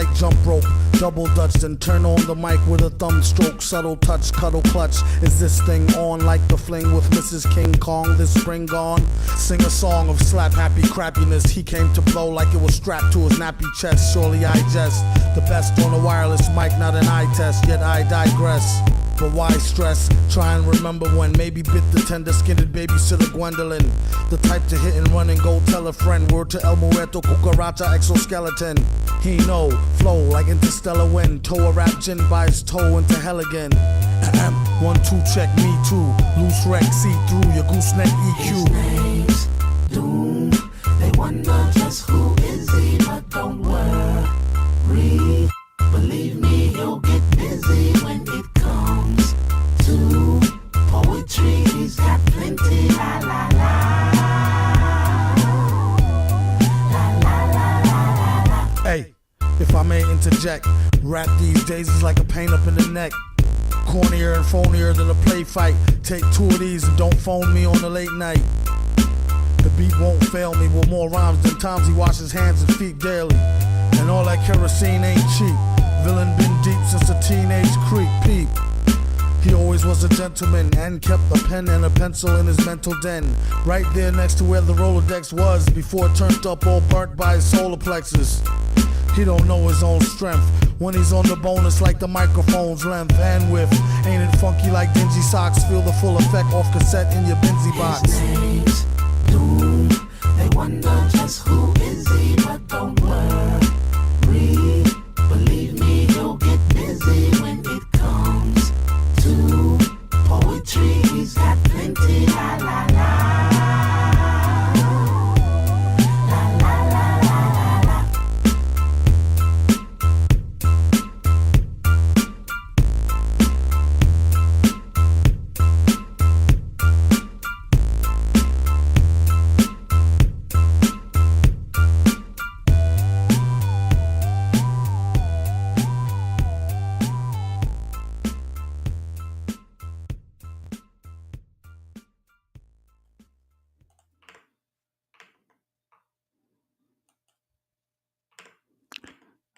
like jump rope. Double dutch, then turn on the mic with a thumb stroke. Subtle touch, cuddle clutch. Is this thing on like the fling with Mrs. King Kong this spring gone? Sing a song of slap happy crappiness. He came to blow like it was strapped to his nappy chest. Surely I jest. The best on a wireless mic, not an eye test. Yet I digress. But why stress? Try and remember when maybe bit the tender-skinned babysitter Gwendolyn. The type to hit and run and go tell a friend. Word to El Muerto, cucaracha, exoskeleton. He know, flow like interstellar wind. Toe a rap gin by his toe into hell again. 1, 2, check me too. Loose wreck, see through your gooseneck EQ. His name's Doom. They wonder just who is he, but don't worry. Believe me, he'll get busy when it comes to poetry. He's got plenty. La la la. La la la la la. Hey, if I may interject, rap these days is like a pain up in the neck. Cornier and phonier than a play fight. Take 2 of these and don't phone me on the late night. The beat won't fail me with more rhymes than times he washes hands and feet daily. And all that kerosene ain't cheap. Villain been deep since a teenage creep peep. He always was a gentleman and kept a pen and a pencil in his mental den. Right there next to where the Rolodex was before it turned up all burnt by his solar plexus. He don't know his own strength. When he's on the bonus like the microphone's length and width. Ain't it funky like dingy socks? Feel the full effect off cassette in your Benzie box. His name's Doom. They wonder just who is he, but don't worry. Believe me, he'll get busy when it comes to poetry. He's got plenty. La la la. La la la la la la.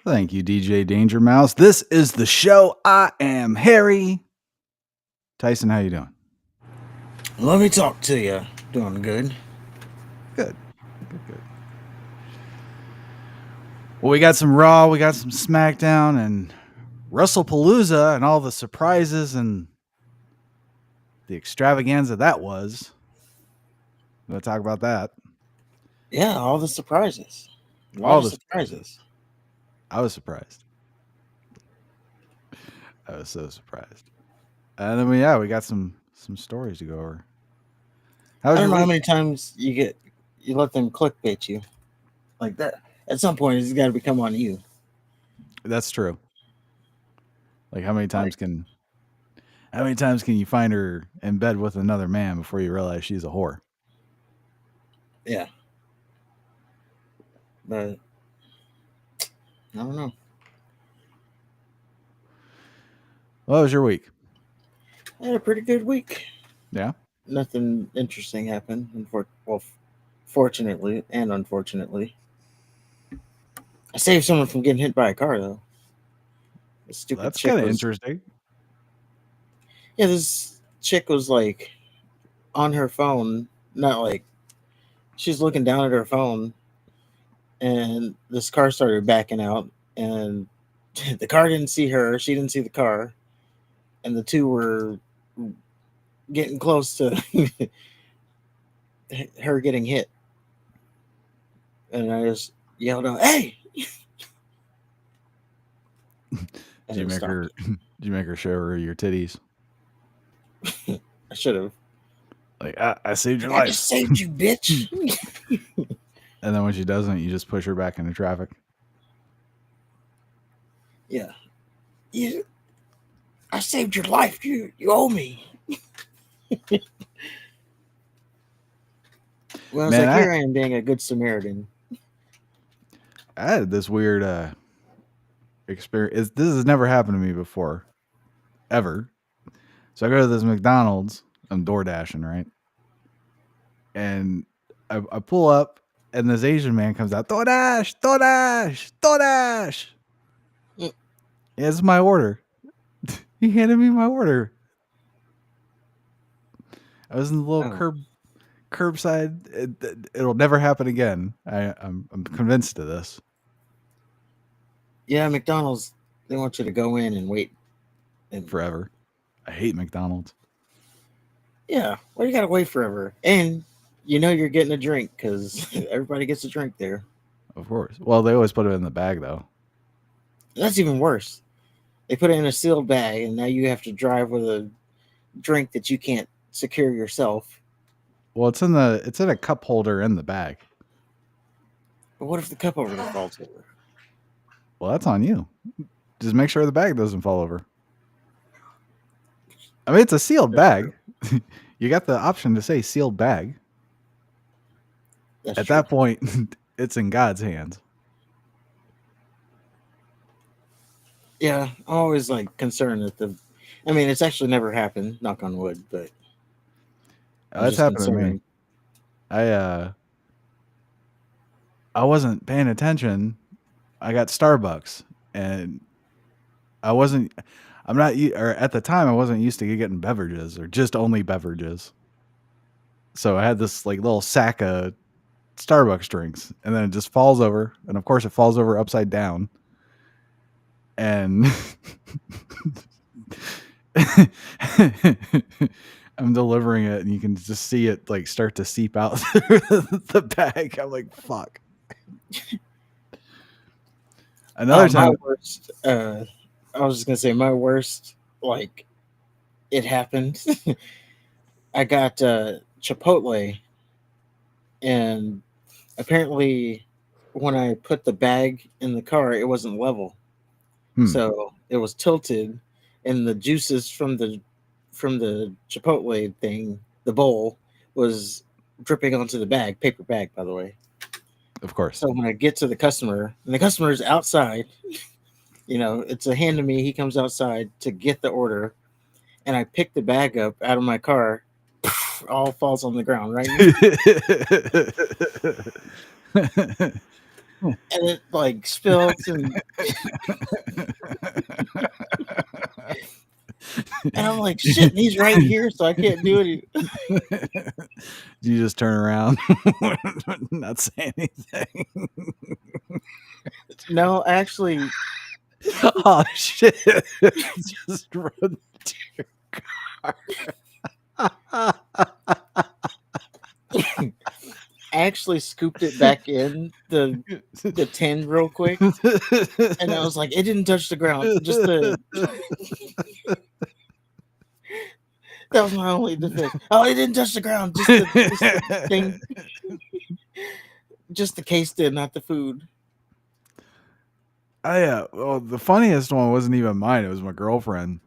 Thank you, DJ Danger Mouse. This is the show. I am Harry. Tyson, how you doing? Let me talk to you. Doing good. Good. Good. Well, we got some Raw, we got some SmackDown, and WrestlePalooza, and all the surprises and the extravaganza that was. You want to talk about that? Yeah, all the surprises. All the surprises. I was surprised. I was so surprised. And then we got some stories to go over. I don't know how many times you let them clickbait you like that. At some point, it's got to become on you. That's true. Like how many times can you find her in bed with another man before you realize she's a whore? Yeah. But I don't know. What was your week? I had a pretty good week. Yeah. Nothing interesting happened. Fortunately and unfortunately. I saved someone from getting hit by a car, though. That's kind of interesting. Yeah, this chick was like on her phone, not like she's looking down at her phone, and this car started backing out, and the car didn't see her, she didn't see the car, and the two were getting close to her getting hit. And I just yelled out, "Hey!" Did you make her show her your titties? I should have. Like, I saved your life. I just saved you, bitch. And then when she doesn't, you just push her back into traffic. Yeah. I saved your life. You owe me. Well, I was like, here I am being a good Samaritan. I had this weird experience. This has never happened to me before. Ever. So I go to this McDonald's. I'm door dashing, right? And I pull up, and this Asian man comes out, DoorDash, DoorDash, DoorDash. It's my order. He handed me my order. I was in the little Oh. curbside. It'll never happen again. I'm convinced of this. Yeah, McDonald's, they want you to go in and wait. And Forever. I hate McDonald's. yeah, well, you gotta wait forever, and you know you're getting a drink because everybody gets a drink there. Of course. Well, they always put it in the bag though. That's even worse. They put it in a sealed bag, and now you have to drive with a drink that you can't secure yourself. Well, it's in a cup holder in the bag. But what if the cup over there falls over? Well, that's on you. Just make sure the bag doesn't fall over. I mean, it's a sealed bag. You got the option to say sealed bag. That's At true. that point, it's in God's hands. Yeah, I'm always like concerned that the. I mean, it's actually never happened. Knock on wood, but I'm That's just happened to me. concerned. I wasn't paying attention. I got Starbucks, and I'm not, or at the time I wasn't used to getting beverages or just only beverages. So I had this like little sack of Starbucks drinks, and then it just falls over, and of course it falls over upside down, and I'm delivering it, and you can just see it like start to seep out through the bag. I'm like, fuck. Another time, My worst. I was just gonna say my worst. Like, it happened. I got Chipotle, and apparently, when I put the bag in the car, it wasn't level, so it was tilted, and the juices from the Chipotle thing, the bowl, was dripping onto the bag, paper bag, by the way. of course. So when I get to the customer, and the customer is outside, it's a hand to me. He comes outside to get the order, and I pick the bag up out of my car. All falls on the ground, right? And it like spills, and I'm like, shit, and he's right here, so I can't do it. You just turn around, not say anything. No, actually, Oh shit! Just run to your car. I actually scooped it back in the tin real quick, and I was like, it didn't touch the ground. Just the that was my only defense. Oh, it didn't touch the ground. Just the thing. Just the case did, not the food. Well, the funniest one wasn't even mine. It was my girlfriend.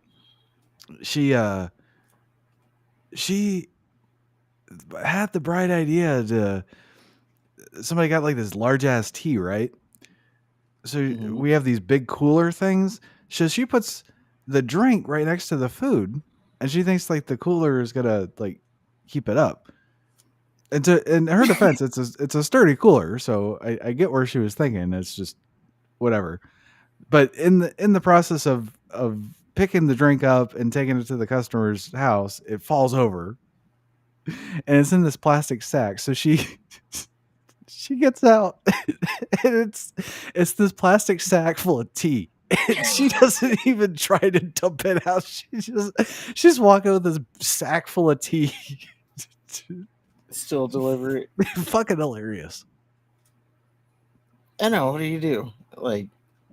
She had the bright idea to. Somebody got like this large ass tea, right? So we have these big cooler things. So she puts the drink right next to the food, and she thinks like the cooler is gonna like keep it up. And in her defense, it's a sturdy cooler, so I get where she was thinking. It's just whatever. But in the process of picking the drink up and taking it to the customer's house, it falls over, and it's in this plastic sack. So she gets out, and it's this plastic sack full of tea. And she doesn't even try to dump it out. She's walking with this sack full of tea. Still deliver it. Fucking hilarious. I know. What do you do? Like,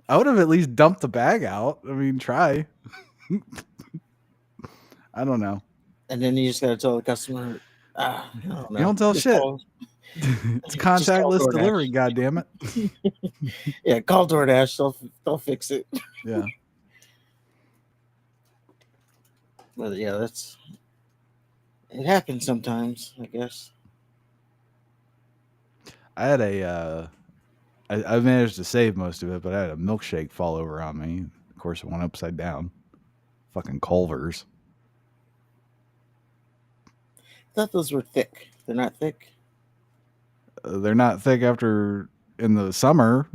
I would have at least dumped the bag out. I mean, try. I don't know. and then you just gotta tell the customer. I don't know. You don't tell Just shit. call- It's Just call contactless DoorDash. delivery. God damn it. Yeah, call DoorDash. They'll fix it. Yeah. But yeah, it happens sometimes, I guess. I had I managed to save most of it, but I had a milkshake fall over on me. Of course, it went upside down. Fucking Culver's. I thought those were thick. They're not thick. They're not thick after in the summer.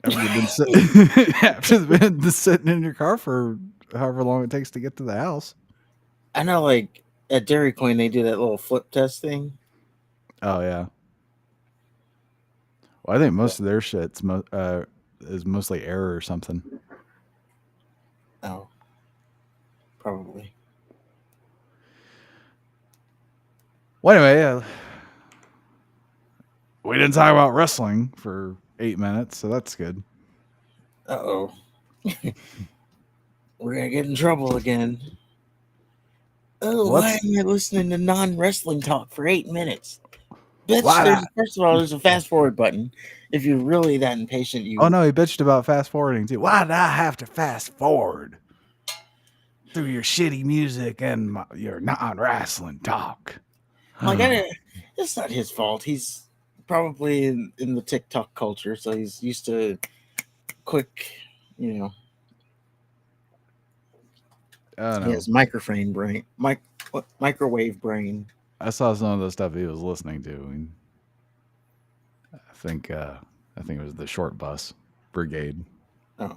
after you've been sitting in your car for however long it takes to get to the house. I know, like at Dairy Queen, they do that little flip test thing. Oh yeah. Well, I think most of their shit's is mostly error or something. Oh, probably. Well, anyway, we didn't talk about wrestling for 8 minutes, so that's good. Uh-oh. We're going to get in trouble again. Oh, why am I listening to non-wrestling talk for 8 minutes? Bitch, first of all, there's a fast-forward button. If you're really that impatient, you... Oh, no, he bitched about fast-forwarding, too. Why did I have to fast-forward through your shitty music and your non-wrestling talk? Like, it's not his fault. He's probably in the TikTok culture, so he's used to quick, you know... He has microwave brain. I saw some of the stuff he was listening to, and I think it was the Short Bus Brigade. Oh,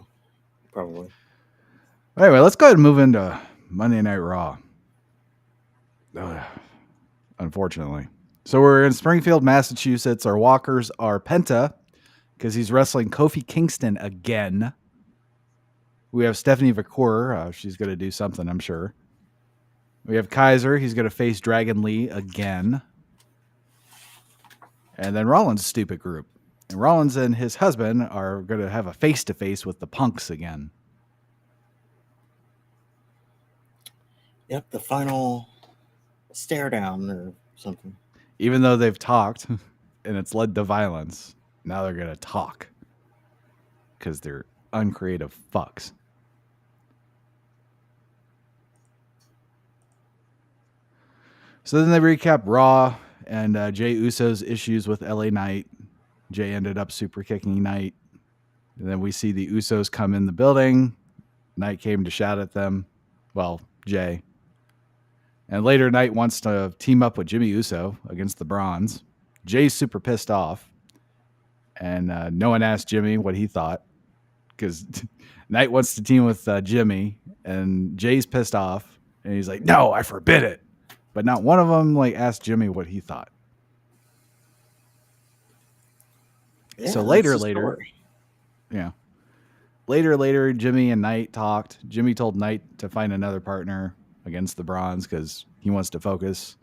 probably. Anyway, let's go ahead and move into Monday Night Raw. Unfortunately. So we're in Springfield, Massachusetts. Our walkers are Penta, because he's wrestling Kofi Kingston again. We have Stephanie Vacour. She's going to do something, I'm sure. We have Kaiser. He's going to face Dragon Lee again. And then Rollins' stupid group. And Rollins and his husband are going to have a face-to-face with the Punks again. Yep, the final stare down or something. Even though they've talked and it's led to violence, now they're going to talk. Because they're uncreative fucks. So then they recap Raw and Jey Uso's issues with LA Knight. Jey ended up super kicking Knight. And then we see the Usos come in the building. Knight came to shout at them. Well, Jey. And later, Knight wants to team up with Jimmy Uso against the Bronze. Jey's super pissed off. And no one asked Jimmy what he thought. Because Knight wants to team with Jimmy. And Jey's pissed off. And he's like, no, I forbid it. But not one of them asked Jimmy what he thought. Yeah, so later, Jimmy and Knight talked. Jimmy told Knight to find another partner against the Bronze because he wants to focus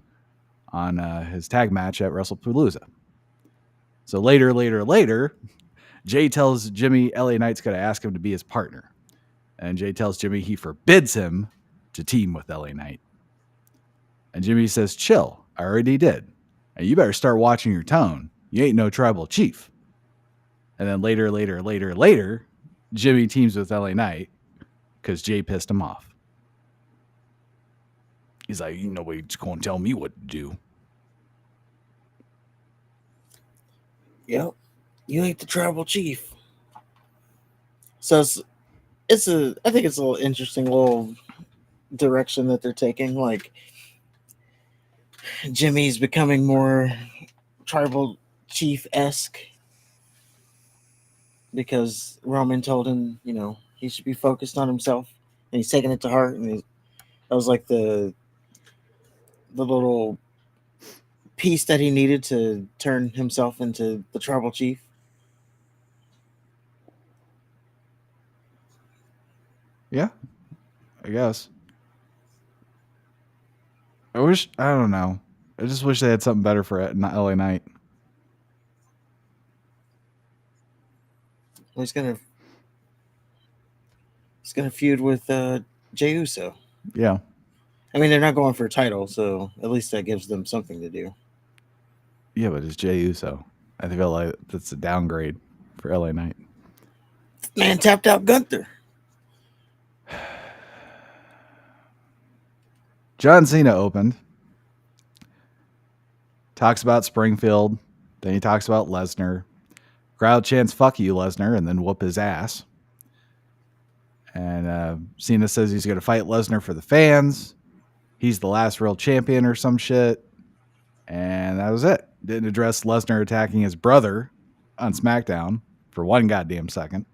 on his tag match at WrestlePalooza. So later, Jey tells Jimmy LA Knight's going to ask him to be his partner. And Jey tells Jimmy he forbids him to team with LA Knight. And Jimmy says, chill, I already did. And you better start watching your tone. You ain't no tribal chief. And then later, Jimmy teams with LA Knight because Jey pissed him off. He's like, you know what, he's going to tell me what to do. Yep. You ain't the tribal chief. So I think it's a little interesting little direction that they're taking. Like, Jimmy's becoming more tribal chief-esque because Roman told him, he should be focused on himself, and he's taking it to heart. And that was like the little piece that he needed to turn himself into the tribal chief. Yeah, I guess. I don't know. I just wish they had something better for it, not LA Knight. Well, he's gonna feud with Jey Uso. Yeah. I mean, they're not going for a title, so at least that gives them something to do. Yeah, but it's Jey Uso. I feel like that's a downgrade for LA Knight. Man tapped out Gunther. John Cena opened. Talks about Springfield. Then he talks about Lesnar. Crowd chants, fuck you, Lesnar, and then whoop his ass. And Cena says he's going to fight Lesnar for the fans. He's the last real champion or some shit. And that was it. Didn't address Lesnar attacking his brother on SmackDown. for one goddamn second,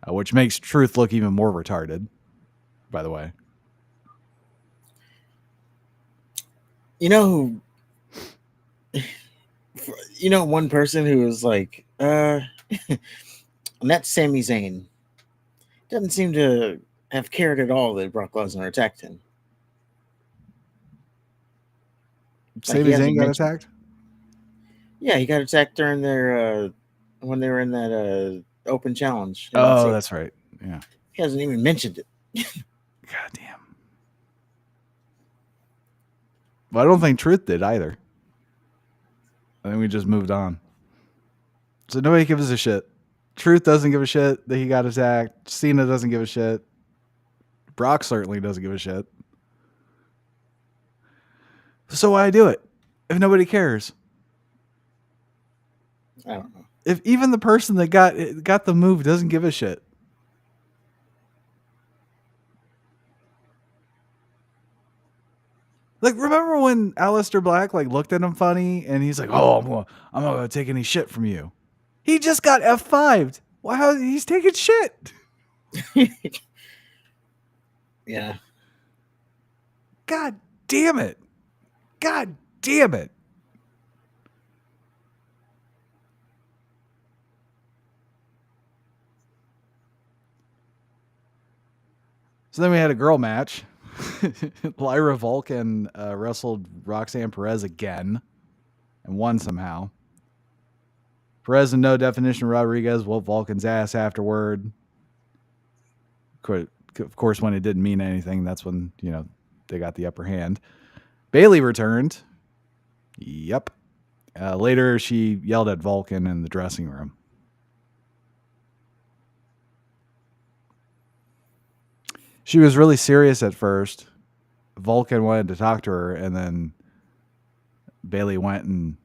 which makes Truth look even more retarded, by the way. You know one person who was like, and that's Sami Zayn. Doesn't seem to have cared at all that Brock Lesnar attacked him. Sami Zayn got attacked? Yeah, he got attacked during their when they were in that open challenge. Oh, that's right. Yeah. He hasn't even mentioned it. God damn. Well, I don't think Truth did either. I think we just moved on. So nobody gives a shit. Truth doesn't give a shit that he got attacked. Cena doesn't give a shit. Brock certainly doesn't give a shit. So why do it if nobody cares? I don't know. If even the person that got the move doesn't give a shit. Like, remember when Aleister Black looked at him funny and he's like, "Oh, I'm not gonna take any shit from you." He just got F5'd. Wow, he's taking shit. Yeah. God damn it. God damn it. So then we had a girl match. Lyra Vulcan wrestled Roxanne Perez again and won somehow. Perez and No Definition Rodriguez whooped Vulcan's ass afterward. Of course, when it didn't mean anything, that's when, they got the upper hand. Bayley returned. Yep. Later, she yelled at Vulcan in the dressing room. She was really serious at first. Vulcan wanted to talk to her, and then Bayley went and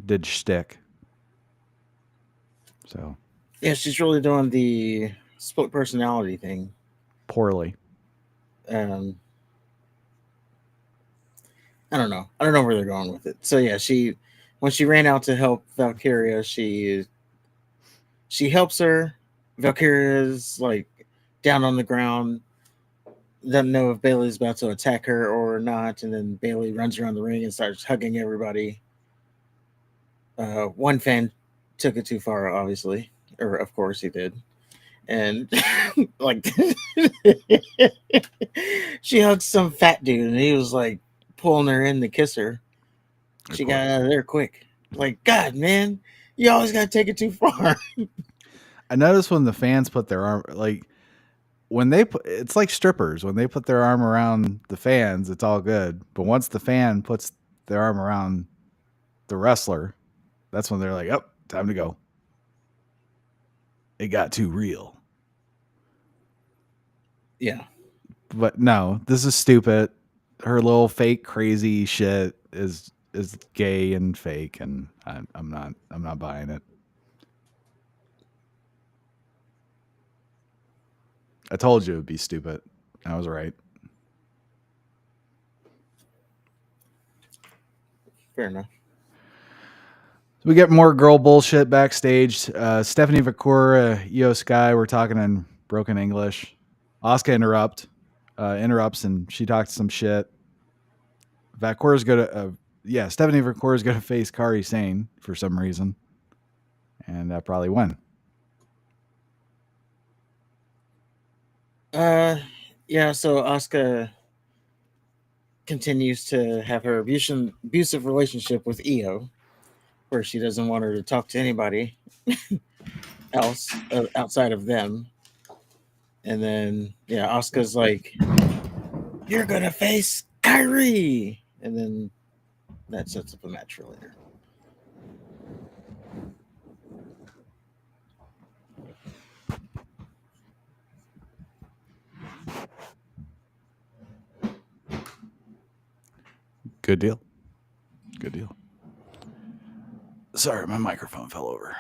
did shtick. So, yeah, she's really doing the split personality thing poorly. I don't know where they're going with it. So yeah, when she ran out to help Valkyria, she helps her. Valkyria's down on the ground, doesn't know if Bayley's about to attack her or not, and then Bayley runs around the ring and starts hugging everybody. One fan took it too far, obviously, or of course he did, and she hugged some fat dude, and he was pulling her in to kiss her. She got out of there quick. God, man, you always got to take it too far. I noticed when the fans put their arm, when they put, it's like strippers. When they put their arm around the fans, it's all good. But once the fan puts their arm around the wrestler, that's when they're like, "Oh, time to go." It got too real. Yeah. But no, this is stupid. Her little fake crazy shit is gay and fake, and I'm not buying it. I told you it would be stupid. I was right. Fair enough. So we get more girl bullshit backstage. Stephanie Vakura, Io Sky, we're talking in broken English. Asuka interrupts, and she talks some shit. Vakura's gonna, Stephanie Vakura's gonna face Kairi Sane for some reason, and probably win. Yeah. So Asuka continues to have her abusive relationship with Io, where she doesn't want her to talk to anybody else outside of them. And then, Asuka's like, "You're gonna face Kairi," and then that sets up a match for later. Good deal. Good deal. Sorry, my microphone fell over.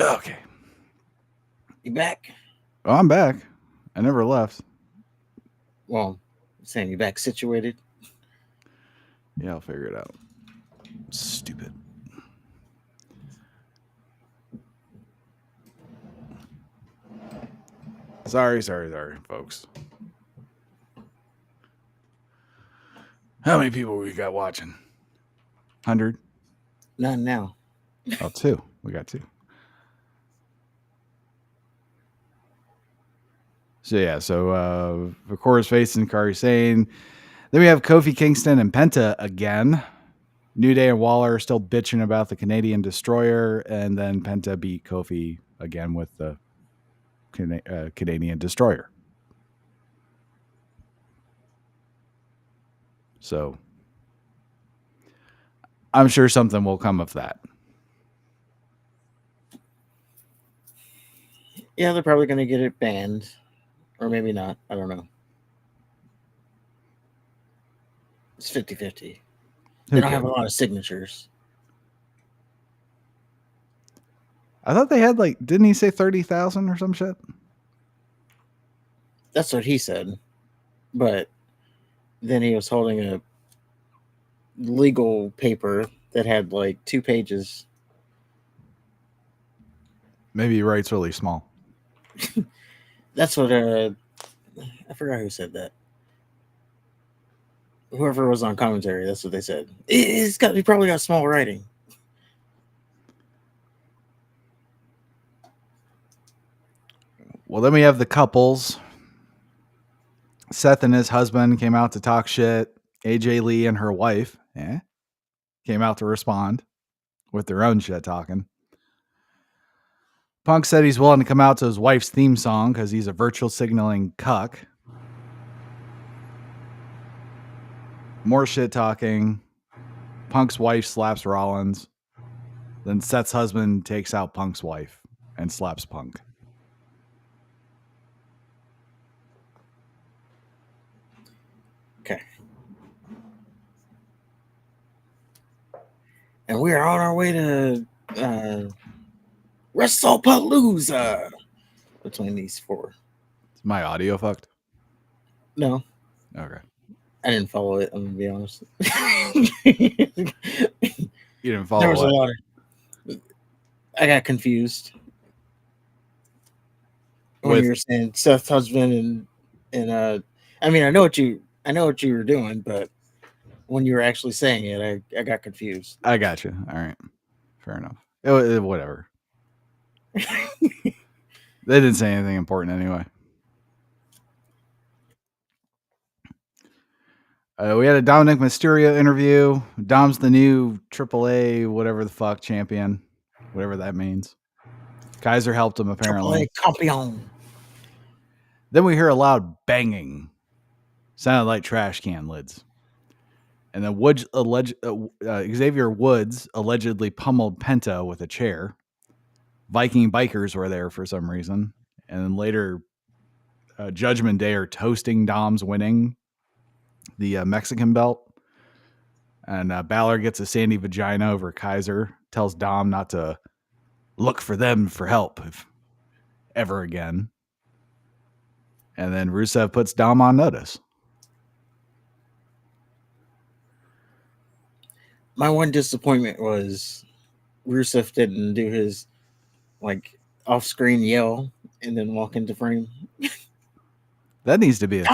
Okay. You back? Oh, I'm back. I never left. Well, Saying you back situated. Yeah, I'll figure it out. Stupid. Sorry, folks. How many people we got watching? 100? None now. Oh, 2. We got 2. So yeah, Vikura's facing Kairi Sane. Then we have Kofi Kingston and Penta again. New Day and Waller are still bitching about the Canadian Destroyer, and then Penta beat Kofi again with the Canadian Destroyer. So I'm sure something will come of that. Yeah, they're probably going to get it banned. Or maybe not. I don't know. It's 50-50. They don't have a lot of signatures. I thought they had didn't he say 30,000 or some shit? That's what he said. But then he was holding a legal paper that had 2 pages. Maybe he writes really small. That's what I forgot who said that. Whoever was on commentary, that's what they said. He probably got small writing. Well, then we have the couples. Seth and his husband came out to talk shit. AJ Lee and her wife came out to respond with their own shit talking. Punk said he's willing to come out to his wife's theme song because he's a virtual signaling cuck. More shit talking. Punk's wife slaps Rollins. Then Seth's husband takes out Punk's wife and slaps Punk. Okay. And we are on our way to WrestlePalooza between these 4. Is my audio fucked? No. Okay. I didn't follow it, I'm going to be honest. You didn't follow There was what? a lot of... I got confused. When you were saying Seth's husband and I mean, I know what you were doing, but when you were actually saying it, I got confused. I got you. All right. Fair enough. Whatever. They didn't say anything important anyway. We had a Dominic Mysterio interview. Dom's the new AAA whatever the fuck champion, whatever that means. Kaiser helped him apparently. AAA campeon. Then we hear a loud banging. Sounded like trash can lids. And then Xavier Woods allegedly pummeled Penta with a chair. Viking bikers were there for some reason. And then later, Judgment Day are toasting Dom's winning the Mexican belt. And Balor gets a sandy vagina over Kaiser. Tells Dom not to look for them for help ever again. And then Rusev puts Dom on notice. My one disappointment was Rusev didn't do his off-screen yell and then walk into frame. That needs to be a thing.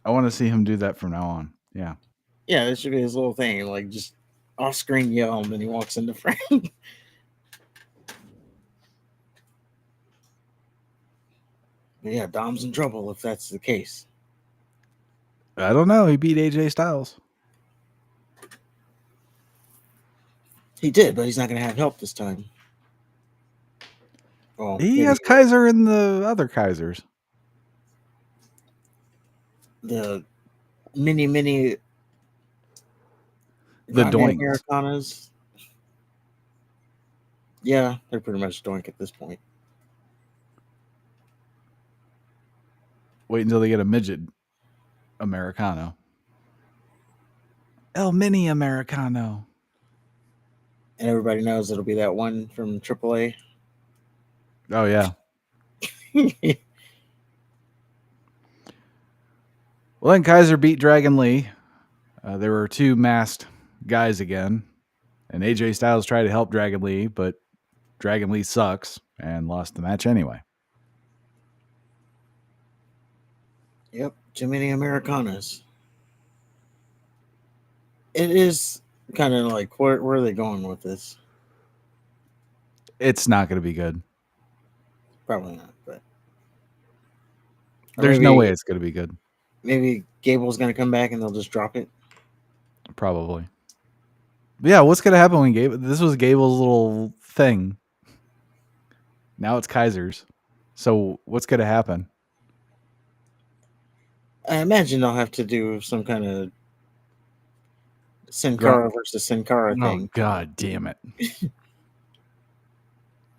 I want to see him do that from now on. Yeah. Yeah, that should be his little thing. Just off-screen yell and then he walks into frame. Yeah, Dom's in trouble if that's the case. I don't know. He beat AJ Styles. He did, but he's not going to have help this time. Well, He has Kaiser and the other Kaisers. The mini The Latin Doinks. Americanas. Yeah, they're pretty much doink at this point. Wait until they get a midget Americano. El Mini Americano. And everybody knows it'll be that one from AAA. Oh, yeah. Well, then Kaiser beat Dragon Lee. There were two masked guys again, and AJ Styles tried to help Dragon Lee, but Dragon Lee sucks and lost the match anyway. Yep, too many Americanas. It is kind of like, where are they going with this? It's not going to be good. Probably not, but There's no way it's going to be good. Maybe Gable's going to come back and they'll just drop it. Probably. But yeah, what's going to happen when Gable? This was Gable's little thing. Now it's Kaiser's. So what's going to happen? I imagine they'll have to do some kind of Sin Cara versus Sin Cara thing. Oh, God damn it.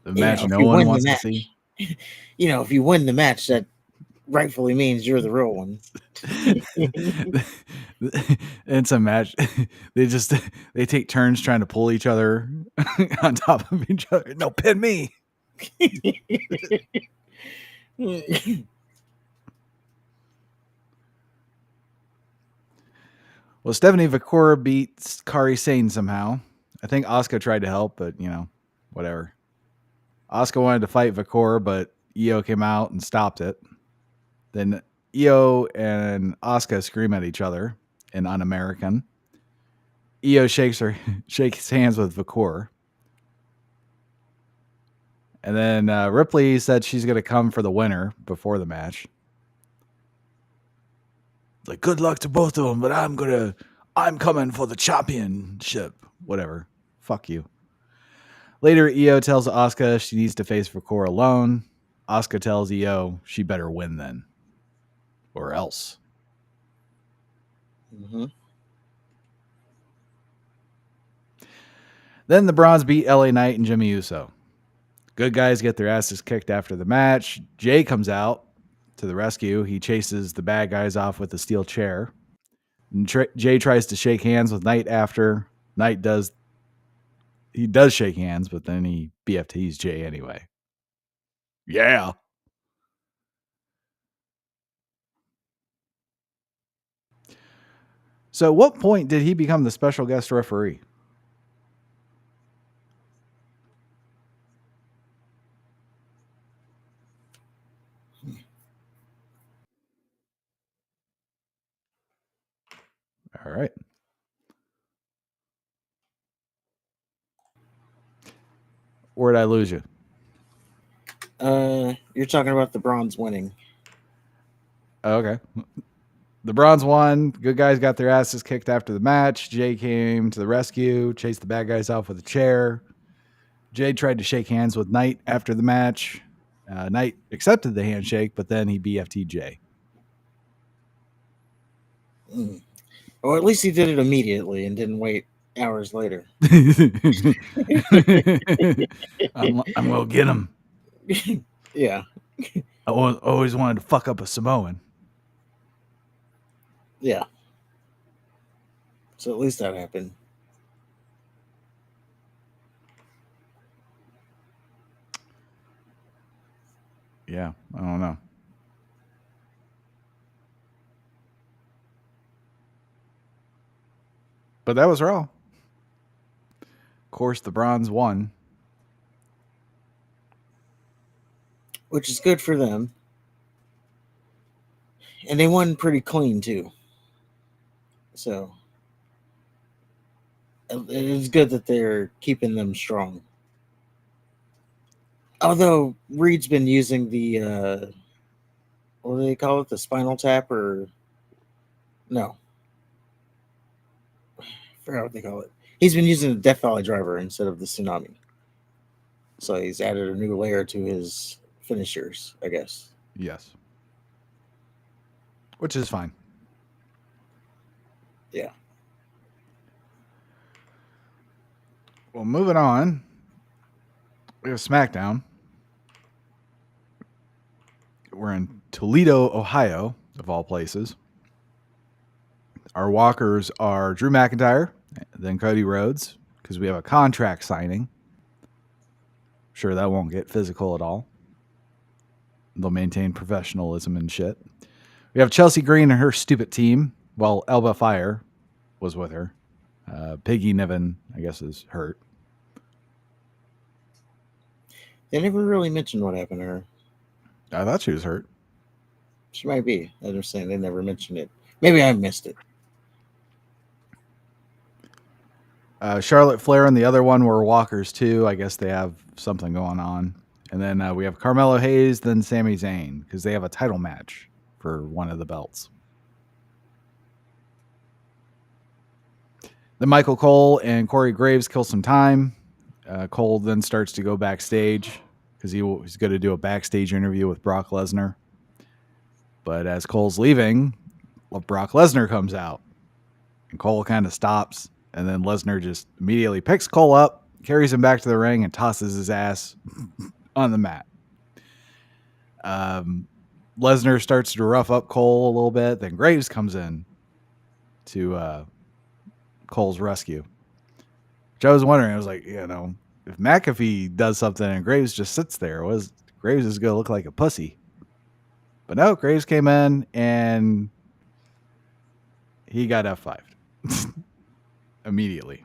The You match know, no one wants to see. You know, if you win the match, that rightfully means you're the real one. It's a match. They take turns trying to pull each other on top of each other. No, pin me. Well, Stephanie Vakura beats Kairi Sane somehow. I think Asuka tried to help, but whatever. Asuka wanted to fight Vakura, but Io came out and stopped it. Then Io and Asuka scream at each other in un-American. Io shakes hands with Vakura. And then Ripley said she's going to come for the winner before the match. Like, good luck to both of them, but I'm coming for the championship. Whatever. Fuck you. Later, Io tells Asuka she needs to face Vakura alone. Asuka tells Io she better win then. Or else. Mm-hmm. Then the Bronze beat LA Knight and Jimmy Uso. Good guys get their asses kicked after the match. Jay comes out to the rescue. He chases the bad guys off with a steel chair. And Jay tries to shake hands with Knight after. Knight does shake hands, but then he BFTs Jay anyway. Yeah. So at what point did he become the special guest referee? All right. Where did I lose you? You're talking about the Bronze winning. Okay. The Bronze won. Good guys got their asses kicked after the match. Jay came to the rescue, chased the bad guys off with a chair. Jay tried to shake hands with Knight after the match. Knight accepted the handshake, but then he BFT'd Jay. Or at least he did it immediately and didn't wait hours later. I'm going to get him. Yeah. I always wanted to fuck up a Samoan. Yeah. So at least that happened. Yeah, I don't know. But that was Raw. Of course, the Bronze won. Which is good for them. And they won pretty clean, too. So it is good that they're keeping them strong. Although Reed's been using the, what do they call it? The spinal tap or... No. I forgot what they call it. He's been using the Death Valley driver instead of the tsunami. So he's added a new layer to his finishers, I guess. Yes. Which is fine. Yeah. Well, moving on. We have SmackDown. We're in Toledo, Ohio, of all places. Our walkers are Drew McIntyre, then Cody Rhodes, because we have a contract signing. Sure, that won't get physical at all. They'll maintain professionalism and shit. We have Chelsea Green and her stupid team, while Elba Fire was with her. Piggy Niven, I guess, is hurt. They never really mentioned what happened to her. I thought she was hurt. She might be. I understand they never mentioned it. Maybe I missed it. Charlotte Flair and the other one were walkers too. I guess they have something going on. And then we have Carmelo Hayes, then Sami Zayn, because they have a title match for one of the belts. Then Michael Cole and Corey Graves kill some time. Cole then starts to go backstage because he's going to do a backstage interview with Brock Lesnar. But as Cole's leaving, Brock Lesnar comes out. And Cole kind of stops. And then Lesnar just immediately picks Cole up, carries him back to the ring, and tosses his ass on the mat. Lesnar starts to rough up Cole a little bit. Then Graves comes in to Cole's rescue. Which I was wondering, I was like, if McAfee does something and Graves just sits there, Graves is going to look like a pussy. But no, Graves came in and he got F5'd immediately.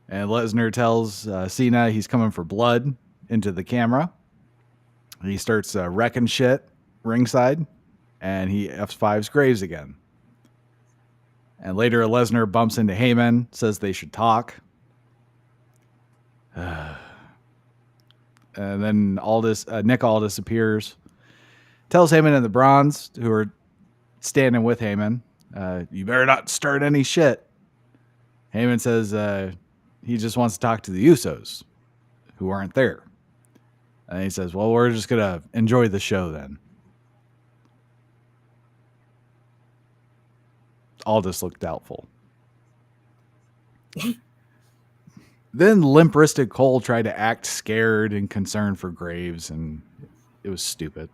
And Lesnar tells Cena he's coming for blood into the camera. He starts wrecking shit ringside, and he F5s Graves again. And later, Lesnar bumps into Heyman, says they should talk. And then Nick Aldis appears, tells Heyman and the Bronze, who are standing with Heyman, you better not start any shit. Heyman says he just wants to talk to the Usos, who aren't there. And he says, well, we're just going to enjoy the show then. Aldis looked doubtful. Then limp-wristed Cole tried to act scared and concerned for Graves, and it was stupid.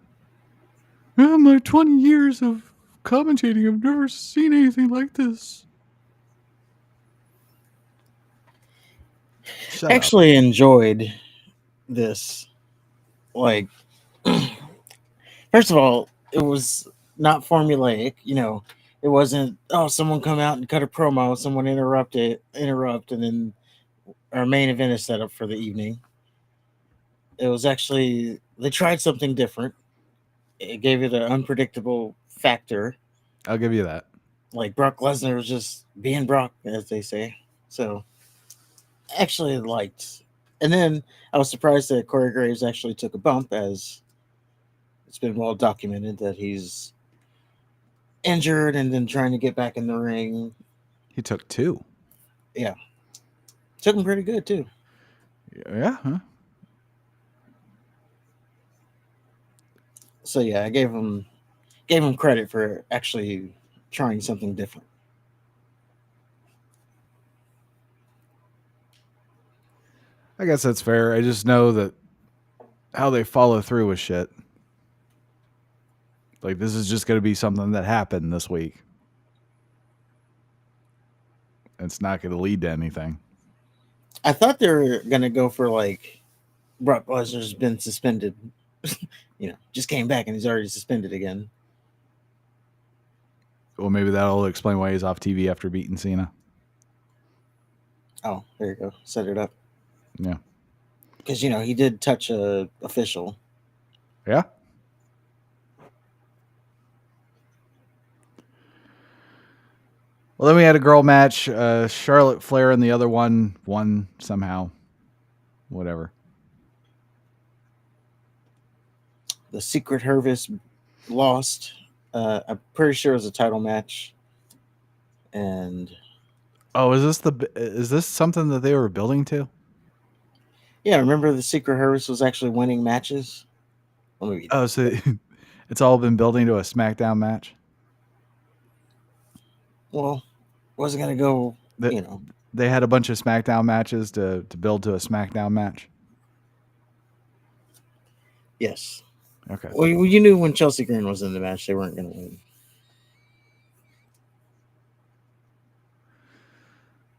In my 20 years of commentating, I've never seen anything like this. Actually enjoyed this. Like, first of all, it was not formulaic. It wasn't, someone come out and cut a promo, someone interrupt, and then our main event is set up for the evening. It was actually, they tried something different. It gave it an unpredictable factor. I'll give you that. Like Brock Lesnar was just being Brock, as they say. So, actually liked. And then I was surprised that Corey Graves actually took a bump, as it's been well documented that he's injured and then trying to get back in the ring. He took 2. Yeah. Took him pretty good, too. Yeah, huh? So, yeah, I gave him credit for actually trying something different. I guess that's fair. I just know that how they follow through with shit. Like, this is just going to be something that happened this week. It's not going to lead to anything. I thought they were going to go for, like, Brock Lesnar's been suspended. Just came back and he's already suspended again. Well, maybe that'll explain why he's off TV after beating Cena. Oh, there you go. Set it up. Yeah. Because, he did touch a official. Yeah. Well, then we had a girl match. Charlotte Flair and the other one won somehow. Whatever. The Secret Service lost. I'm pretty sure it was a title match. And is this something that they were building to? yeah, remember the Secret Service was actually winning matches? So it's all been building to a SmackDown match? Well, wasn't going to go, They had a bunch of SmackDown matches to build to a SmackDown match? Yes. Okay. Well, you knew when Chelsea Green was in the match, they weren't going to win.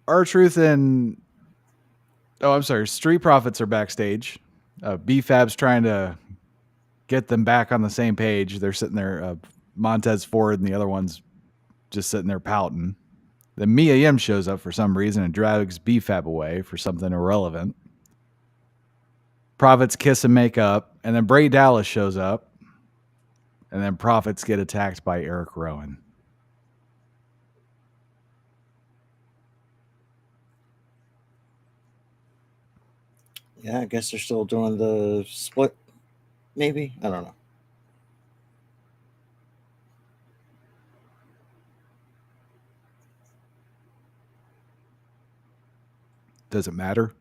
R-Truth and Street Profits are backstage. B-Fab's trying to get them back on the same page. They're sitting there Montez Ford and the other one's just sitting there pouting. Then Mia Yim shows up for some reason and drags BFAB away for something irrelevant. Profits kiss and make up, and then Bray Dallas shows up, and then Profits get attacked by Eric Rowan. Yeah, I guess they're still doing the split. Maybe, I don't know. Does it matter?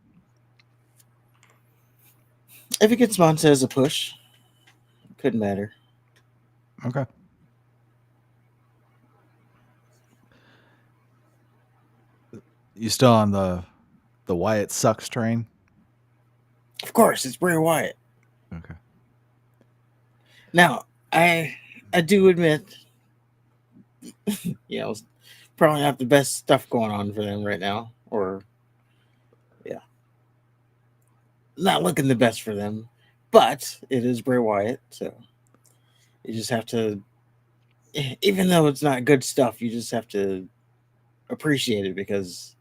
If it gets Montez a push, it could matter. Okay. You still on the Wyatt sucks train? Of course, it's Bray Wyatt. Okay. Now, I do admit, it's probably not the best stuff going on for them right now, or not looking the best for them. But it is Bray Wyatt, so you just have to, even though it's not good stuff, you just have to appreciate it because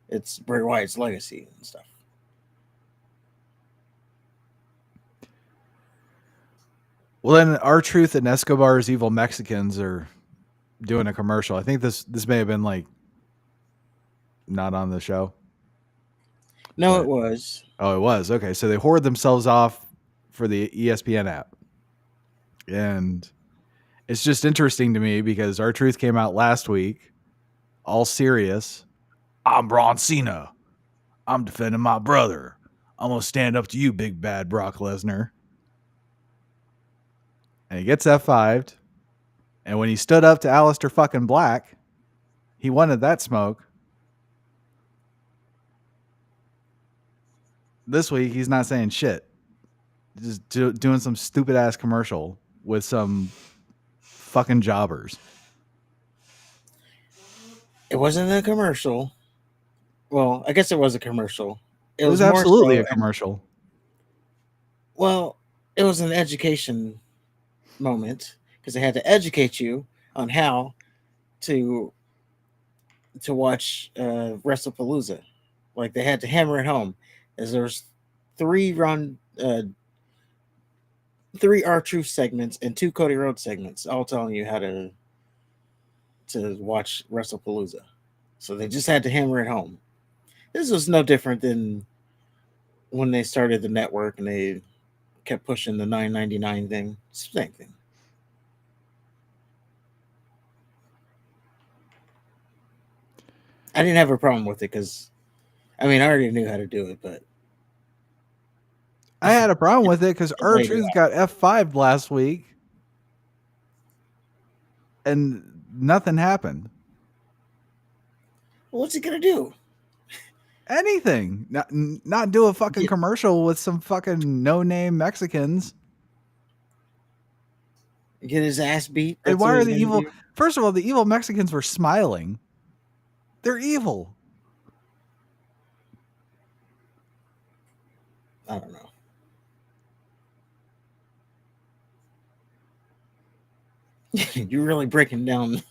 it's Bray Wyatt's legacy and stuff. Well, then R-Truth and Escobar's Evil Mexicans are doing a commercial. I think this may have been like not on the show. No, it was. Oh, it was. Okay, so they hoard themselves off for the ESPN app. And it's just interesting to me because R-Truth came out last week, all serious. I'm Braun Cena. I'm defending my brother. I'm going to stand up to you, big bad Brock Lesnar. And he gets F5'd. And when he stood up to Aleister fucking Black, he wanted that smoke. This week, he's not saying shit. Just doing some stupid ass commercial with some fucking jobbers. It wasn't a commercial. Well, I guess it was a commercial. It was absolutely a commercial. Well, it was an education moment because they had to educate you on how to watch WrestlePalooza. Like they had to hammer it home. As there's three R-Truth segments and 2 Cody Rhodes segments, all telling you how to watch WrestlePalooza. So they just had to hammer it home. This was no different than when they started the network and they kept pushing the $9.99 thing. Same thing. I didn't have a problem with it because, I already knew how to do it, but I had a problem with it because R-Truth got F5'd last week and nothing happened. What's he gonna do? Anything. Not do a fucking commercial with some fucking no-name Mexicans. Get his ass beat. And why are the evil? First of all, the evil Mexicans were smiling. They're evil. I don't know. You're really breaking down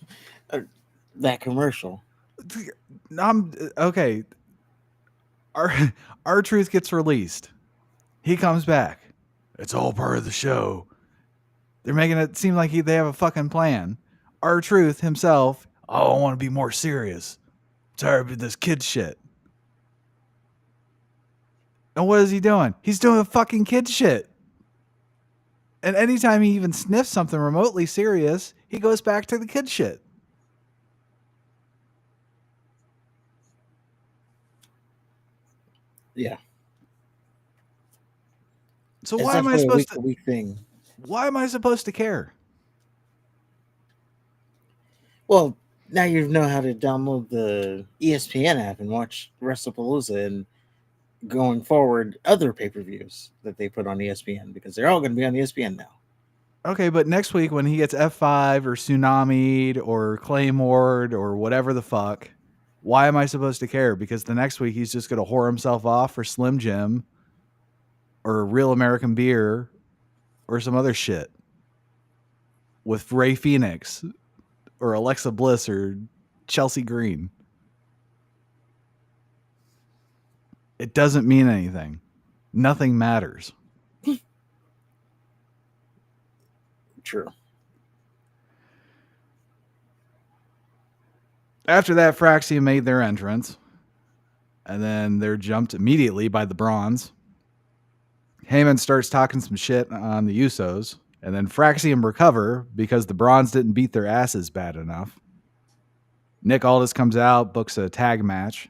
that commercial. Okay. R-Truth gets released. He comes back. It's all part of the show. They're making it seem like they have a fucking plan. R-Truth himself, I want to be more serious. I'm tired of this kid shit. And what is he doing? He's doing fucking kid shit. And anytime he even sniffs something remotely serious, he goes back to the kid shit. Yeah. So why am I supposed to? Week thing. Why am I supposed to care? Well, now you know how to download the ESPN app and watch WrestlePalooza and going forward other pay-per-views that they put on ESPN because they're all going to be on ESPN now. Okay, but next week when he gets F5 or Tsunami'd or Claymore'd or whatever the fuck, why am I supposed to care? Because the next week he's just going to whore himself off for Slim Jim or Real American Beer or some other shit. with Ray Phoenix or Alexa Bliss or Chelsea Green. It doesn't mean anything. Nothing matters. True. After that, Fraxium made their entrance, and then they're jumped immediately by the Bronze. Heyman starts talking some shit on the Usos, and then Fraxium recover because the Bronze didn't beat their asses bad enough. Nick Aldis comes out, books a tag match,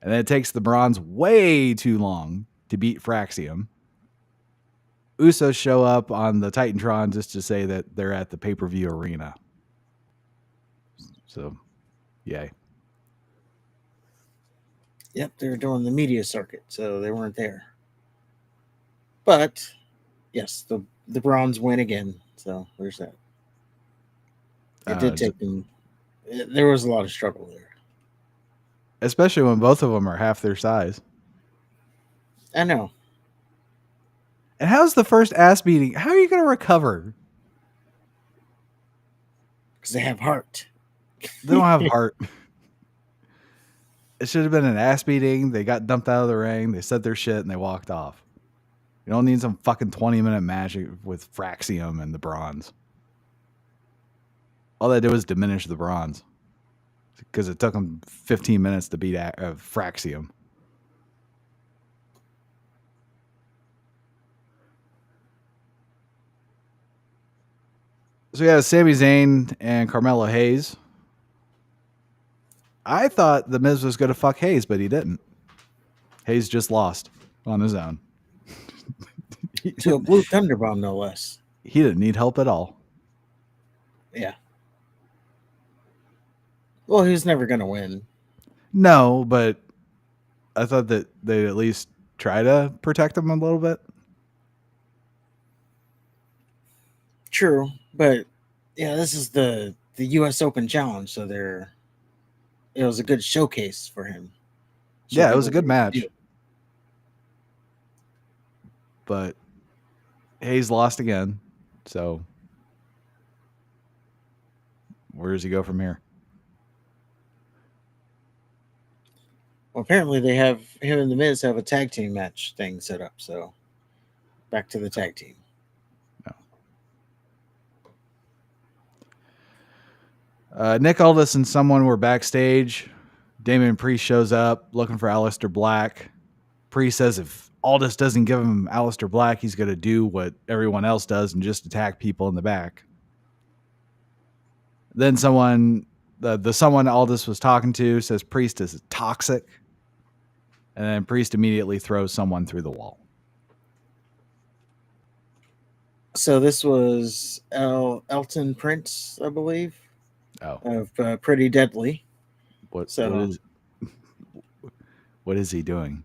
and then it takes the Bronze way too long to beat Fraxium. Usos show up on the Titantron just to say that they're at the pay-per-view arena. So, yay. Yep, they were doing the media circuit, so they weren't there. But yes, the Bronze win again. So there's that. It did take them. There was a lot of struggle there, especially when both of them are half their size. I know. And how's the first ass beating? How are you going to recover? Because they have Hart. They don't have Heart. It should have been an ass beating. They got dumped out of the ring. They said their shit and they walked off. You don't need some fucking 20-minute match with Fraxium and the Bronze. All they did was diminish the Bronze because it took them 15 minutes to beat Fraxium. So we have Sami Zayn and Carmelo Hayes. I thought The Miz was going to fuck Hayes, but he didn't. Hayes just lost on his own. To a Blue Thunder Bomb, no less. He didn't need help at all. Yeah. Well, he was never going to win. No, but I thought that they'd at least try to protect him a little bit. True, but yeah, this is the U.S. Open Challenge, so it was a good showcase for him. Yeah, it was a good match. But Hayes lost again, so where does he go from here? Well, apparently they have him and The Miz have a tag team match thing set up, so back to the tag team. Nick Aldis and someone were backstage. Damian Priest shows up looking for Aleister Black. Priest says if Aldis doesn't give him Aleister Black, he's going to do what everyone else does and just attack people in the back. Then someone Aldis was talking to says Priest is toxic. And then Priest immediately throws someone through the wall. So this was Elton Prince, I believe. Oh, of Pretty Deadly. What is he doing?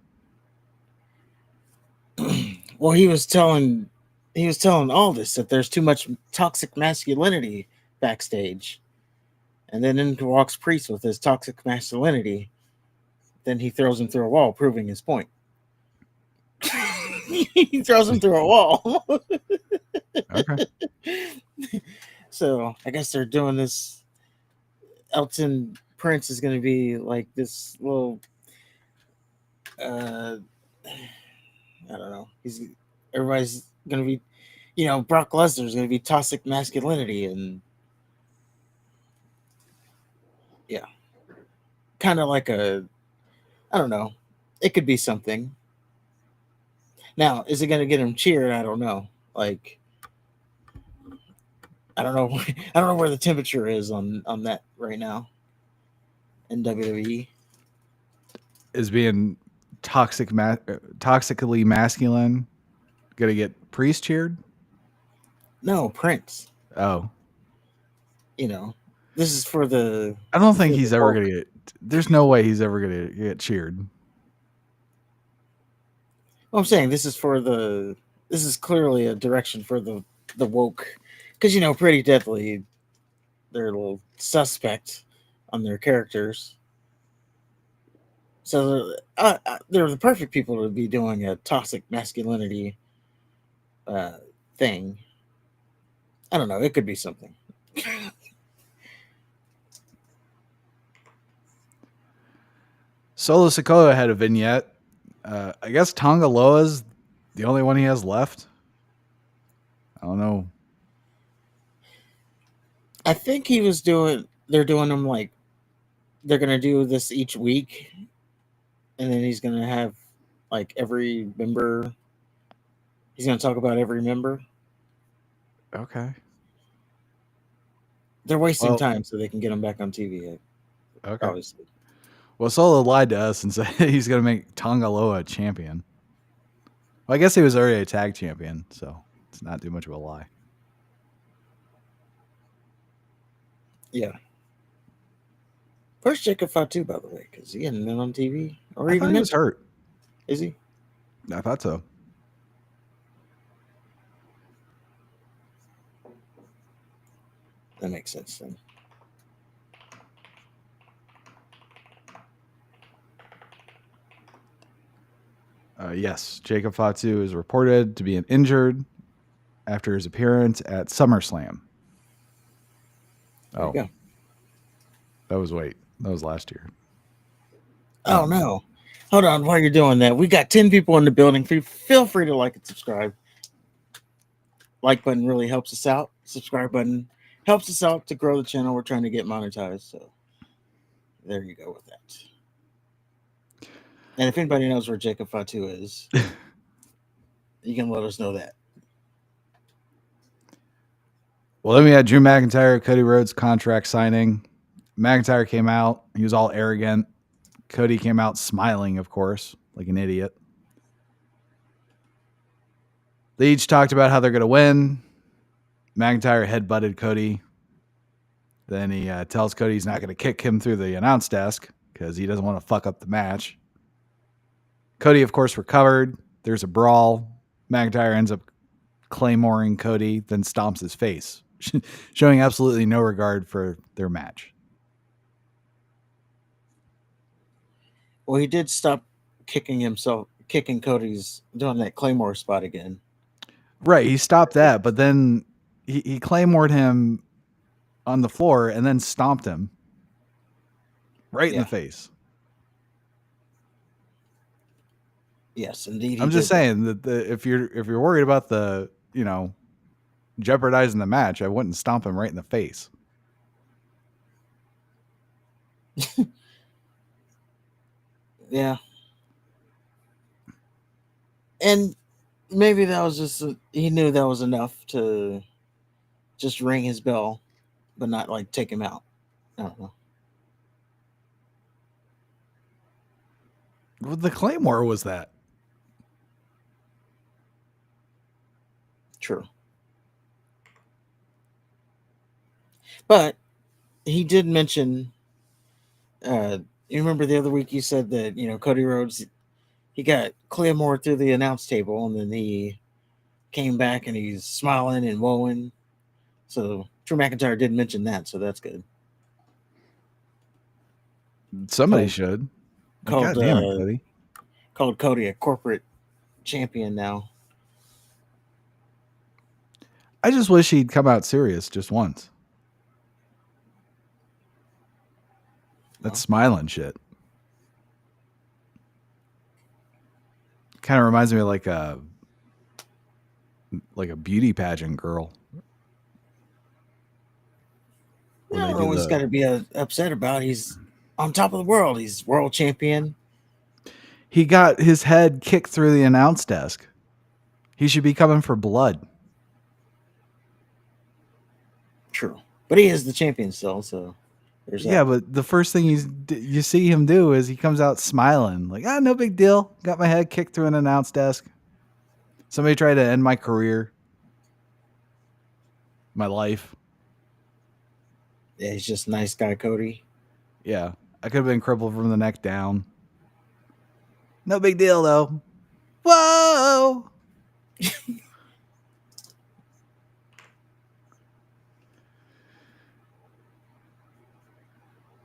Well, he was telling Aldis that there's too much toxic masculinity backstage, and then in walks Priest with his toxic masculinity. Then he throws him through a wall, proving his point. He throws him through a wall. Okay. So I guess they're doing this. Elton Prince is going to be like this little, I don't know. Everybody's going to be, Brock Lesnar is going to be toxic masculinity, and yeah, kind of like I don't know. It could be something. Now, is it going to get him cheered? I don't know. Like, I don't know. I don't know where the temperature is on that right now in WWE. Is being toxically masculine gonna get Priest cheered? No, Prince. Oh, this is for the. I don't think he's ever gonna get. There's no way he's ever gonna get cheered. Well, I'm saying this is clearly a direction for the woke. Because, Pretty Deadly, they're a little suspect on their characters. So they're the perfect people to be doing a toxic masculinity thing. I don't know. It could be something. Solo Sikoa had a vignette. I guess Tonga Loa's the only one he has left. I don't know. I think he was doing. They're doing them like they're gonna do this each week, and then he's gonna have like every member. He's gonna talk about every member. Okay. They're wasting Well, time so they can get him back on TV. okay. Obviously, Well, Solo lied to us and said he's going to make Tonga Loa champion. Well, I guess he was already a tag champion, so it's not too much of a lie. yeah. Where's Jacob Fatu, by the way? Because he hadn't been on TV or I even thought he was mentioned. hurt. Is he? I thought so. That makes sense then. Yes, Jacob Fatu is reported to be injured after his appearance at SummerSlam. There you go. That was last year. Oh no. Hold on, while you're doing that, we got 10 people in the building. Feel free to like and subscribe. Like button really helps us out. Subscribe button helps us out to grow the channel. We're trying to get monetized, so there you go with that. And if anybody knows where Jacob Fatu is, you can let us know that. Well, then we had Drew McIntyre, Cody Rhodes contract signing. McIntyre came out. He was all arrogant. Cody came out smiling, of course, like an idiot. They each talked about how they're going to win. McIntyre headbutted Cody. Then he tells Cody he's not going to kick him through the announce desk because he doesn't want to fuck up the match. Cody, of course, recovered. There's a brawl. McIntyre ends up claymoring Cody, then stomps his face, showing absolutely no regard for their match. Well, he did stop kicking Cody's doing that Claymore spot again. Right, he stopped that, but then he claymored him on the floor and then stomped him right in the face. Yes, indeed. I'm just saying that if you're worried about the jeopardizing the match, I wouldn't stomp him right in the face. Yeah. And maybe that was just he knew that was enough to just ring his bell, but not like take him out. I don't know. Well, the Claymore was that. True. But he did mention, you remember the other week you said that, Cody Rhodes, he got Claymore through the announce table and then he came back and he's smiling and woeing. So Drew McIntyre did mention that, so that's good. Somebody should. God damn it, Cody. Called Cody a corporate champion now. I just wish he'd come out serious just once. That smiling shit. Kind of reminds me of like a beauty pageant girl. I don't know what he's got to be upset about. He's on top of the world. He's world champion. He got his head kicked through the announce desk. He should be coming for blood. True. But he is the champion still, so there's that. Yeah, but the first thing you see him do is he comes out smiling. Like, no big deal. Got my head kicked through an announce desk. Somebody tried to end my career. My life. Yeah, he's just nice guy, Cody. Yeah, I could have been crippled from the neck down. No big deal, though. Whoa!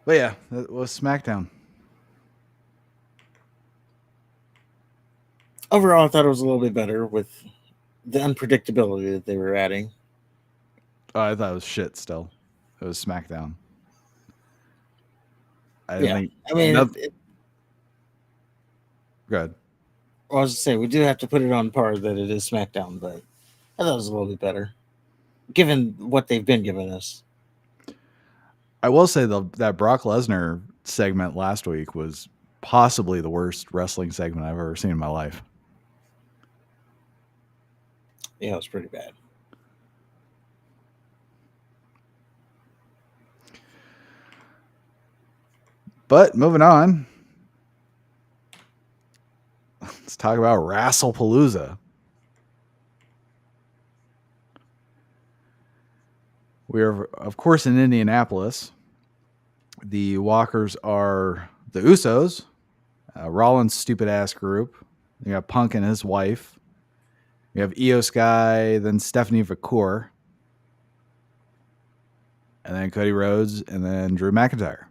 But yeah, that was SmackDown. Overall, I thought it was a little bit better with the unpredictability that they were adding. Oh, I thought it was shit still. It was SmackDown. I didn't Yeah, think I mean, nothing. Good. I was to say we do have to put it on par that it is SmackDown, but I thought it was a little bit better, given what they've been giving us. I will say that Brock Lesnar segment last week was possibly the worst wrestling segment I've ever seen in my life. Yeah, it was pretty bad. But moving on, let's talk about Wrestlepalooza. We are, of course, in Indianapolis. The walkers are the Usos, Rollins' stupid ass group. You got Punk and his wife. You have Io Sky, then Stephanie McCool, and then Cody Rhodes, and then Drew McIntyre.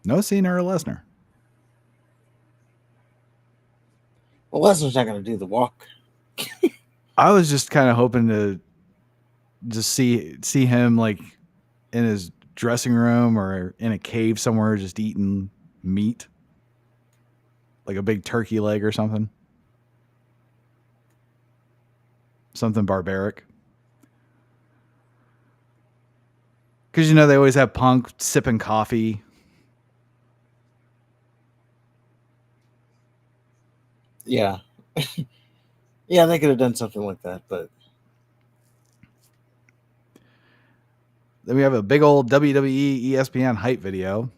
No Cena or Lesnar. Well, Lesnar's not going to do the walk. I was just kind of hoping to just see him like in his dressing room or in a cave somewhere, just eating meat, like a big turkey leg or something. Something barbaric. Because, they always have Punk sipping coffee. Yeah. Yeah, they could have done something like that, but Then we have a big old WWE ESPN hype video.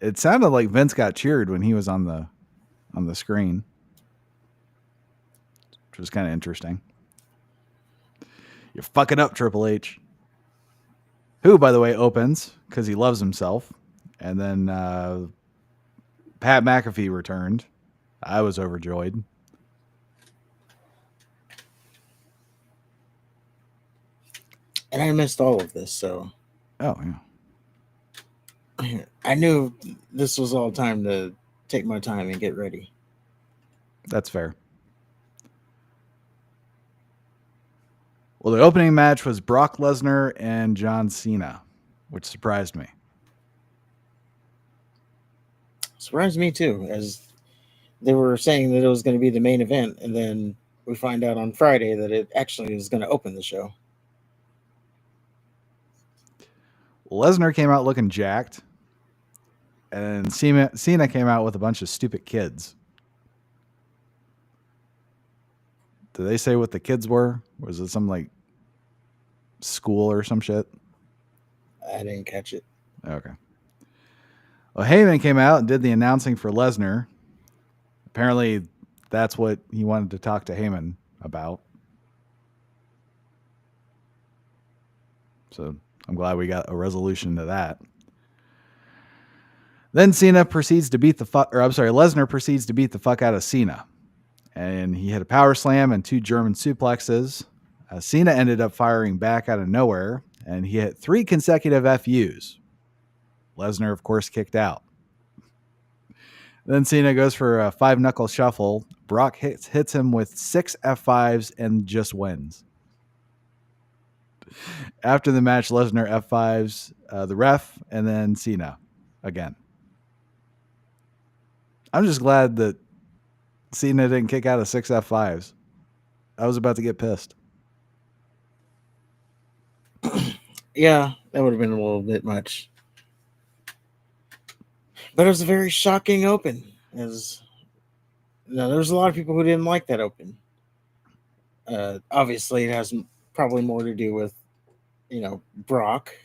It sounded like Vince got cheered when he was on the screen, which was kind of interesting. You're fucking up, Triple H. Who, by the way, opens because he loves himself. And then Pat McAfee returned. I was overjoyed. and I missed all of this, so Oh, yeah. I knew this was all time to take my time and get ready. That's fair. Well, the opening match was Brock Lesnar and John Cena, which surprised me. Surprised me too, as they were saying that it was going to be the main event, and then we find out on Friday that it actually is going to open the show. Lesnar came out looking jacked, and Cena came out with a bunch of stupid kids. Did they say what the kids were? Was it some like school or some shit? I didn't catch it. Okay. Well, Heyman came out and did the announcing for Lesnar. Apparently, that's what he wanted to talk to Heyman about. So I'm glad we got a resolution to that. Then Lesnar proceeds to beat the fuck out of Cena. And he hit a power slam and 2 German suplexes. Cena ended up firing back out of nowhere, and he hit 3 consecutive FUs. Lesnar, of course, kicked out. Then Cena goes for a 5-knuckle shuffle. Brock hits him with 6 F5s and just wins. After the match, Lesnar F5s the ref, and then Cena again. I'm just glad that Cena didn't kick out of 6 F5s. I was about to get pissed. Yeah, that would have been a little bit much. But it was a very shocking open. There's a lot of people who didn't like that open. Obviously, it has probably more to do with, Brock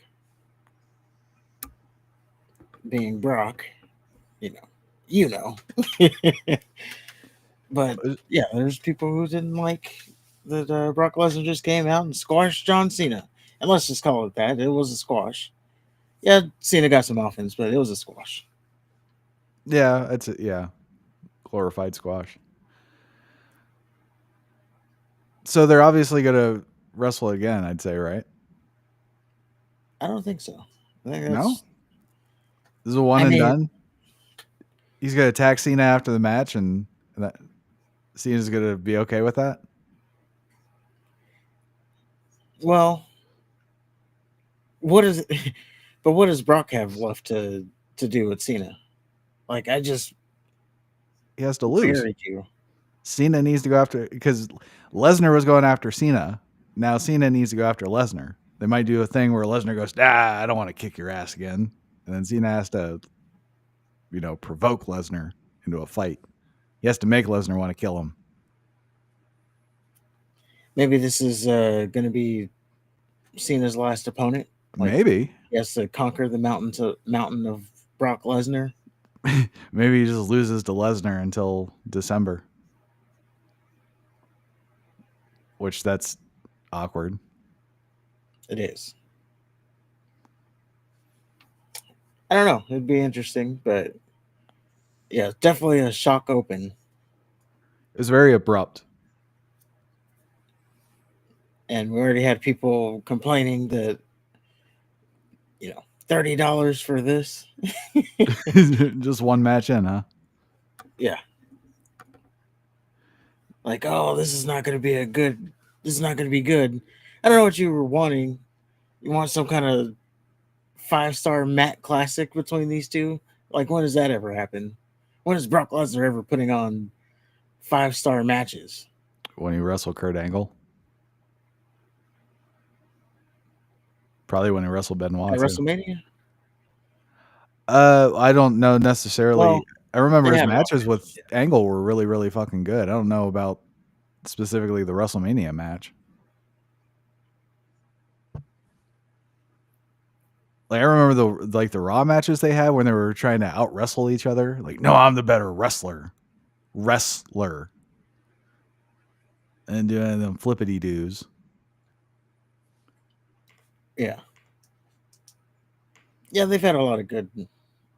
being Brock. But yeah, there's people who didn't like that Brock Lesnar just came out and squashed John Cena. And let's just call it that. It was a squash. Yeah, Cena got some offense, but it was a squash. Yeah, glorified squash. So they're obviously going to wrestle again, I'd say, right? I don't think so. No? This is a one and done? He's going to attack Cena after the match, and that Cena's going to be okay with that? Well, what is but what does Brock have left to do with Cena? Like, I just He has to lose. buried you. Cena needs to go after, because Lesnar was going after Cena. Now Cena needs to go after Lesnar. They might do a thing where Lesnar goes, I don't want to kick your ass again. And then Cena has to, provoke Lesnar into a fight. He has to make Lesnar want to kill him. Maybe this is going to be Cena's last opponent. Like, Maybe. he has to conquer the mountain of Brock Lesnar. Maybe he just loses to Lesnar until December. Which that's awkward. It is. I don't know. It'd be interesting, but yeah, definitely a shock open. It was very abrupt. And we already had people complaining that, $30 for this. Just one match in, huh? Yeah. Like, oh, this is not going to be good. I don't know what you were wanting. You want some kind of 5-star mat classic between these two? Like, when does that ever happen? When is Brock Lesnar ever putting on 5-star matches? When he wrestled Kurt Angle. Probably when he wrestled Benoit. At WrestleMania? I don't know necessarily. Well, I remember they his had matches Rock, with Angle were really, really fucking good. I don't know about specifically the WrestleMania match. Like, I remember the Raw matches they had when they were trying to out wrestle each other. Like, no, I'm the better wrestler, and doing them flippity doos. Yeah. Yeah, they've had a lot of good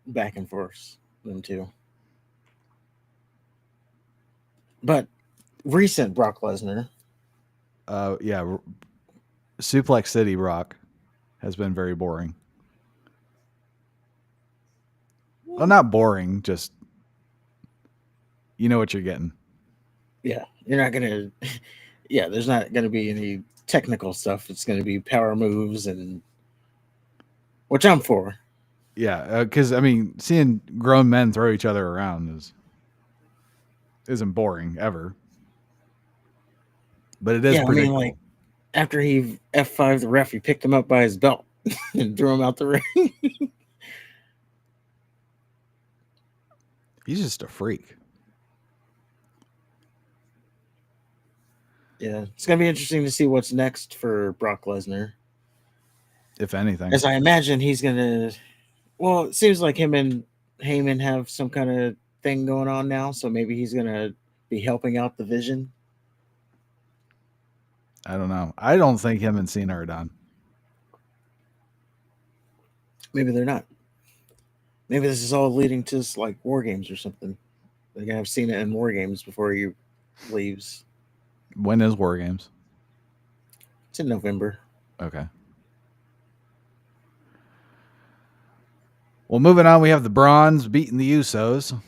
back and forth, them two. But recent Brock Lesnar. Yeah, Suplex City Brock has been very boring. Well, not boring, just you know what you're getting. Yeah, you're not gonna. Yeah, there's not gonna be any technical stuff. It's gonna be power moves, and which I'm for. Yeah, because I mean, seeing grown men throw each other around isn't boring ever, but it is predictable. Like after he F5'd the ref, he picked him up by his belt and threw him out the ring. He's just a freak. Yeah, it's gonna be interesting to see what's next for Brock Lesnar. If anything, as I imagine he's gonna. Well, it seems like him and Heyman have some kind of thing going on now, so maybe he's gonna be helping out the Vision. I don't know. I don't think him and Cena are done. Maybe they're not. Maybe this is all leading to like War Games or something. They're gonna have Cena in War Games before he leaves. When is War Games? It's in November. Okay. Well, moving on, we have the Bronze beating the Usos.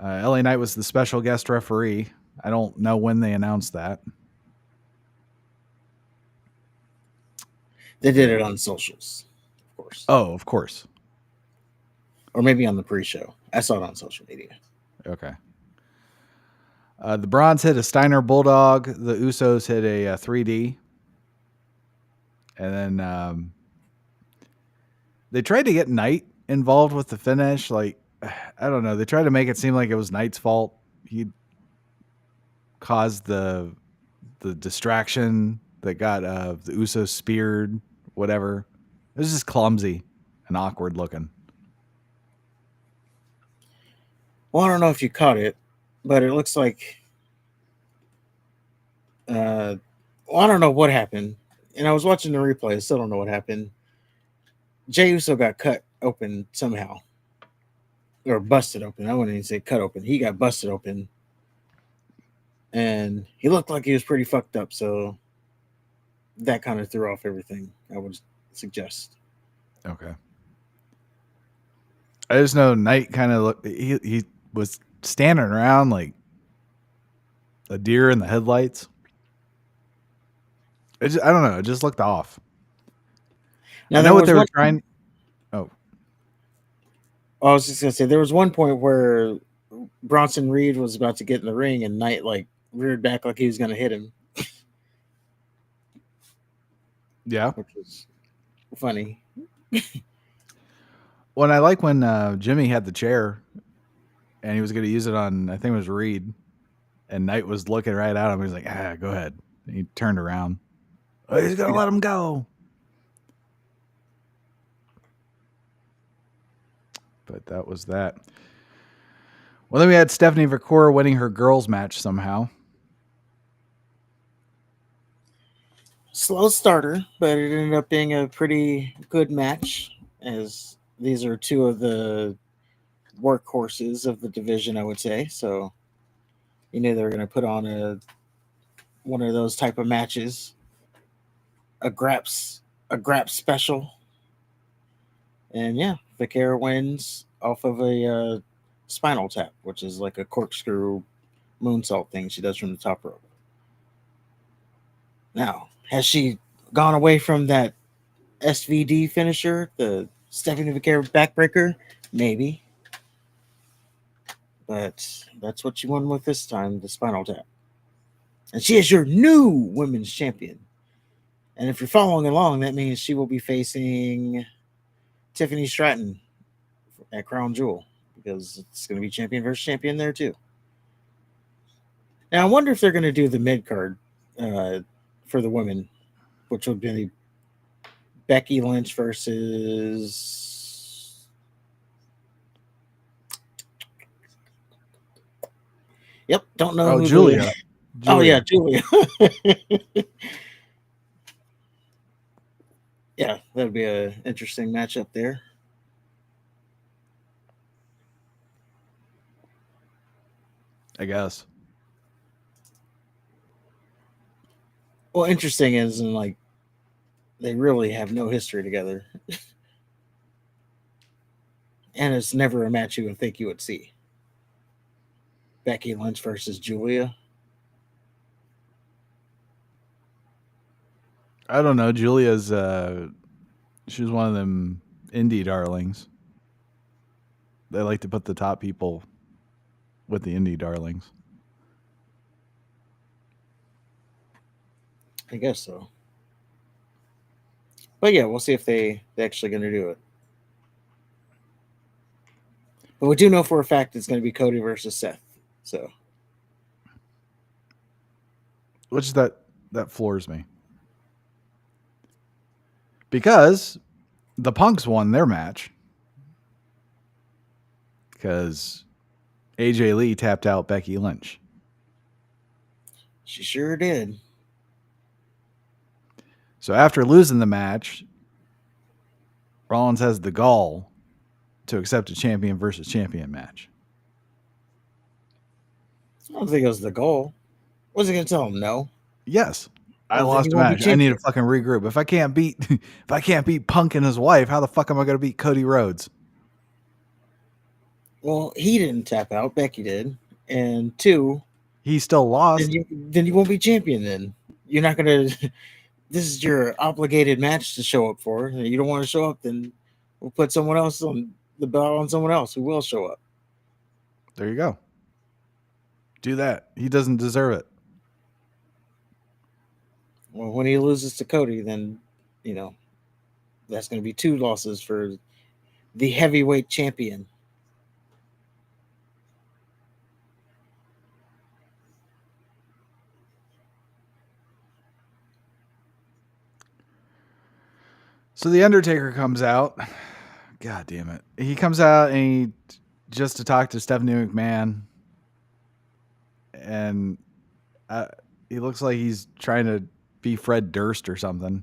LA Knight was the special guest referee. I don't know when they announced that. They did it on socials, of course. Oh, of course. Or maybe on the pre-show. I saw it on social media. Okay. The Bronze hit a Steiner Bulldog. The Usos hit a 3D. And then they tried to get Knight involved with the finish. Like, I don't know. They tried to make it seem like it was Knight's fault. He caused the distraction that got the Usos speared, whatever. It was just clumsy and awkward looking. Well, I don't know if you caught it, but it looks like I don't know what happened. And I was watching the replay. I still don't know what happened. Jey Uso got cut open somehow. Or busted open. I wouldn't even say cut open. He got busted open. And he looked like he was pretty fucked up. So that kind of threw off everything, I would suggest. Okay. I just know Knight kind of looked, he was standing around like a deer in the headlights. I don't know. It just looked off. Now I there know what was they were one. trying. Oh, I was just gonna say there was one point where Bronson Reed was about to get in the ring, and Knight like reared back like he was gonna hit him, yeah. which was funny. When I like when Jimmy had the chair and he was going to use it on, I think it was Reed, and Knight was looking right at him. He was like, go ahead. And he turned around. Oh, he's going to let him go. But that was that. Well, then we had Stephanie Victoria winning her girls match somehow. Slow starter, but it ended up being a pretty good match, as these are two of the workhorses of the division, I would say. So you knew they were going to put on one of those type of matches, a graps special, and yeah, Vaquera wins off of a spinal tap, which is like a corkscrew moonsault thing she does from the top rope. Now, has she gone away from that SVD finisher, the Stephanie Vaquera backbreaker? Maybe. But that's what she won with this time, the spinal tap. And she is your new women's champion. And if you're following along, that means she will be facing Tiffany Stratton at Crown Jewel, because it's going to be champion versus champion there too. Now, I wonder if they're going to do the mid card for the women, which would be Becky Lynch versus. Yep, don't know. Oh, Julia. Oh, yeah, Julia. Yeah, that'd be an interesting matchup there. I guess. Well, interesting is in like they really have no history together. And it's never a match you would think you would see. Becky Lynch versus Julia. I don't know. Julia's she was one of them indie darlings. They like to put the top people with the indie darlings. I guess so. But yeah, we'll see if they're actually going to do it. But we do know for a fact it's going to be Cody versus Seth. So, Which that floors me. Because the Punks won their match. Because AJ Lee tapped out Becky Lynch. she sure did. So after losing the match, Rollins has the gall to accept a champion versus champion match. I don't think it was the goal. Was he going to tell him no? Yes. I Well, then lost he a won't be match. I need to champion. fucking regroup. If I can't beat Punk and his wife, how the fuck am I going to beat Cody Rhodes? Well, he didn't tap out. Becky did. And two, He still lost. then you won't be champion then. You're not going to. This is your obligated match to show up for. You don't want to show up, then we'll put someone else on the belt on someone else who will show up. There you go. Do that. He doesn't deserve it. Well, when he loses to Cody, then, that's going to be 2 losses for the heavyweight champion. So the Undertaker comes out. God damn it. He comes out and just to talk to Stephanie McMahon. And he looks like he's trying to be Fred Durst or something.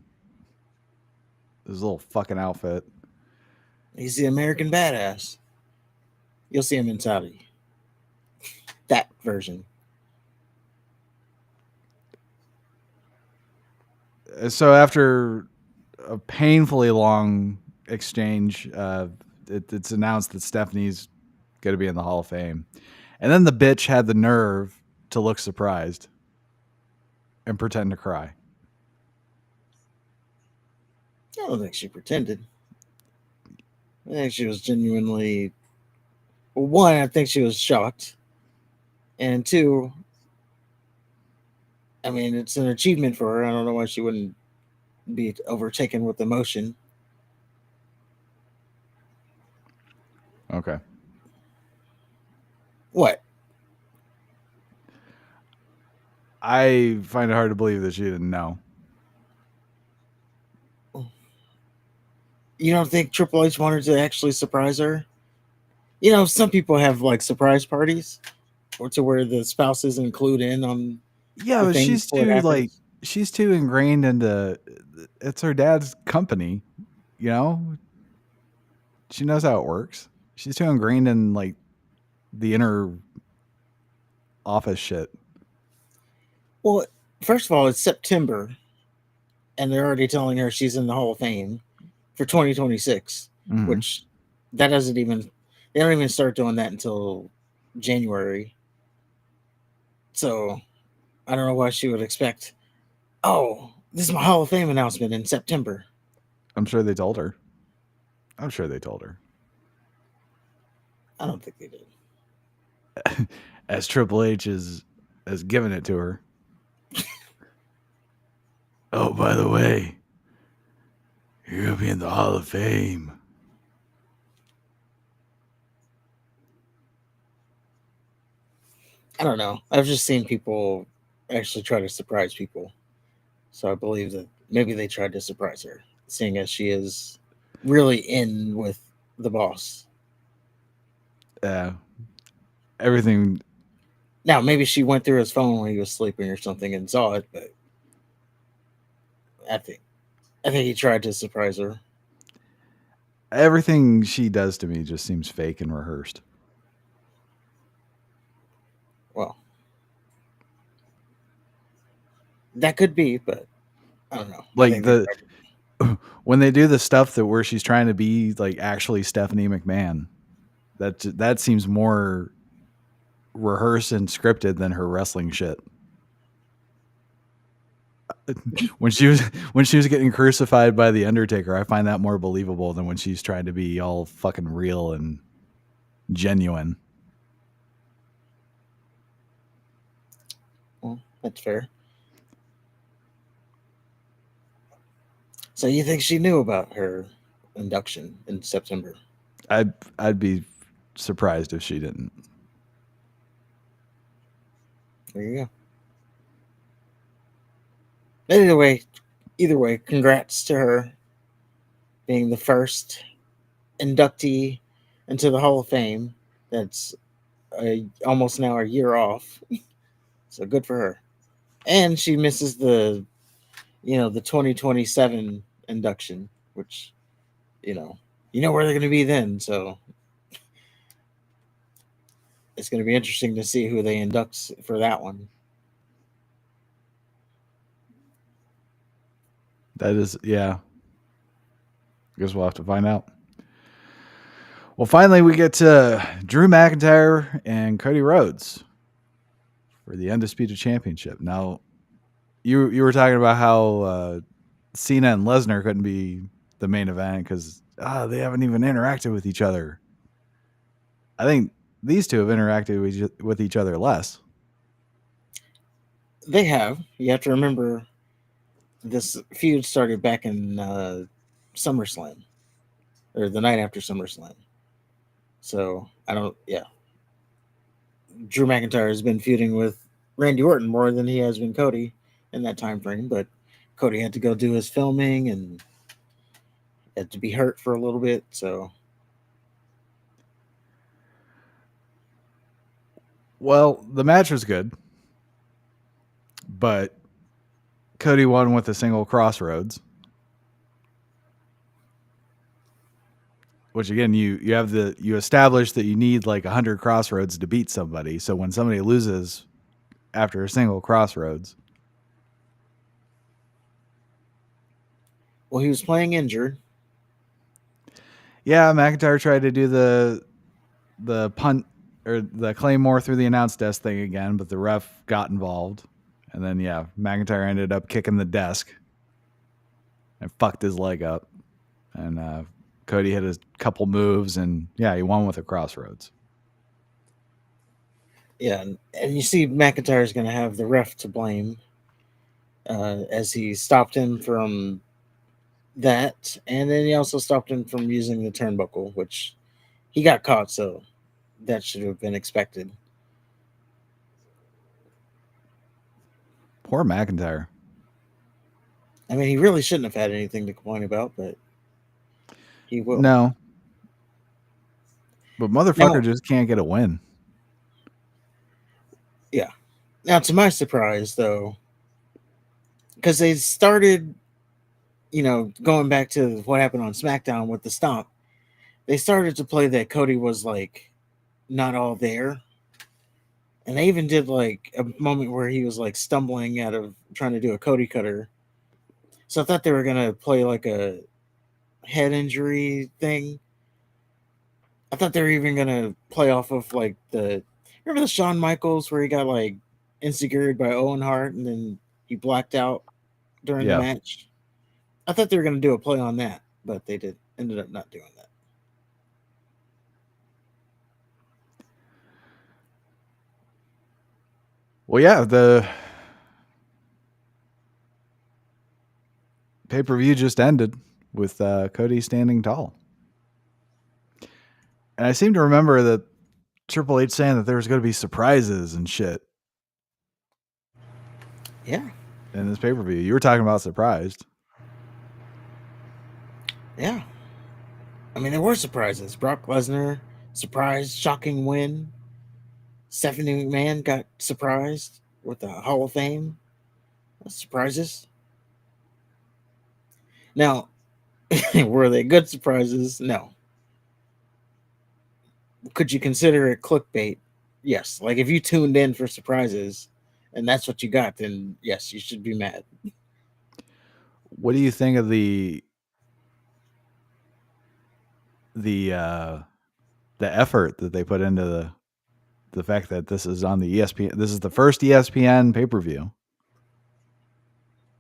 His little fucking outfit. He's the American Badass. You'll see him in Saudi. That version. So after a painfully long exchange, it's announced that Stephanie's going to be in the Hall of Fame. And then the bitch had the nerve to look surprised and pretend to cry. I don't think she pretended. I think she was genuinely. Well, one, I think she was shocked, and two, I mean, it's an achievement for her. I don't know why she wouldn't be overtaken with emotion. Okay. What? I find it hard to believe that she didn't know. You don't think Triple H wanted to actually surprise her? You know, some people have like surprise parties, or to where the spouses include in on Yeah, the but things before it happens. she's too ingrained into it's her dad's company, you know? She knows how it works. She's too ingrained in like the inner office shit. Well, first of all, it's September, and they're already telling her she's in the Hall of Fame for 2026, Mhm. which that doesn't even they don't even start doing that until January. So I don't know why she would expect. Oh, this is my Hall of Fame announcement in September. I'm sure they told her. I'm sure they told her. I don't think they did. As Triple H has given it to her. Oh, by the way, you're gonna be in the Hall of Fame. I don't know. I've just seen people actually try to surprise people. So I believe that maybe they tried to surprise her, seeing as she is really in with the boss. Everything. Now, maybe she went through his phone when he was sleeping or something and saw it, but I think he tried to surprise her. Everything she does to me just seems fake and rehearsed. Well, that could be, but I don't know. I Like think they tried when they do the stuff that where she's trying to be like actually Stephanie McMahon, that seems more rehearsed and scripted than her wrestling shit. when she was getting crucified by the Undertaker, I find that more believable than when she's trying to be all fucking real and genuine. well, that's fair. So you think she knew about her induction in September? I'd be surprised if she didn't. There you go. Either way, congrats to her being the first inductee into the Hall of Fame. That's almost now a year off. So good for her. And she misses the 2027 induction, which you know where they're going to be then. So it's going to be interesting to see who they induct for that one. That is, yeah. I guess we'll have to find out. Well, finally, we get to Drew McIntyre and Cody Rhodes for the Undisputed Championship. Now, you were talking about how Cena and Lesnar couldn't be the main event because they haven't even interacted with each other. I think these two have interacted with each other less. They have. You have to remember this feud started back in SummerSlam, or the night after SummerSlam. So I don't. Yeah, Drew McIntyre has been feuding with Randy Orton more than he has been Cody in that time frame, but Cody had to go do his filming and had to be hurt for a little bit. So, well, the match was good, but Cody won with a single crossroads. Which again, you establish that you need like 100 crossroads to beat somebody. So when somebody loses after a single crossroads, well, he was playing injured. yeah, McIntyre tried to do the punt or the Claymore through the announce desk thing again, but the ref got involved, and then McIntyre ended up kicking the desk and fucked his leg up. And Cody hit a couple moves, and yeah, he won with a crossroads. Yeah, and you see McIntyre's going to have the ref to blame as he stopped him from that, and then he also stopped him from using the turnbuckle, which he got caught, so that should have been expected. Poor McIntyre. I mean, he really shouldn't have had anything to complain about, but he will. No. But motherfucker just can't get a win. Yeah. Now, to my surprise, though, because they started, going back to what happened on SmackDown with the stomp, they started to play that Cody was like not all there. And they even did like a moment where he was like stumbling out of trying to do a Cody cutter. So I thought they were going to play like a head injury thing. I thought they were even going to play off of like remember the Shawn Michaels where he got like insecured by Owen Hart and then he blacked out during the match? I thought they were going to do a play on that, but they ended up not doing that. Well, yeah, the pay-per-view just ended with Cody standing tall. And I seem to remember that Triple H saying that there was going to be surprises and shit. Yeah. In this pay-per-view. You were talking about surprised. Yeah. I mean, there were surprises. Brock Lesnar, surprise, shocking win. Stephanie McMahon got surprised with the Hall of Fame. Surprises. Now, were they good surprises? No. Could you consider it clickbait? Yes. Like if you tuned in for surprises and that's what you got, then yes, you should be mad. What do you think of the effort that they put into the fact that this is on the ESPN? This is the first ESPN pay-per-view.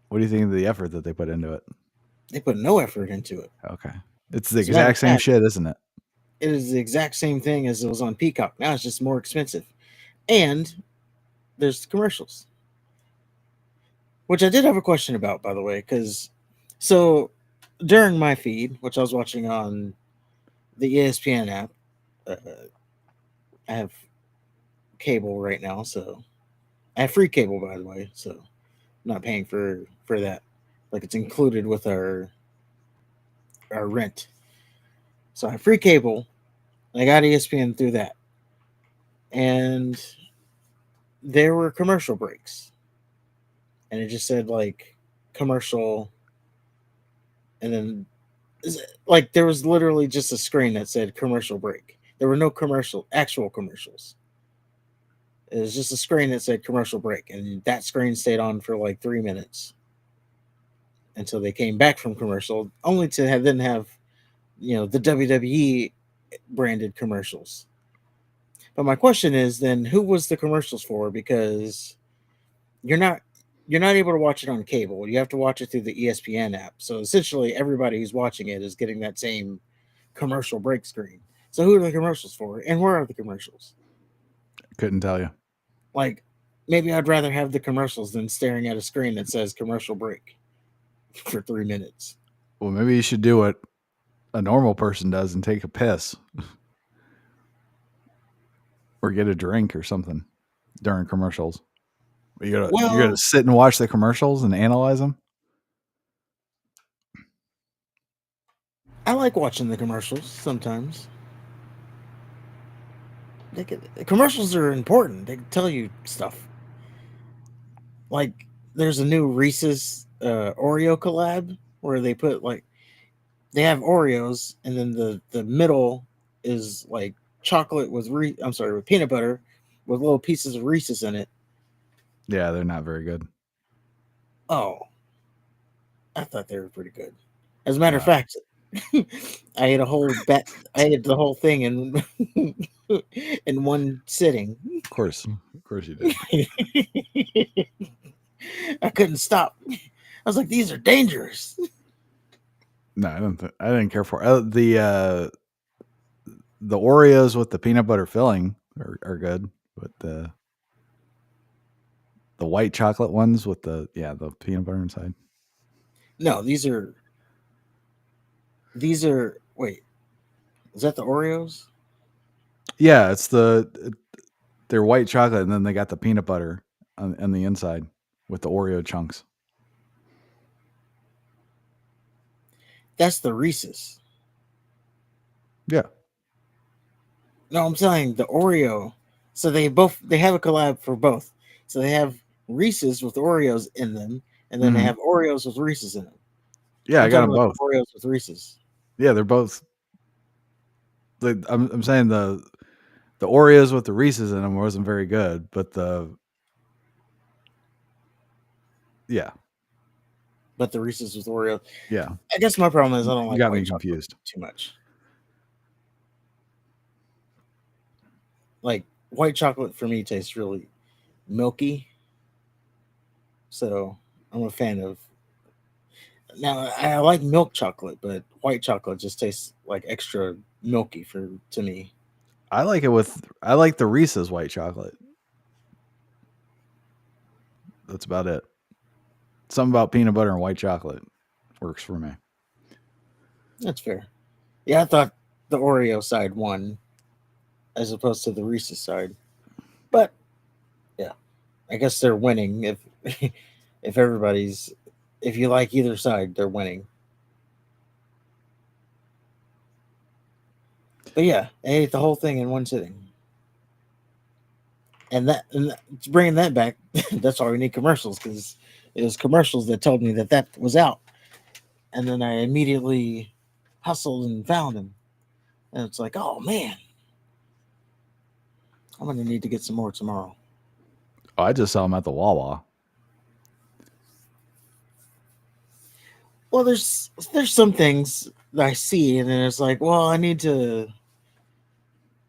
What do you think of the effort that they put into it? They put no effort into it. Okay. It's the exact same shit, isn't it? It is the exact same thing as it was on Peacock. Now it's just more expensive. And there's commercials. Which I did have a question about, by the way, because so during my feed, which I was watching on the ESPN app, I have cable right now, so I have free cable, by the way, so I'm not paying for that. Like it's included with our rent. So I have free cable. I got ESPN through that. And there were commercial breaks. And it just said like commercial. And then like there was literally just a screen that said commercial break. There were no actual commercials. It was just a screen that said commercial break. And that screen stayed on for like 3 minutes until they came back from commercial, only to have the WWE branded commercials. But my question is then who was the commercials for? Because you're not able to watch it on cable. You have to watch it through the ESPN app. So essentially everybody who's watching it is getting that same commercial break screen. So who are the commercials for? And where are the commercials? Couldn't tell you. Like maybe I'd rather have the commercials than staring at a screen that says commercial break for 3 minutes. Well, maybe you should do what a normal person does and take a piss or get a drink or something during commercials. You gotta sit and watch the commercials and analyze them. I like watching the commercials sometimes. Commercials are important. They tell you stuff. Like there's a new Reese's Oreo collab where they put like they have Oreos and then the middle is like chocolate with with peanut butter with little pieces of Reese's in it. Yeah, they're not very good. Oh, I thought they were pretty good. As a matter of fact, I ate I ate the whole thing in in one sitting. Of course you did. I couldn't stop. I was like, these are dangerous. No, I didn't care for the Oreos with the peanut butter filling are good, but the white chocolate ones with the peanut butter inside. No, these are. Wait, is that the Oreos? Yeah, they're white chocolate, and then they got the peanut butter on the inside with the Oreo chunks. That's the Reese's. Yeah. No, I'm saying the Oreo. So they have a collab for both. So they have Reese's with Oreos in them, and then they have Oreos with Reese's in them. Yeah, I'm I got talking them about both. the Oreos with Reese's. Yeah, they're both. I'm saying the Oreos with the Reese's in them wasn't very good, but But the Reese's with Oreos. yeah, I guess my problem is I don't you like got white me chocolate confused. too much. Like white chocolate for me tastes really milky. So I'm a fan of. Now I like milk chocolate, but white chocolate just tastes like extra milky to me. I like the Reese's white chocolate. That's about it. Something about peanut butter and white chocolate works for me. That's fair. Yeah, I thought the Oreo side won as opposed to the Reese's side. But yeah, I guess they're winning if if you like either side, they're winning. But yeah, I ate the whole thing in one sitting. And bringing that back, that's why we need commercials, because it was commercials that told me that was out, and then I immediately hustled and found them, and it's like, oh man, I'm gonna need to get some more tomorrow. Oh, I just saw them at the Wawa. Well, there's some things that I see, and then it's like, well, I need to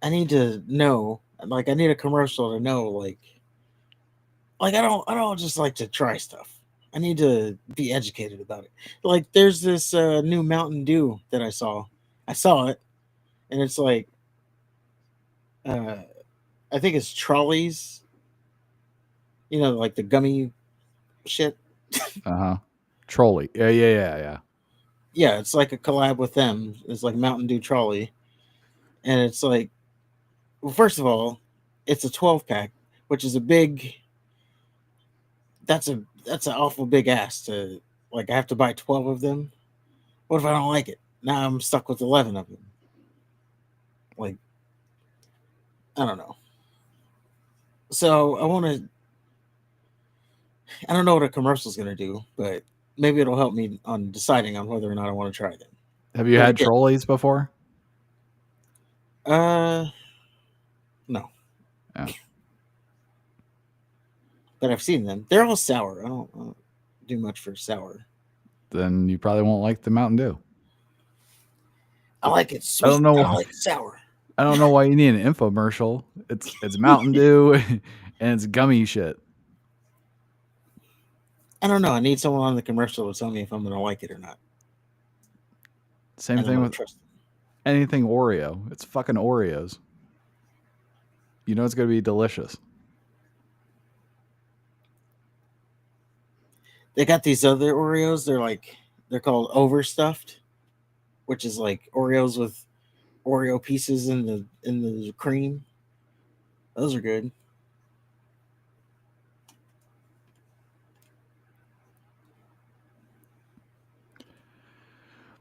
know, like I need a commercial to know, like I don't just like to try stuff. I need to be educated about it. Like there's this new Mountain Dew that I saw. I saw it, and it's like uh, I think it's Trolleys. You know, like the gummy shit. Trolley. Yeah. Yeah, it's like a collab with them. It's like Mountain Dew Trolley, and it's like, well, first of all, it's a 12 pack, which is a big. That's an awful big ass to, like, I have to buy 12 of them. What if I don't like it? Now I'm stuck with 11 of them. Like, I don't know. So I don't know what a commercial is going to do, but maybe it'll help me on deciding on whether or not I want to try them. Have you But had again, Trolleys before? no, Yeah. but I've seen them. They're all sour. I don't do much for sour. Then you probably won't like the Mountain Dew. I like it sweet. I don't know. I don't like it sour. I don't know why you need an infomercial. It's Mountain Dew and it's gummy shit. I don't know. I need someone on the commercial to tell me if I'm going to like it or not. Same thing with anything Oreo. It's fucking Oreos. You know it's going to be delicious. They got these other Oreos. They're called overstuffed, which is like Oreos with Oreo pieces in the cream. Those are good.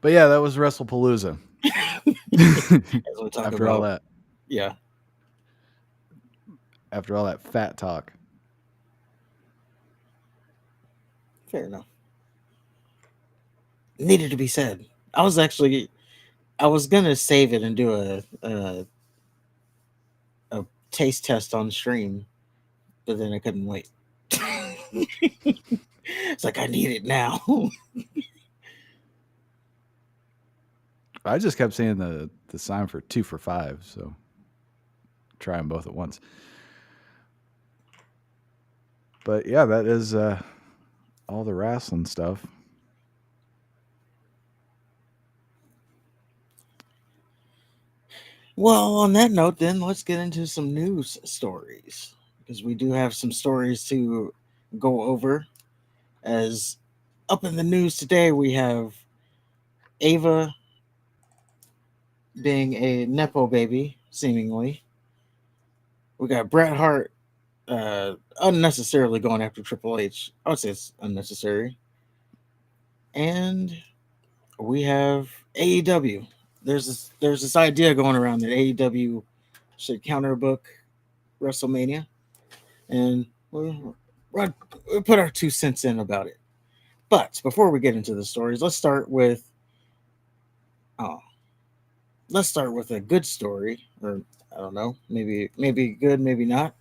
But yeah, that was WrestlePalooza. After all that. Yeah. After all that fat talk. Fair enough. Needed to be said. I was gonna save it and do a taste test on stream, but then I couldn't wait. It's like I need it now. I just kept seeing the sign for 2 for $5, so try them both at once. But yeah, that is all the wrestling stuff. Well, on that note, then let's get into some news stories because we do have some stories to go over. As up in the news today, we have Ava being a nepo baby, seemingly. We got Bret Hart unnecessarily going after Triple H. I would say it's unnecessary. And we have AEW. There's this idea going around that AEW should counterbook WrestleMania, and we'll put our 2 cents in about it. But before we get into the stories, oh, let's start with a good story, or I don't know, maybe good, maybe not.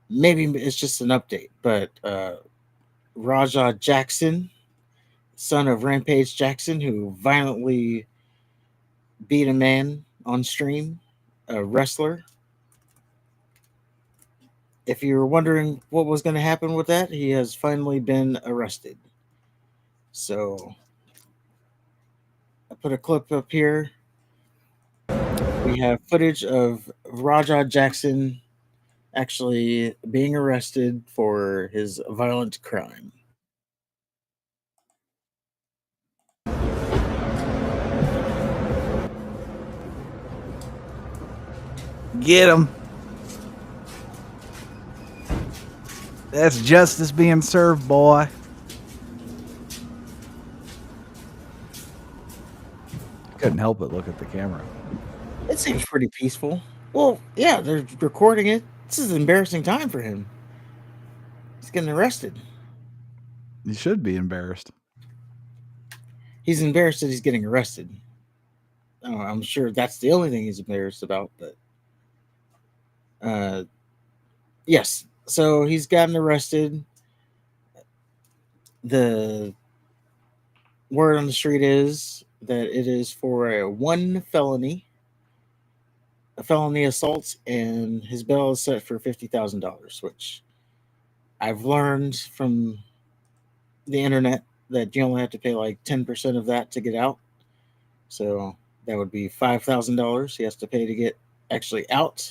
Maybe it's just an update, but Raja Jackson, son of Rampage Jackson, who violently beat a man on stream, a wrestler. If you were wondering what was going to happen with that, he has finally been arrested. So I put a clip up here. We have footage of Raja Jackson actually being arrested for his violent crime. Get him. That's justice being served, boy. Couldn't help but look at the camera. It seems pretty peaceful. Well, yeah, they're recording it. This is an embarrassing time for him. He's getting arrested. You should be embarrassed. He's embarrassed that he's getting arrested. Oh, I'm sure that's the only thing he's embarrassed about, but yes. So he's gotten arrested. The word on the street is that it is for a felony assault, and his bail is set for $50,000, which I've learned from the internet that you only have to pay like 10% of that to get out. So that would be $5,000 he has to pay to get actually out,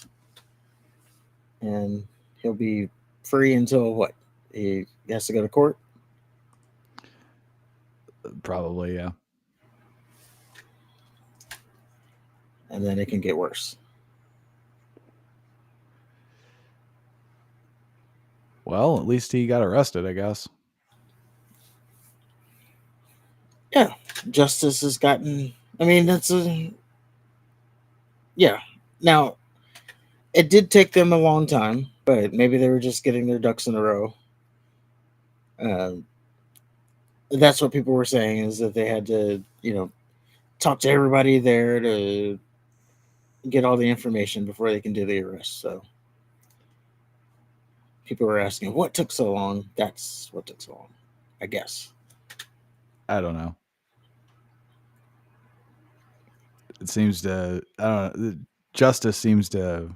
and he'll be free until what? He has to go to court. Probably, yeah. And then it can get worse. Well, at least he got arrested, I guess. Yeah, justice has gotten. I mean, that's a. Yeah. Now, it did take them a long time, but maybe they were just getting their ducks in a row. That's what people were saying, is that they had to, talk to everybody there to get all the information before they can do the arrest. So people were asking, what took so long? That's what took so long, I guess. I don't know. It seems to, I don't know, justice seems to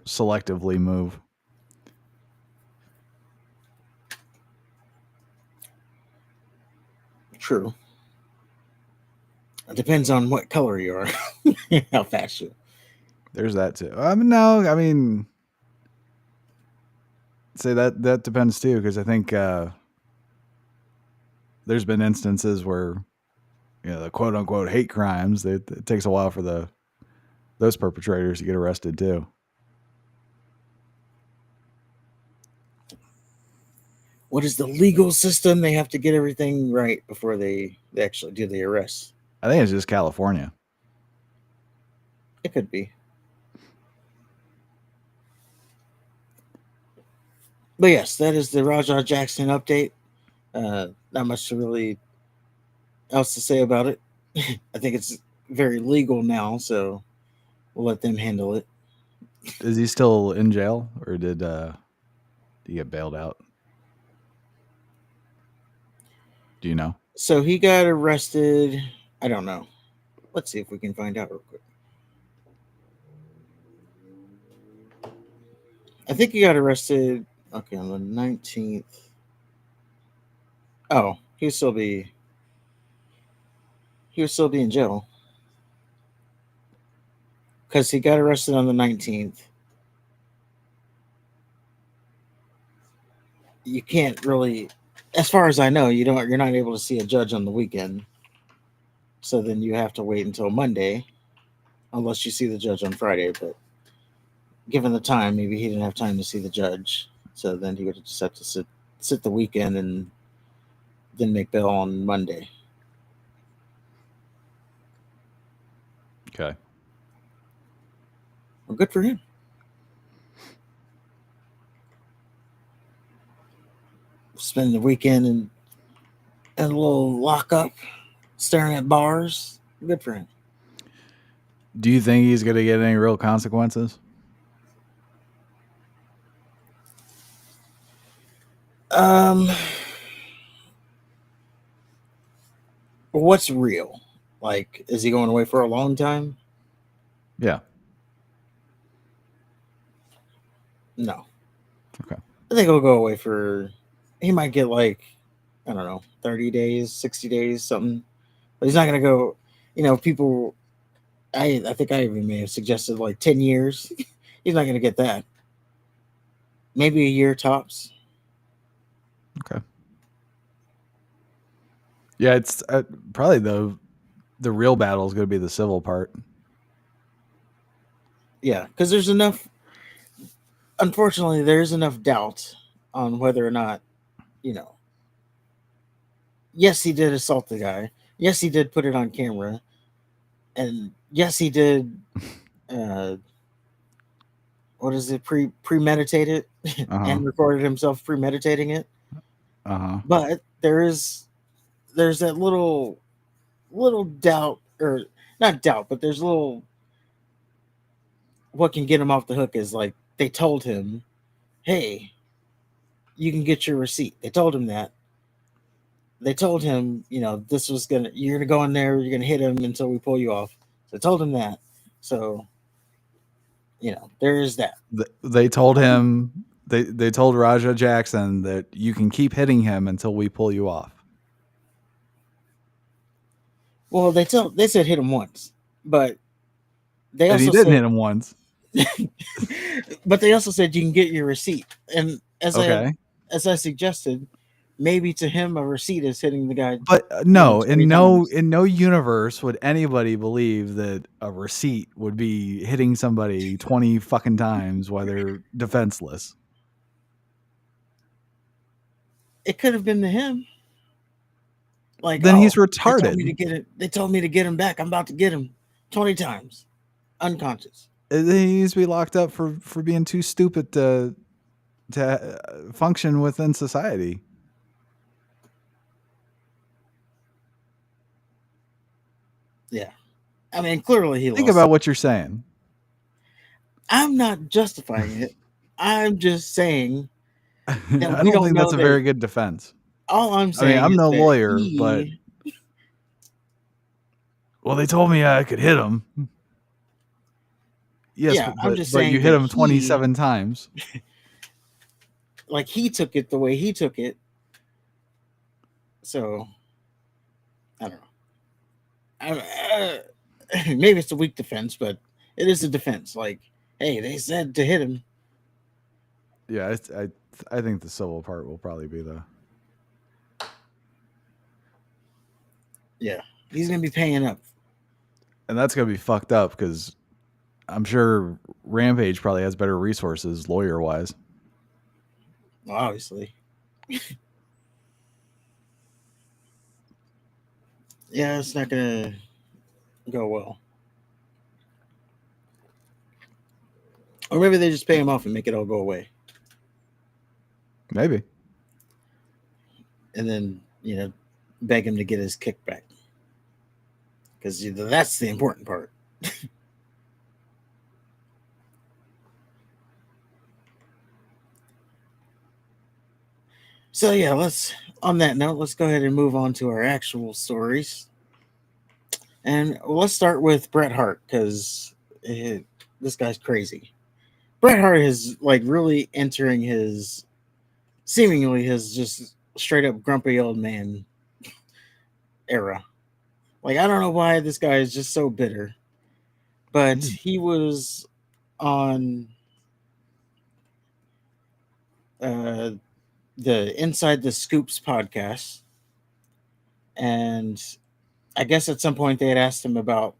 selectively move. True. It depends on what color you are, how fast you. There's that too. No, I mean, say that depends too, because I think there's been instances where, the quote unquote hate crimes, it takes a while for those perpetrators to get arrested too. What is the legal system? They have to get everything right before they actually do the arrest. I think it's just California. It could be. But yes, that is the Raja Jackson update. Not much to really else to say about it. I think it's very legal now, so we'll let them handle it. Is he still in jail, or did he get bailed out? Do you know? So he got arrested. I don't know. Let's see if we can find out real quick. I think he got arrested. Okay, on the 19th. Oh, he would still be in jail. because he got arrested on the 19th. You can't really, as far as I know, you're not able to see a judge on the weekend. So then you have to wait until Monday, unless you see the judge on Friday. But given the time, maybe he didn't have time to see the judge. So then he would just have to sit the weekend and then make bail on Monday. Okay. Well, good for him. Spend the weekend in a little lockup, staring at bars. Good for him. Do you think he's going to get any real consequences? What's real? Like, is he going away for a long time? Yeah. No. Okay. I think he'll go away for. He might get like, I don't know, 30 days, 60 days, something. But he's not going to go. People. I think I even may have suggested like 10 years. He's not going to get that. Maybe a year tops. Okay. Yeah, it's probably the real battle is going to be the civil part. Yeah, because there's enough. Unfortunately, there's enough doubt on whether or not, yes, he did assault the guy. Yes, he did put it on camera. And yes, he did. What is it? Premeditate it and recorded himself premeditating it. But there's that little doubt, or not doubt, but there's little. What can get him off the hook is like they told him, "Hey, you can get your receipt." They told him that. They told him, this was you're gonna go in there, you're gonna hit him until we pull you off. So they told him that. So, there is that. They told him, they told Raja Jackson that you can keep hitting him until we pull you off. Well, they said hit him once, but they and also he didn't said, hit him once. But they also said you can get your receipt. And as Okay. I suggested, maybe to him a receipt is hitting the guy. But no, 20 in times. no universe would anybody believe that a receipt would be hitting somebody 20 fucking times while they're defenseless. It could have been to him. Like, then he's retarded. They told me to get him back. I'm about to get him 20 times, unconscious. He needs to be locked up for being too stupid to function within society. Yeah. I mean, clearly he Think about what you're saying. I'm not justifying it. I'm just saying that I don't think that's a very good defense. All I'm saying I'm is no that lawyer, but well, they told me I could hit him. Yes, yeah, I'm just saying you hit him 27 times. Like, he took it the way he took it. So, I don't know. Maybe it's a weak defense, but it is a defense. Like, hey, they said to hit him. Yeah, I think the civil part will probably be Yeah, he's going to be paying up. And that's going to be fucked up because I'm sure Rampage probably has better resources lawyer-wise. Well, obviously. Yeah, it's not going to go well. Or maybe they just pay him off and make it all go away. Maybe. And then, beg him to get his kickback. Because that's the important part. So, yeah, on that note, let's go ahead and move on to our actual stories. And let's start with Bret Hart, because this guy's crazy. Bret Hart is like really entering seemingly his just straight up grumpy old man era. Like, I don't know why this guy is just so bitter. but he was on uh, the Inside the Scoops podcast, and I guess at some point they had asked him about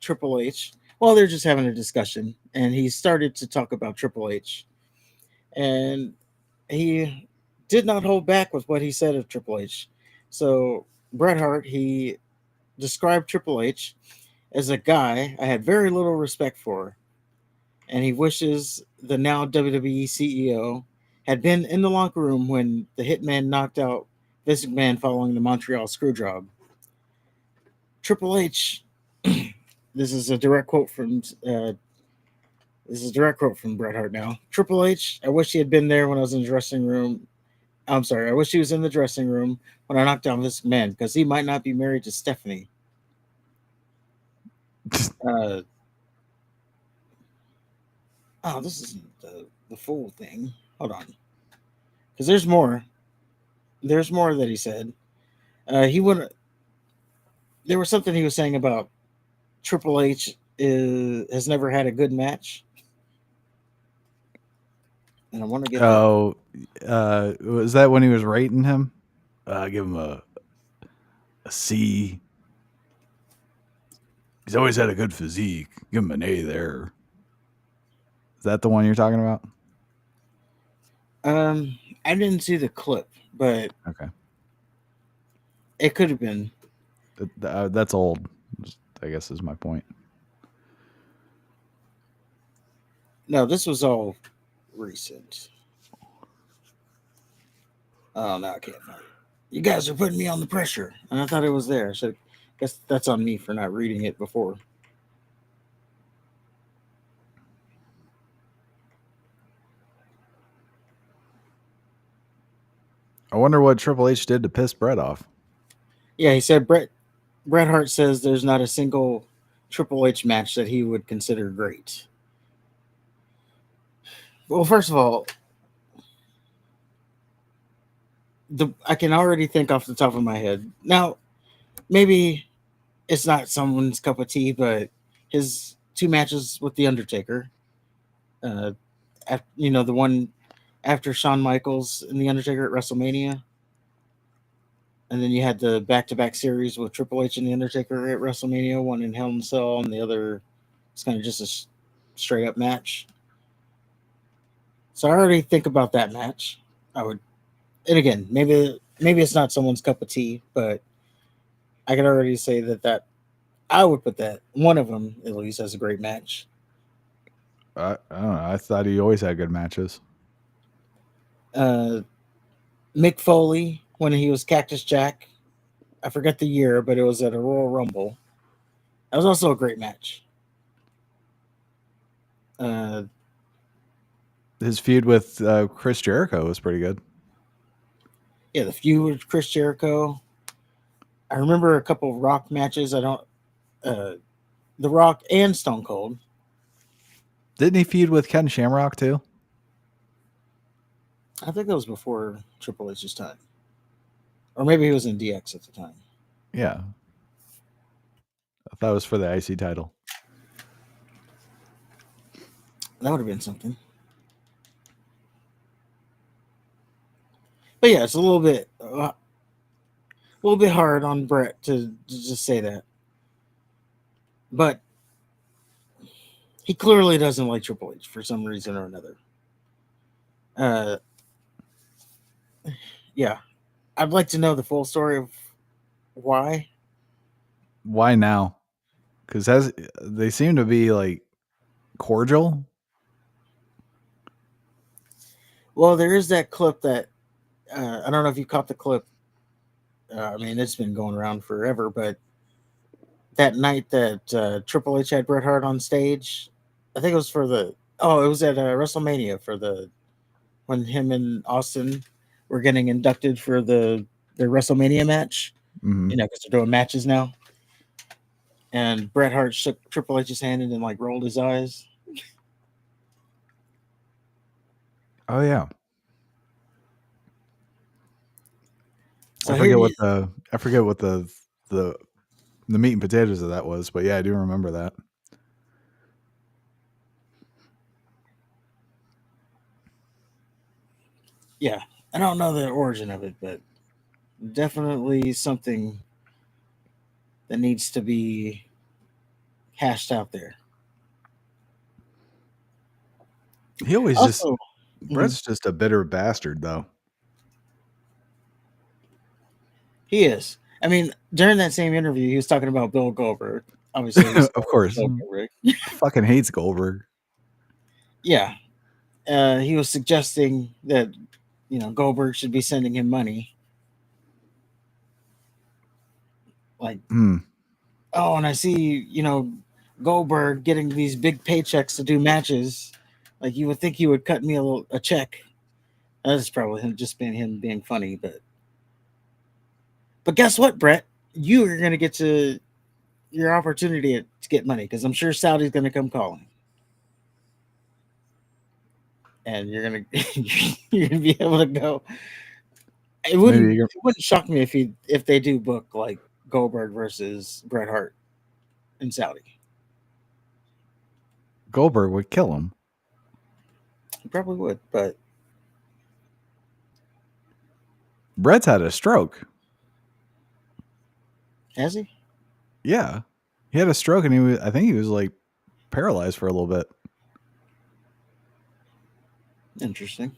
Triple H. Well, they're just having a discussion, and he started to talk about Triple H, and he did not hold back with what he said of Triple H. So Bret Hart, he described Triple H as a guy I had very little respect for, and he wishes the now WWE CEO had been in the locker room when the Hitman knocked out Vince McMahon following the Montreal Screwjob. Triple H, this is a direct quote from Bret Hart. Now, Triple H, I wish he had been there when I was in the dressing room. I'm sorry, I wish he was in the dressing room when I knocked down Vince McMahon because he might not be married to Stephanie. This isn't the full thing. Hold on, because there's more. There's more that he said. He would. There was something he was saying about Triple H has never had a good match, and I want to get. Was that when he was rating him? Give him a C. He's always had a good physique. Give him an A there. Is that the one you're talking about? I didn't see the clip, but okay, it could have been. That's old, I guess is my point. No, this was all recent. Oh, no, I can't find it. You guys are putting me on the pressure, and I thought it was there. So I guess that's on me for not reading it before. I wonder what Triple H did to piss Bret off. Yeah, he said Bret Hart says there's not a single Triple H match that he would consider great. Well, first of all, I can already think off the top of my head. Now, maybe it's not someone's cup of tea, but his 2 matches with The Undertaker, the one after Shawn Michaels and The Undertaker at WrestleMania, and then you had the back-to-back series with Triple H and The Undertaker at WrestleMania, one in Hell in a Cell, and the other is kind of just a straight-up match. So I already think about that match. And again, maybe it's not someone's cup of tea, but I could already say that I would put that one of them at least as a great match. I don't know. I thought he always had good matches. Mick Foley when he was Cactus Jack, I forget the year, but it was at a Royal Rumble. That was also a great match. His feud with Chris Jericho was pretty good. Yeah, the feud with Chris Jericho. I remember a couple of Rock matches. The Rock and Stone Cold. Didn't he feud with Ken Shamrock too? I think that was before Triple H's time. Or maybe he was in DX at the time. Yeah. I thought it was for the IC title. That would have been something. But yeah, it's a little bit hard on Bret to just say that. But he clearly doesn't like Triple H for some reason or another. Yeah. I'd like to know the full story of why. Why now? Because they seem to be like cordial. Well, there is that clip that I don't know if you caught the clip. I mean, it's been going around forever, but that night that Triple H had Bret Hart on stage, I think it was it was at WrestleMania when him and Austin were getting inducted for their WrestleMania match. Mm-hmm. Because they're doing matches now. And Bret Hart shook Triple H's hand and then rolled his eyes. Oh yeah. So I forget what the meat and potatoes of that was, but yeah, I do remember that. Yeah, I don't know the origin of it, but definitely something that needs to be hashed out there. He always just Also, mhm, Brett's just a bitter bastard, though. he is. I mean, during that same interview, he was talking about Bill Goldberg. Obviously, we Of started with course, Bill Goldberg. fucking hates Goldberg. Yeah, he was suggesting that Goldberg should be sending him money. Like, Hmm. oh, and I see Goldberg getting these big paychecks to do matches. Like, you would think he would cut me a check. That's probably him just being funny, but guess what, Brett? You are gonna get to your opportunity to get money because I'm sure Saudi's gonna come calling, and you're gonna you're gonna be able to go. It Maybe wouldn't shock me if they do book like Goldberg versus Bret Hart in Saudi. Goldberg would kill him. He probably would, but Brett's had a stroke. has he? Yeah, he had a stroke, and I think he was like paralyzed for a little bit. Interesting.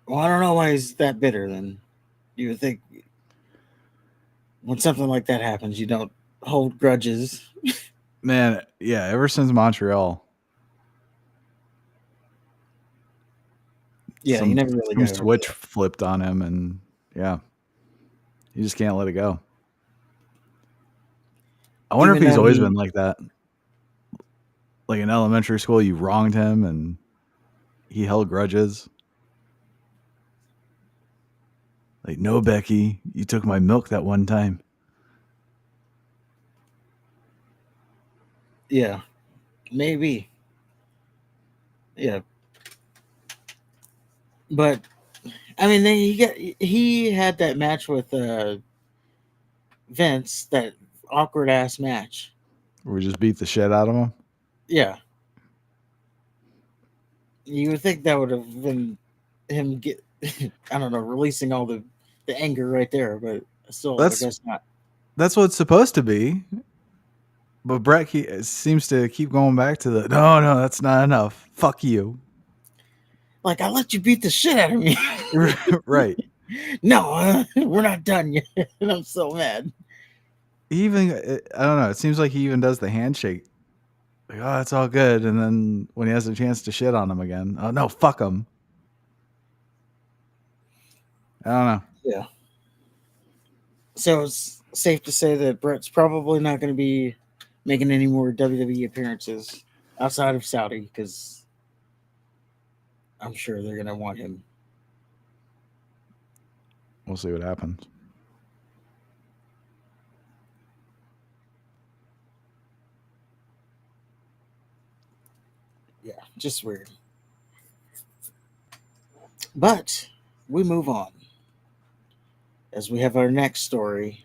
Well, I don't know why he's that bitter. Then you would think when something like that happens, you don't hold grudges. Man, yeah, ever since Montreal, Yeah, you never really some got over switch that. flipped on him, and yeah, you just can't let it go. I wonder Even if he's though always he, been like that. Like in elementary school, you wronged him, and he held grudges. Like, no, Becky, you took my milk that one time. yeah, maybe, yeah, but I mean, then he had that match with Vince, that awkward ass match. We just beat the shit out of him. Yeah, you would think that would have been him get I don't know, releasing all the anger right there, but still, I That's guess not. that's what it's supposed to be. But Brett seems to keep going back to the no, that's not enough. Fuck you. Like, I let you beat the shit out of me. Right. No, we're not done yet. And I'm so mad. He even I don't know. It seems like he even does the handshake. Like, oh, it's all good. And then when he has a chance to shit on him again, oh no, fuck him. I don't know. Yeah. So it's safe to say that Brett's probably not going to be making any more WWE appearances outside of Saudi because I'm sure they're going to want him. We'll see what happens. Yeah, just weird. But we move on as we have our next story.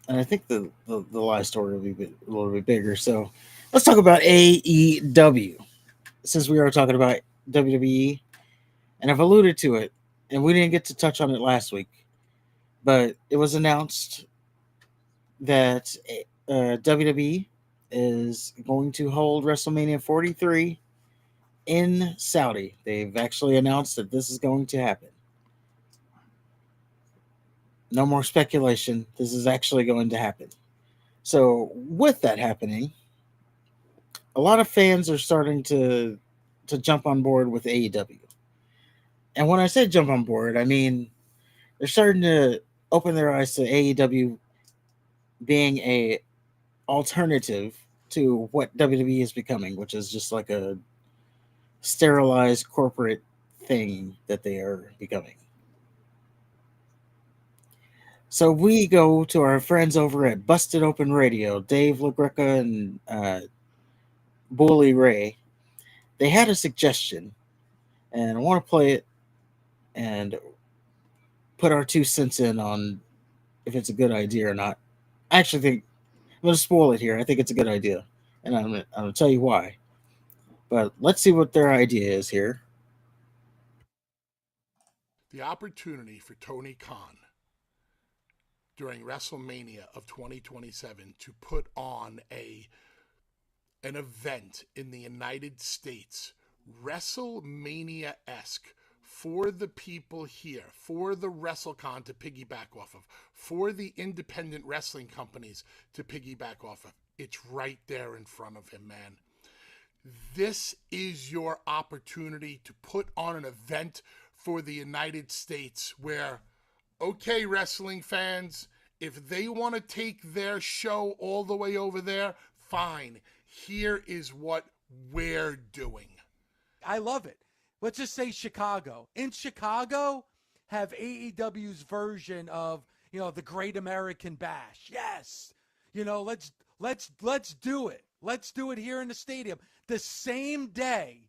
And I think the last story will be a little bit bigger. So let's talk about AEW. Since we are talking about WWE, and I've alluded to it, and we didn't get to touch on it last week, but it was announced that WWE is going to hold WrestleMania 43 in Saudi. They've actually announced that this is going to happen. No more speculation. This is actually going to happen. So, with that happening, a lot of fans are starting to jump on board with AEW. And when I say jump on board, I mean they're starting to open their eyes to AEW being a alternative to what WWE is becoming, which is just like a sterilized corporate thing that they are becoming. So we go to our friends over at Busted Open Radio, Dave LaGreca and Bully Ray. They had a suggestion, and I want to play it and put our 2 cents in on if it's a good idea or not. I actually think I'm going to spoil it here. I think it's a good idea. and I'm gonna tell you why. But let's see what their idea is here. The opportunity for Tony Khan during WrestleMania of 2027 to put on an event in the United States, WrestleMania esque, for the people here, for the WrestleCon to piggyback off of, for the independent wrestling companies to piggyback off of. It's right there in front of him, man. This is your opportunity to put on an event for the United States where, okay, wrestling fans, if they want to take their show all the way over there, fine. Here is what we're doing. I love it. Let's just say Chicago. In Chicago, have AEW's version of, the Great American Bash. Yes. Let's do it. Let's do it here in the stadium the same day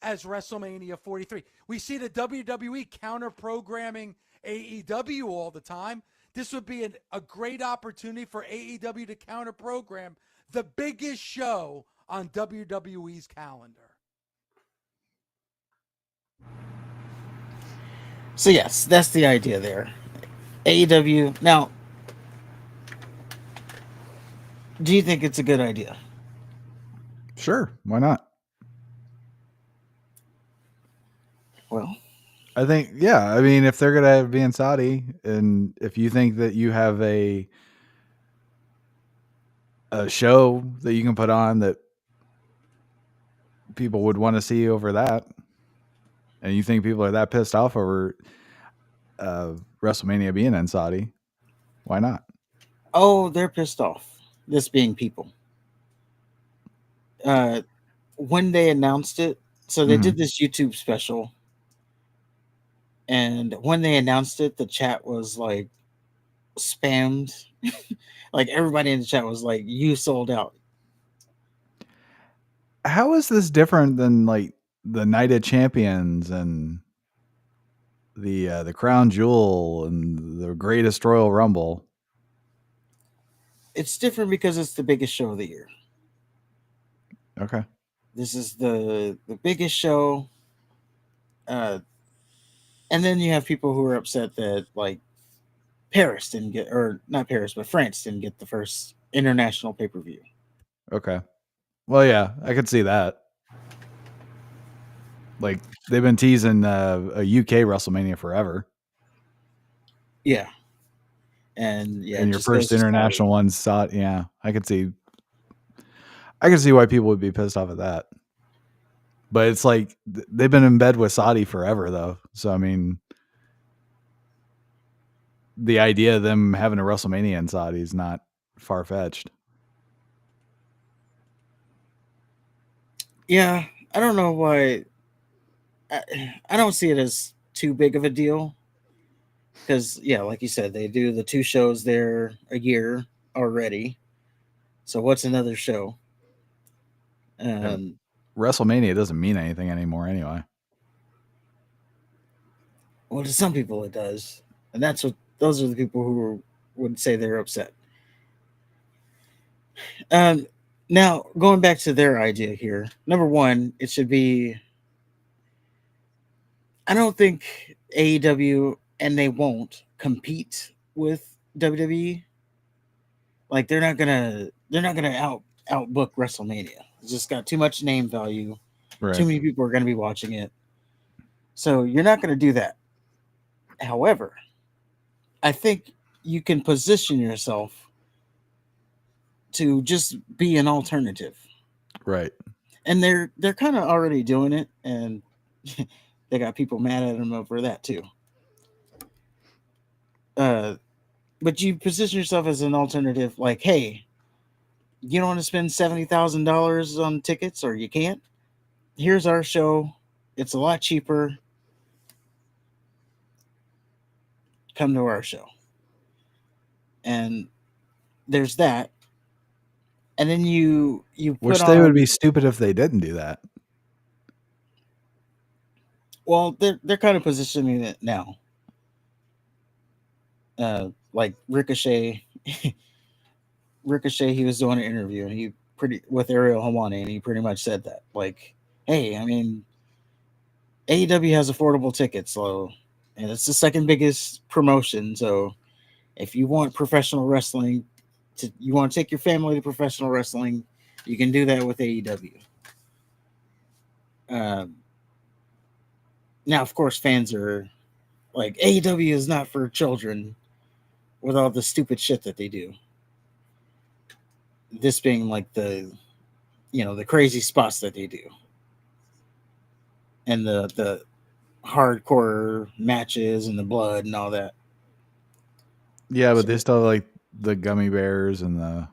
as WrestleMania 43. We see the WWE counter programming AEW all the time. This would be a great opportunity for AEW to counter program the biggest show on WWE's calendar. So yes, that's the idea there. AEW. Now, do you think it's a good idea? Sure, why not? Well, I think, yeah. I mean, if they're gonna be in Saudi, and if you think that you have a show that you can put on that people would want to see over that, and you think people are that pissed off over WrestleMania being in Saudi, why not? oh, they're pissed off. This being people. When they announced it, so they did this YouTube special, and when they announced it, the chat was like spammed. Like everybody in the chat was like, "You sold out." How is this different than like the Night of Champions and the Crown Jewel and the Greatest Royal Rumble? It's different because it's the biggest show of the year. Okay. This is the biggest show. And then you have people who are upset that like Paris didn't get, or not Paris, but France didn't get the first international pay-per-view. Okay. Well, yeah, I could see that. Like they've been teasing a UK WrestleMania forever. Yeah. And yeah, and your first international one saw. Yeah, I could see why people would be pissed off at that. But it's like they've been in bed with Saudi forever, though. So I mean, the idea of them having a WrestleMania in Saudi is not far fetched. Yeah, I don't know why. I don't see it as too big of a deal because, yeah, like you said, they do the 2 shows there a year already. So what's another show? WrestleMania doesn't mean anything anymore, anyway. Well, to some people it does, and those are the people who would say they're upset. Now going back to their idea here, number one, it should be. I don't think AEW, and they won't compete with WWE. Like they're not gonna outbook WrestleMania. It's just got too much name value. Right. Too many people are gonna be watching it. So you're not gonna do that. However, I think you can position yourself to just be an alternative. Right. And they're kind of already doing it, and they got people mad at them over that too. But you position yourself as an alternative, like, hey, you don't want to spend $70,000 on tickets, or you can't. Here's our show. It's a lot cheaper. Come to our show. And there's that. And then you put which on, they would be stupid if they didn't do that. Well, they're kind of positioning it now. Like Ricochet, he was doing an interview and he with Ariel Helwani, and he pretty much said that, like, hey, I mean, AEW has affordable tickets, so, and it's the second biggest promotion. So if you want professional wrestling, you want to take your family to professional wrestling, you can do that with AEW. Now, of course, fans are like, AEW is not for children with all the stupid shit that they do. This being like the crazy spots that they do, and the hardcore matches and the blood and all that. Yeah, but they still have, like, the gummy bears and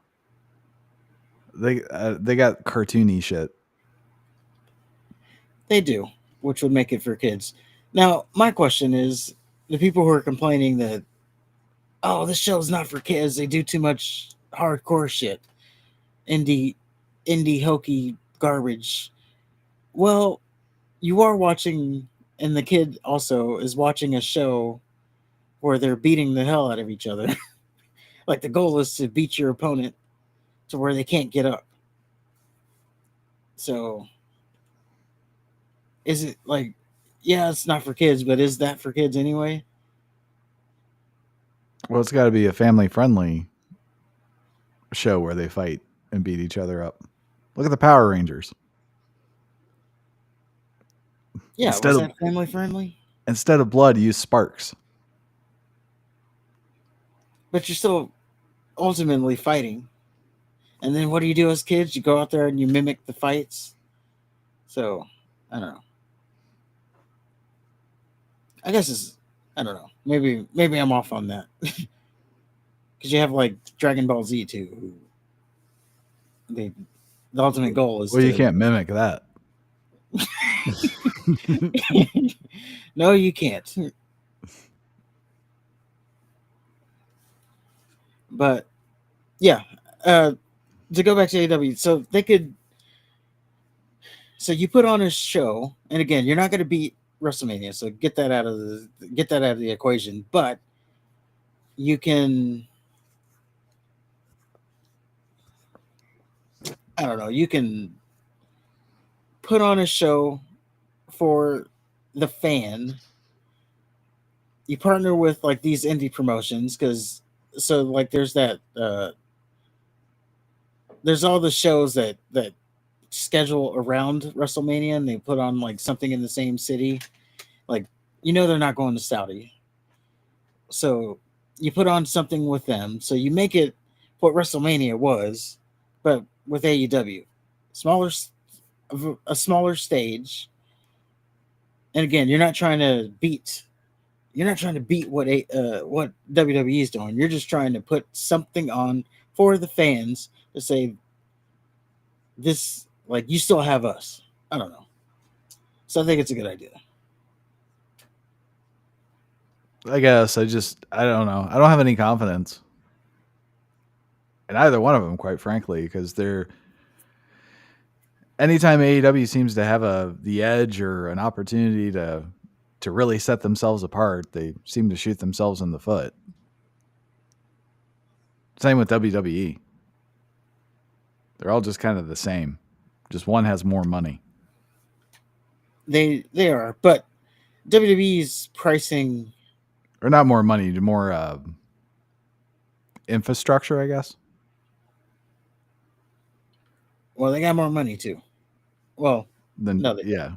they got cartoony shit. They do, which would make it for kids. Now, my question is, the people who are complaining that, oh, this show's not for kids, they do too much hardcore shit, indie hokey garbage. Well, you are watching, and the kid also is watching a show where they're beating the hell out of each other. Like, the goal is to beat your opponent to where they can't get up. So, is it like, yeah, it's not for kids, but is that for kids anyway? Well, it's got to be a family-friendly show where they fight and beat each other up. Look at the Power Rangers. Yeah, Instead was of- that family friendly? Instead of blood, use sparks. But you're still ultimately fighting. And then what do you do as kids? You go out there and you mimic the fights. So, I don't know. I guess I don't know. Maybe I'm off on that. Because you have like Dragon Ball Z too. The ultimate goal is Well, you can't mimic that. No, you can't. But yeah, to go back to AEW, so you put on a show, and again, you're not going to beat WrestleMania, so get that out of the equation. But you can, I don't know, you can put on a show for the fan. You partner with like these indie promotions because like there's that there's all the shows that schedule around WrestleMania, and they put on like something in the same city. Like, they're not going to Saudi, so you put on something with them. So you make it what WrestleMania was, but with AEW, a smaller stage. And again, you're not trying to beat what WWE is doing. You're just trying to put something on for the fans to say, this, like, you still have us. I don't know. So I think it's a good idea. I guess I don't know. I don't have any confidence in either one of them, quite frankly, because anytime AEW seems to have the edge or an opportunity to really set themselves apart, they seem to shoot themselves in the foot. Same with WWE. They're all just kind of the same. Just one has more money. They are, but WWE's pricing, or not more money, more infrastructure, I guess. Well, they got more money too. Well, no, yeah.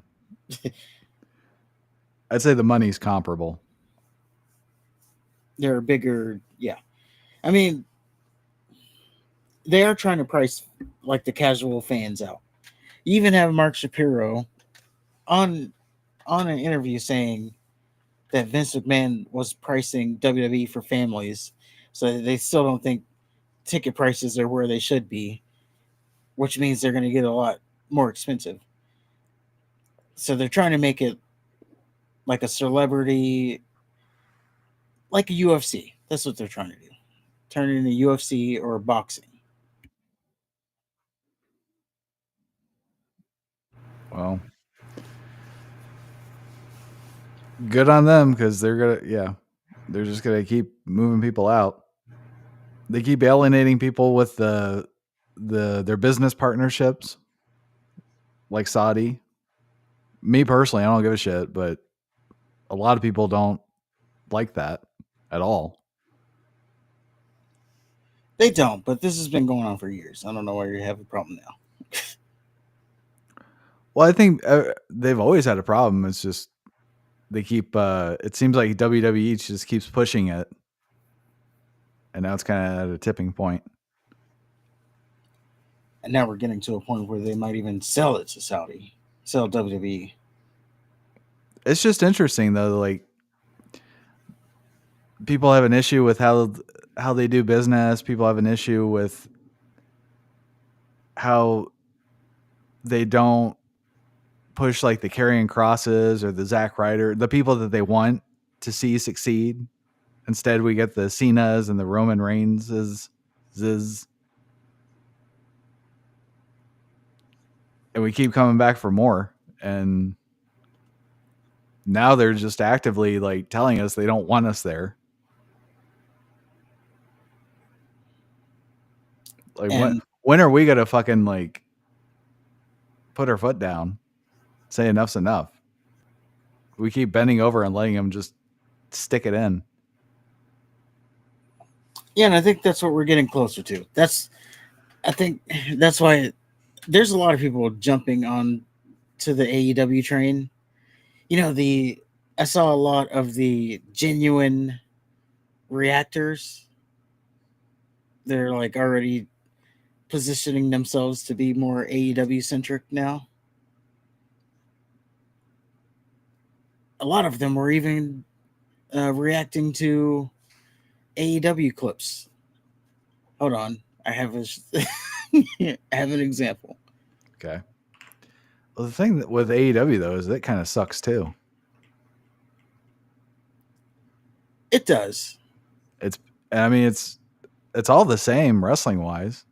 I'd say the money's comparable. They're bigger, yeah. I mean, they are trying to price like the casual fans out. You even have Mark Shapiro on an interview saying that Vince McMahon was pricing WWE for families, so they still don't think ticket prices are where they should be, which means they're going to get a lot more expensive. So they're trying to make it like a celebrity, like a UFC. That's what they're trying to do. Turn it into UFC or boxing. Well, good on them, because they're just gonna keep moving people out. They keep alienating people with the their business partnerships, like Saudi. Me personally, I don't give a shit, but a lot of people don't like that at all. They don't, but this has been going on for years. I don't know why you have a problem now. Well, I think they've always had a problem. It's just they keep. It seems like WWE just keeps pushing it, and now it's kind of at a tipping point. And now we're getting to a point where they might even sell it to Saudi, sell WWE. It's just interesting though. Like people have an issue with how they do business. People have an issue with how they don't push like the Karrion Crosses or the Zack Ryder, the people that they want to see succeed. Instead, we get the Cenas and the Roman Reigns and we keep coming back for more. And now they're just actively like telling us they don't want us there. Like when are we gonna fucking like put our foot down, say enough's enough? We keep bending over and letting them just stick it in. Yeah, and I think that's what we're getting closer to. I think that's why there's a lot of people jumping on to the AEW train. You know, I saw a lot of the genuine reactors. They're like already positioning themselves to be more AEW centric now. A lot of them were even reacting to AEW clips. Hold on, I have I have an example. Okay. Well, the thing with AEW though is that kind of sucks too. It does. It's all the same wrestling wise.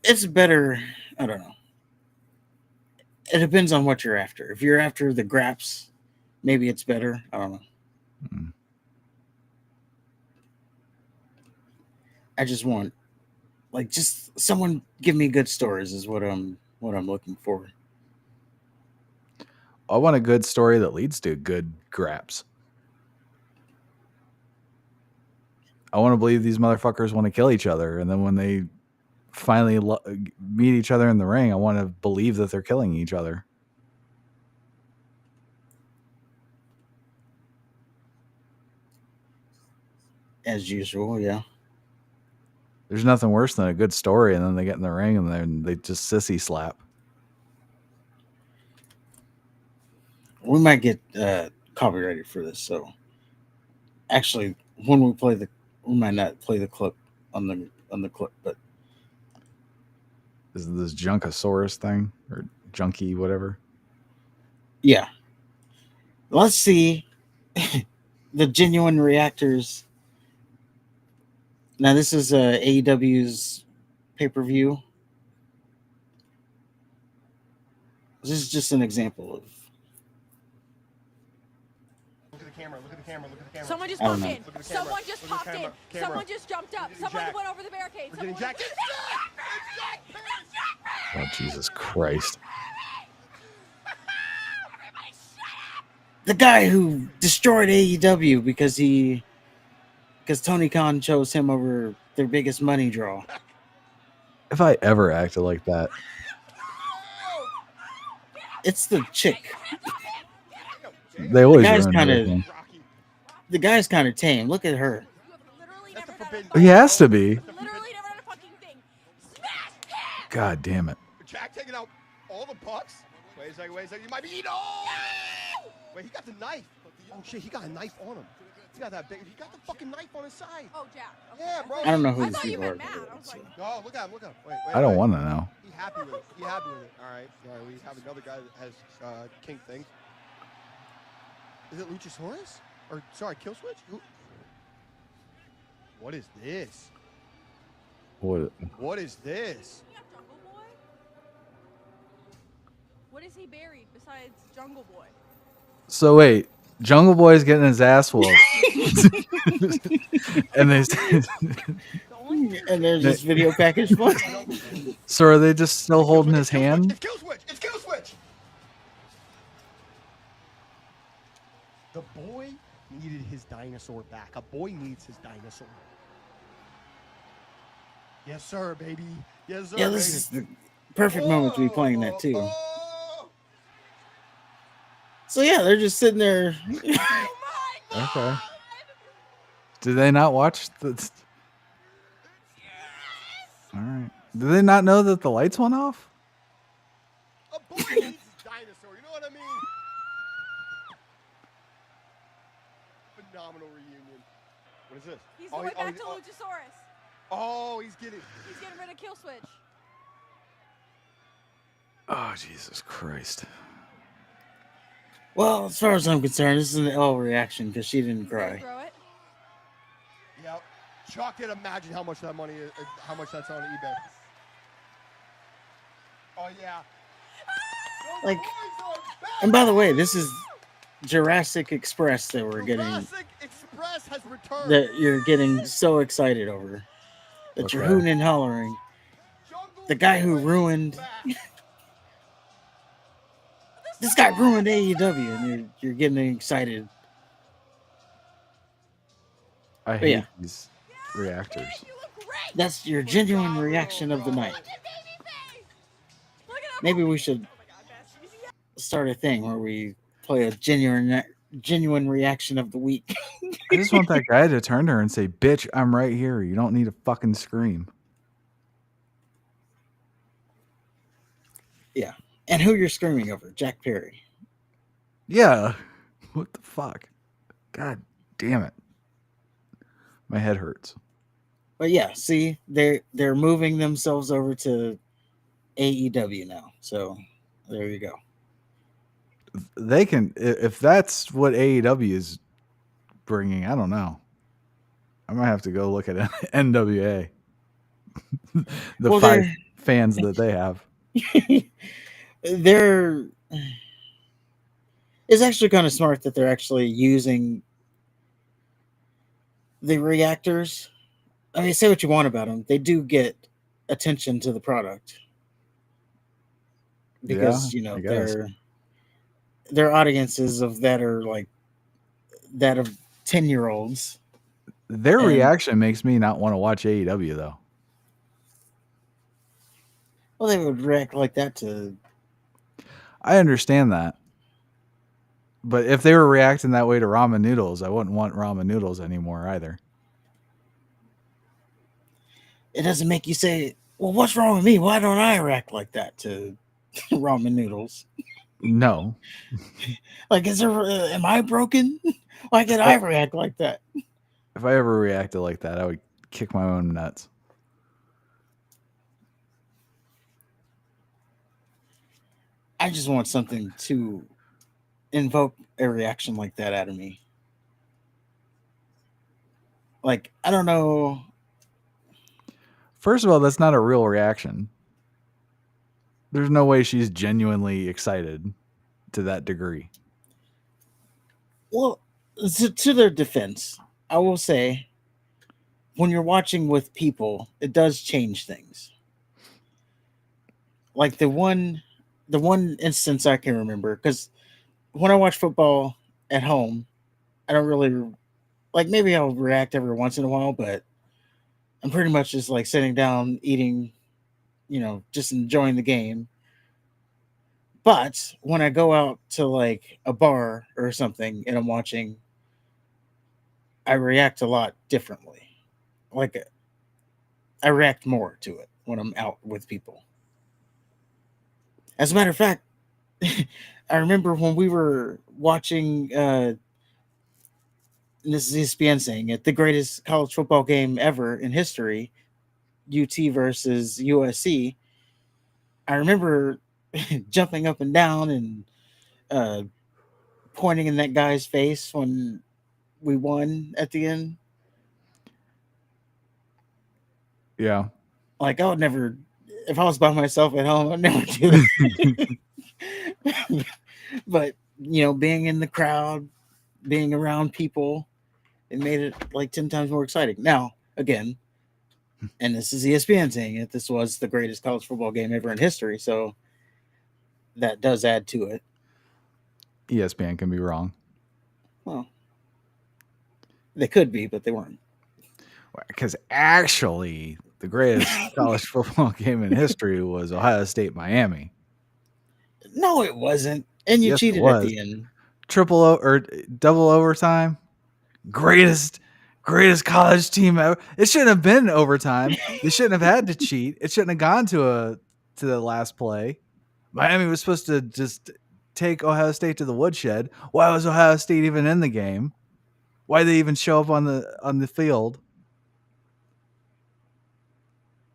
It's better. I don't know. It depends on what you're after. If you're after the graps, maybe it's better. I don't know. Mm. I just want, like, just someone give me good stories is what I'm looking for. I want a good story that leads to good graps. I want to believe these motherfuckers want to kill each other, and then when they finally meet each other in the ring, I want to believe that they're killing each other. As usual, yeah. There's nothing worse than a good story, and then they get in the ring and then they just sissy slap. We might get copyrighted for this, so actually, when we might not play the clip on the clip, but Is this Junkosaurus thing or Junkie, whatever? yeah. Let's see the genuine reactors. Now, this is AEW's pay-per-view. This is just an example of. Look at the camera, look at the camera, look at the camera. Someone just I don't popped know. in. Someone just popped in. Someone just jumped up. Someone went over the barricade. We're getting Someone jacked. Oh, Jesus Christ. The guy who destroyed AEW because Tony Khan chose him over their biggest money draw. If I ever acted like that. It's the chick. They always guy's ruin kinda- everything. The guy's kind of tame. Look at her. literally That's never a done forbidden- a He has to be. literally never done a fucking thing. Smash him! God damn it. Jack taking out all the bucks. Wait a second. You might be eating. Oh! Wait, he got the knife. Oh shit, he got a knife on him. He got that big. He got the fucking knife on his side. Oh, Jack. Okay. Yeah, bro. I don't know who I these thought you people are. meant Matt. I was like, No, look at him. Look at him. Wait. I don't want to know. He happy with it. He happy with it. All right. We have another guy that has kink things. Is it Luchasaurus? Or sorry, Killswitch? What is this? What is this? you got Jungle Boy? What is he buried besides Jungle Boy? So wait, Jungle Boy's getting his ass whooped. And they And there's this video package for so are they just still holding his hand? It's kill switch. It's kill switch. The boy needed his dinosaur back. A boy needs his dinosaur. Yes, sir, baby. Yes, sir. Yeah, this is the perfect moment to be playing that too. So yeah, they're just sitting there. Okay. Did they not watch the? All right. Did they not know that the lights went off? A boy needs his dinosaur. You know what I mean? Phenomenal reunion. What is this? He's going back to Luchasaurus. Oh, he's getting rid of Kill Switch. Oh, Jesus Christ. Well, as far as I'm concerned, this is an L reaction because she didn't cry. Throw it. Yep. Chuck did imagine how much that money is, how much that's on eBay. Oh yeah. Like, and by the way, this is Jurassic Express that we're getting. Jurassic Express has returned. That you're getting so excited over. That you're hooting and hollering. The guy who ruined. This guy ruined AEW, and you're getting excited. I hate these reactors. That's your genuine reaction of the night. Maybe we should start a thing where we play a genuine reaction of the week. I just want that guy to turn to her and say, "Bitch, I'm right here. You don't need to fucking scream." Yeah. And who you're screaming over? Jack Perry. Yeah. What the fuck? God damn it. My head hurts. But yeah, see, they're moving themselves over to AEW now. So there you go. They can, if that's what AEW is bringing, I don't know. I might have to go look at NWA. The 5 fans that they have. It's actually kind of smart that they're actually using the reactors. I mean, say what you want about them, they do get attention to the product because their audiences of that are like that of 10-year-olds. Their reaction makes me not want to watch AEW though. Well, they would react like that to. I understand that. But if they were reacting that way to ramen noodles, I wouldn't want ramen noodles anymore either. It doesn't make you say, well, what's wrong with me? Why don't I react like that to ramen noodles? No. Like, am I broken? Why can't I react like that? If I ever reacted like that, I would kick my own nuts. I just want something to invoke a reaction like that out of me. Like, I don't know. First of all, that's not a real reaction. There's no way she's genuinely excited to that degree. Well, to their defense, I will say, when you're watching with people, it does change things. Like the one instance I can remember, because when I watch football at home, I don't really like. Maybe I'll react every once in a while, but I'm pretty much just like sitting down, eating, just enjoying the game. But when I go out to like a bar or something and I'm watching, I react a lot differently. Like, I react more to it when I'm out with people. As a matter of fact, I remember when we were watching, this is ESPN saying it, the greatest college football game ever in history, UT versus USC. I remember jumping up and down and pointing in that guy's face when we won at the end. Yeah. Like, I would never, if I was by myself at home, I'd never do that. But, being in the crowd, being around people, it made it like 10 times more exciting. Now, again, and this is ESPN saying it, this was the greatest college football game ever in history, so that does add to it. ESPN can be wrong. Well, they could be, but they weren't. Because actually, the greatest college football game in history was Ohio State Miami. No, it wasn't. And you Yes, it cheated was. at the end. Or double overtime. Greatest college team ever. It shouldn't have been overtime. They shouldn't have had to cheat. It shouldn't have gone to the last play. Miami was supposed to just take Ohio State to the woodshed. Why was Ohio State even in the game? Why did they even show up on the field?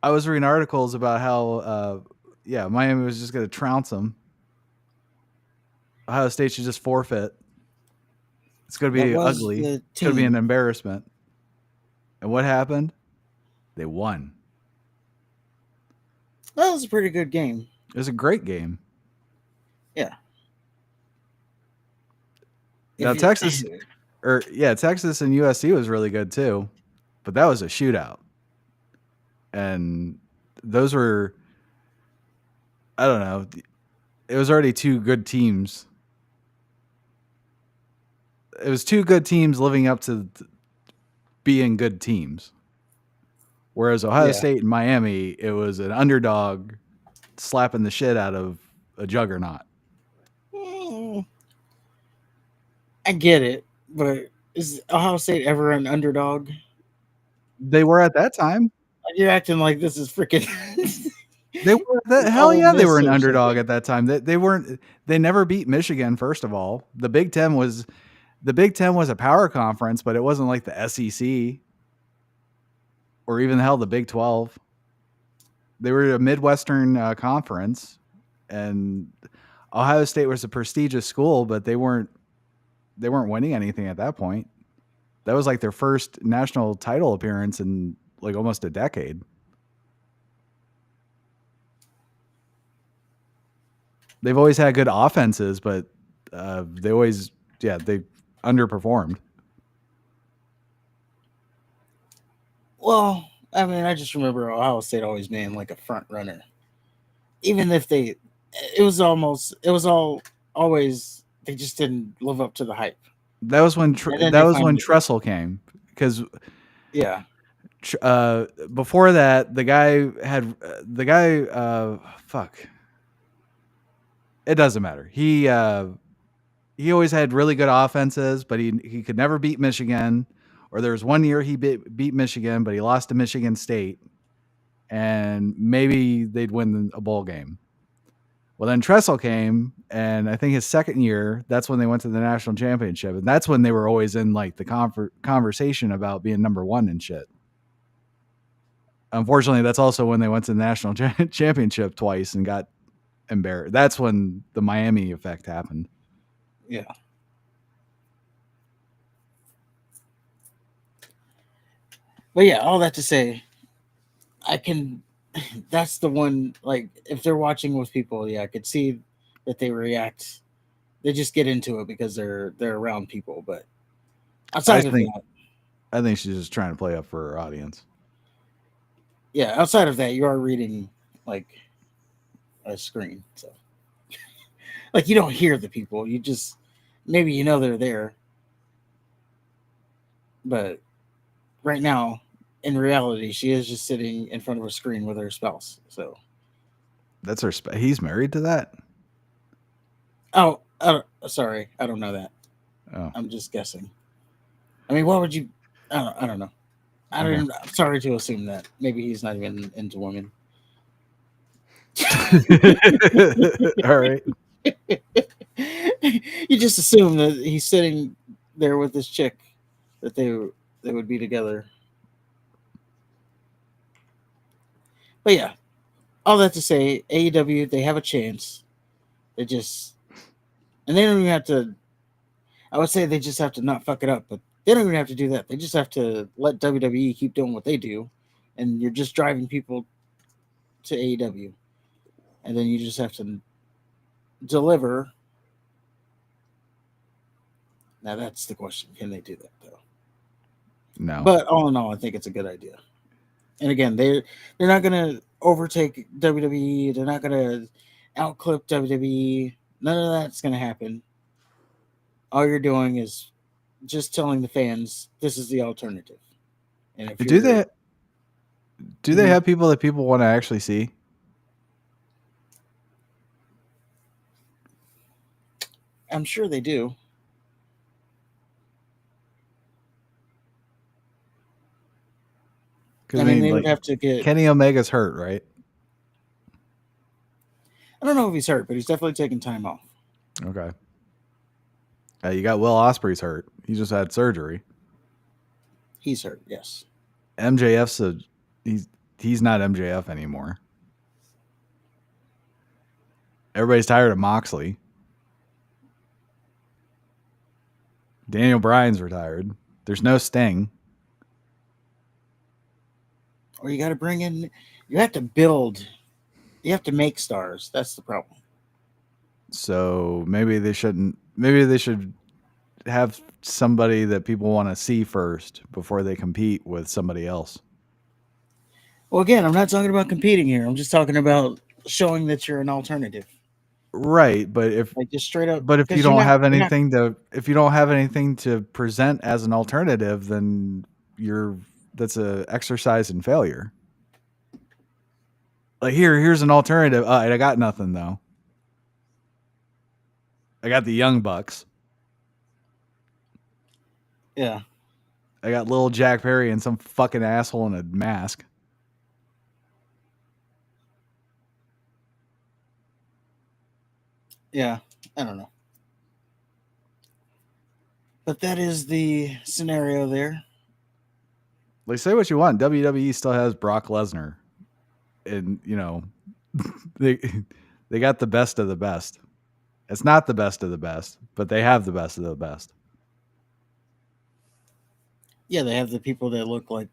I was reading articles about how Miami was just going to trounce them. Ohio State should just forfeit. It's going to be ugly. It's going to be an embarrassment. And what happened? They won. That was a pretty good game. It was a great game. Yeah. Now Texas and USC was really good too, but that was a shootout. And those were, I don't know, it was already two good teams. It was two good teams living up to being good teams. Whereas Ohio State and Miami, it was an underdog slapping the shit out of a juggernaut. I get it, but is Ohio State ever an underdog? They were at that time. You're acting like this is freaking. They were hell yeah, they were an underdog at that time. They weren't. They never beat Michigan. First of all, the Big Ten was a power conference, but it wasn't like the SEC or even the Big 12. They were a Midwestern conference, and Ohio State was a prestigious school, but they weren't winning anything at that point. That was like their first national title appearance in like almost a decade. They've always had good offenses, but they underperformed. Well, I mean, I just remember Ohio State always being like a front runner. Even if they just didn't live up to the hype. That was when Tressel came, because before that it doesn't matter. He always had really good offenses, but he could never beat Michigan. Or there was one year he beat Michigan, but he lost to Michigan State, and maybe they'd win a bowl game. Well, then Tressel came, and I think his second year, that's when they went to the national championship. And that's when they were always in like the conversation about being number one and shit. Unfortunately, that's also when they went to the national championship twice and got embarrassed. That's when the Miami effect happened. Yeah. But yeah, all that to say, that's the one, like, if they're watching with people, I could see that they react. They just get into it because they're around people. But outside of that, I think she's just trying to play up for her audience. Yeah, outside of that, you are reading like a screen, so like you don't hear the people. You just maybe they're there, but right now, in reality, she is just sitting in front of a screen with her spouse. So that's her. He's married to that. Oh, sorry, I don't know that. Oh, I'm just guessing. I mean, what would you? I don't know. I'm sorry to assume that. Maybe he's not even into women. All right. You just assume that he's sitting there with this chick, that they would be together. But yeah, all that to say, AEW, they have a chance. They don't even have to. I would say they just have to not fuck it up, but they don't even have to do that. They just have to let WWE keep doing what they do, and you're just driving people to AEW. And then you just have to deliver Now that's the question: can they do that though? No. But all in all, I think it's a good idea. And again, they're not gonna overtake WWE. They're not gonna outclip WWE. None of that's gonna happen. All you're doing is just telling the fans this is the alternative. And if do you're, they do they Mhm. have people that people want to actually see? I'm sure they do. Because I mean, they would have to get. Kenny Omega's hurt, right? I don't know if he's hurt, but he's definitely taking time off. Okay. You got Will Ospreay's hurt. He just had surgery. He's hurt, yes. MJF's he's not MJF anymore. Everybody's tired of Moxley. Daniel Bryan's retired. There's no Sting. Or you got to bring in. You have to build. You have to make stars. That's the problem. So maybe they shouldn't. Maybe they should have somebody that people want to see first before they compete with somebody else. Well, again, I'm not talking about competing here. I'm just talking about showing that you're an alternative. Right, but if Like just straight up. but if you 'cause don't you're not- have you're not- anything to present as an alternative, then that's a exercise in failure. Like here's an alternative. I got nothing though. I got the Young Bucks. Yeah. I got little Jack Perry and some fucking asshole in a mask. Yeah. I don't know. But that is the scenario there. Like, say what you want. WWE still has Brock Lesnar. And, they got the best of the best. It's not the best of the best, but they have the best of the best. Yeah, they have the people that look like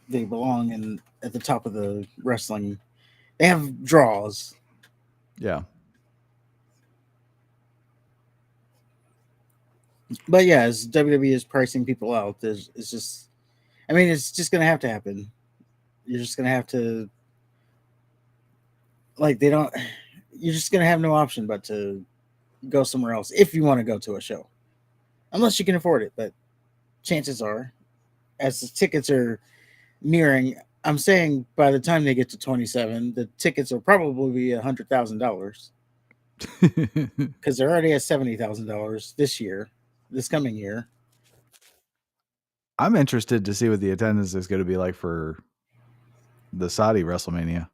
they belong in at the top of the wrestling. They have draws. Yeah. But yeah, as WWE is pricing people out, it's just, I mean, it's just going to have to happen. You're just going to have to, you're just going to have no option but to go somewhere else if you want to go to a show. Unless you can afford it. But chances are, as the tickets are nearing, I'm saying by the time they get to 27, the tickets will probably be $100,000 because they're already at $70,000 this coming year. I'm interested to see what the attendance is going to be like for the Saudi WrestleMania.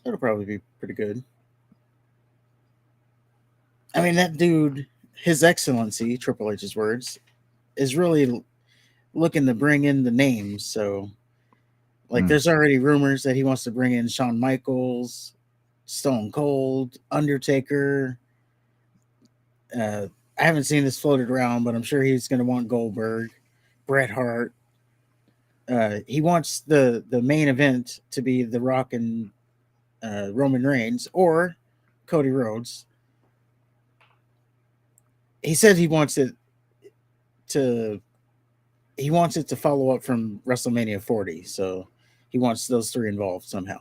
It'll probably be pretty good. I mean, that dude, His Excellency, Triple H's words, is really looking to bring in the names. So, there's already rumors that he wants to bring in Shawn Michaels, Stone Cold, Undertaker. I haven't seen this floated around, but I'm sure he's going to want Goldberg, Bret Hart. He wants the main event to be The Rock and Roman Reigns or Cody Rhodes. He said he wants it to follow up from WrestleMania 40, so he wants those three involved somehow.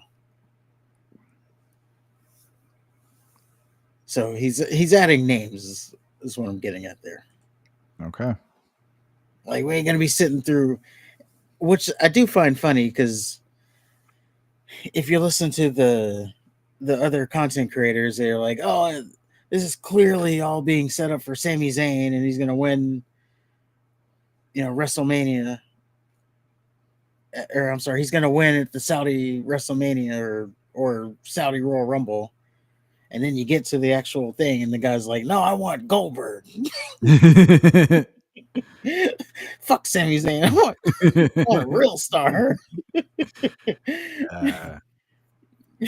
So he's adding names is what I'm getting at there. Okay. Like, we ain't gonna be sitting through, which I do find funny because if you listen to the other content creators, they're like, oh, this is clearly all being set up for Sami Zayn and he's gonna win, WrestleMania. Or I'm sorry, he's gonna win at the Saudi WrestleMania or Saudi Royal Rumble. And then you get to the actual thing, and the guy's like, "No, I want Goldberg." Fuck Sami Zayn. I want a real star.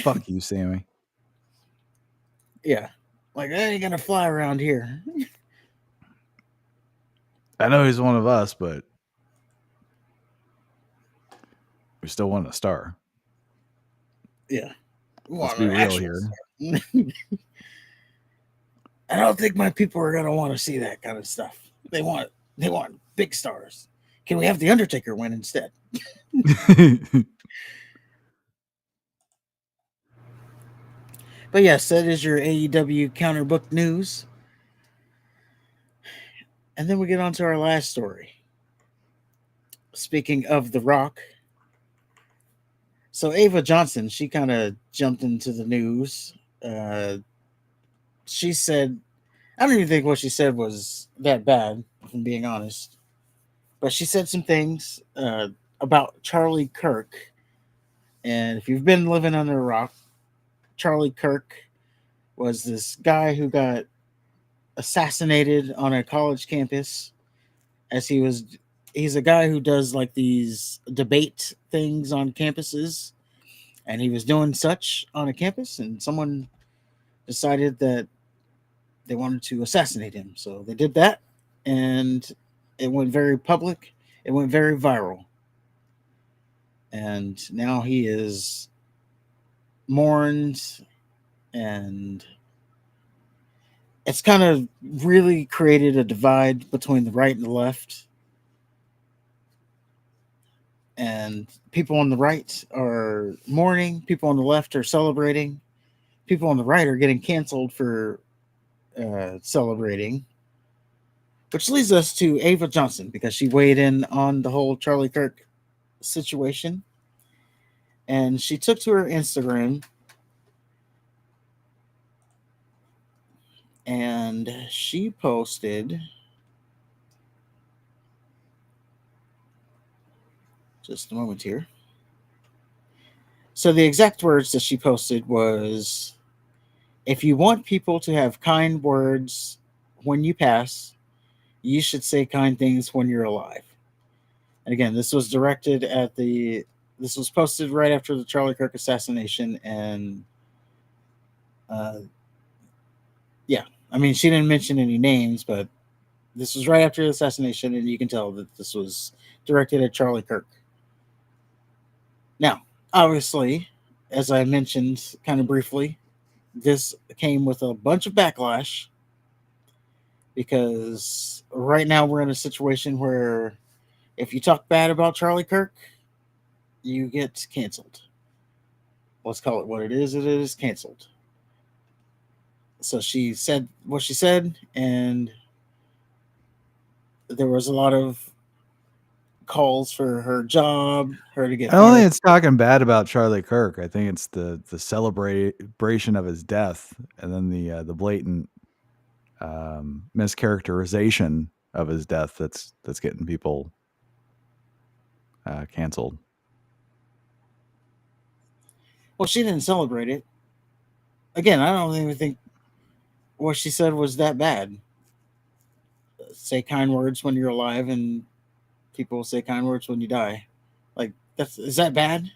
Fuck you, Sammy. Yeah, that ain't gonna fly around here. I know he's one of us, but we still want a star. Yeah, Let's be real here. I don't think my people are gonna want to see that kind of stuff. They want big stars. Can we have the Undertaker win instead? But yes, that is your AEW counterbook news. And then we get on to our last story. Speaking of The Rock, so Ava Johnson, she kind of jumped into the news. She said, I don't even think what she said was that bad, if I'm being honest. But she said some things about Charlie Kirk. And if you've been living under a rock, Charlie Kirk was this guy who got assassinated on a college campus as he's a guy who does like these debate things on campuses, and he was doing such on a campus, and someone decided that they wanted to assassinate him. So they did that, and it went very public. It went very viral. And now he is mourned, and it's kind of really created a divide between the right and the left. And people on the right are mourning, people on the left are celebrating, people on the right are getting canceled for celebrating. Which leads us to Ava Johnson, because she weighed in on the whole Charlie Kirk situation. And she took to her Instagram and she posted, just a moment here. So the exact words that she posted was, if you want people to have kind words when you pass, you should say kind things when you're alive. And again, this was posted right after the Charlie Kirk assassination. And yeah, I mean, she didn't mention any names, but this was right after the assassination, and you can tell that this was directed at Charlie Kirk. Now, obviously, as I mentioned kind of briefly, this came with a bunch of backlash, because right now we're in a situation where if you talk bad about Charlie Kirk, you get canceled. Let's call it what it is. It is canceled. So she said what she said, and there was a lot of calls for her job, her to get I don't fired. think it's talking bad about Charlie Kirk. I think it's the celebration of his death, and then the blatant mischaracterization of his death that's getting people canceled. Well, she didn't celebrate it. Again, I don't even think what she said was that bad. Say kind words when you're alive, and people say kind words when you die. Like, is that bad?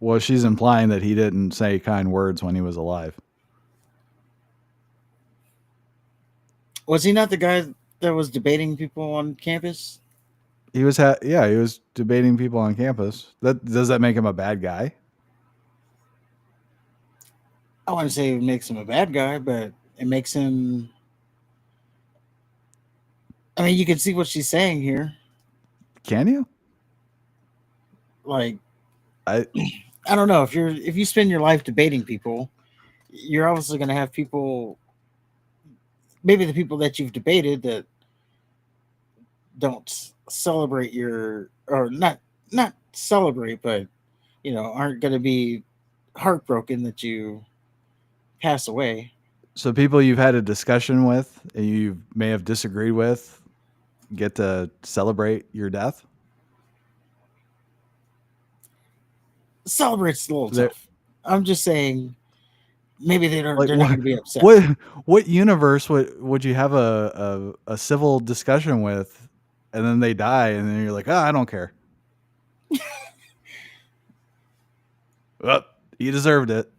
Well, she's implying that he didn't say kind words when he was alive. Was he not the guy that was debating people on campus? He was he was debating people on campus. Does that make him a bad guy? I wouldn't say it makes him a bad guy, but it makes him. I mean, you can see what she's saying here. Can you? Like, I don't know, if you spend your life debating people, you're obviously going to have people, maybe the people that you've debated, that don't celebrate or not celebrate, but aren't going to be heartbroken that you pass away. So people you've had a discussion with and you may have disagreed with get to celebrate your death? Celebrate's a little tough. I'm just saying, maybe they're not going to be upset. What universe would you have a civil discussion with, and then they die, and then you're like, I don't care. Well, he deserved it.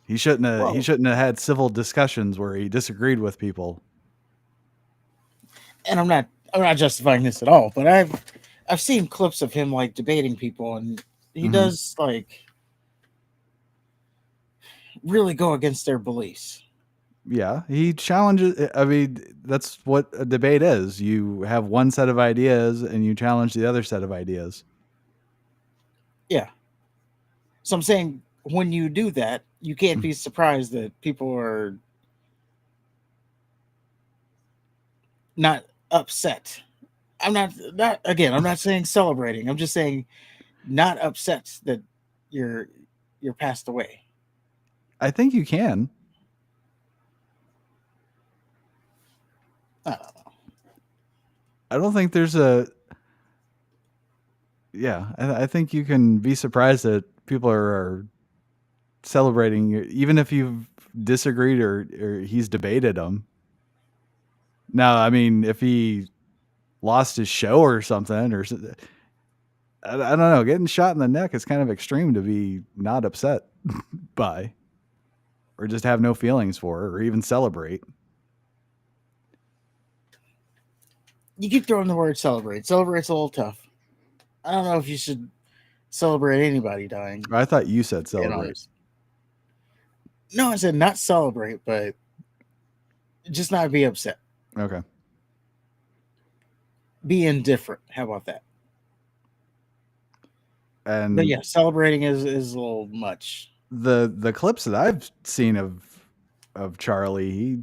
He shouldn't have had civil discussions where he disagreed with people. And I'm not justifying this at all, but I've seen clips of him like debating people, and he does like really go against their beliefs. Yeah, he challenges. I mean, that's what a debate is. You have one set of ideas and you challenge the other set of ideas. Yeah. So I'm saying when you do that, you can't be surprised that people are not upset. I'm not again, I'm not saying celebrating. I'm just saying not upset that you're passed away. I think you can. I don't know. I don't think there's a. Yeah, I think you can be surprised that people are celebrating, even if you've disagreed or he's debated them. Now, I mean, if he lost his show or something, or I don't know, getting shot in the neck is kind of extreme to be not upset by, or just have no feelings for, or even celebrate. You keep throwing the word celebrate. Celebrate's a little tough. I don't know if you should celebrate anybody dying. I thought you said You know, celebrate. no, I said not celebrate, but just not be upset. Okay. Be indifferent. How about that? And But yeah, celebrating is a little much. the clips that I've seen of Charlie,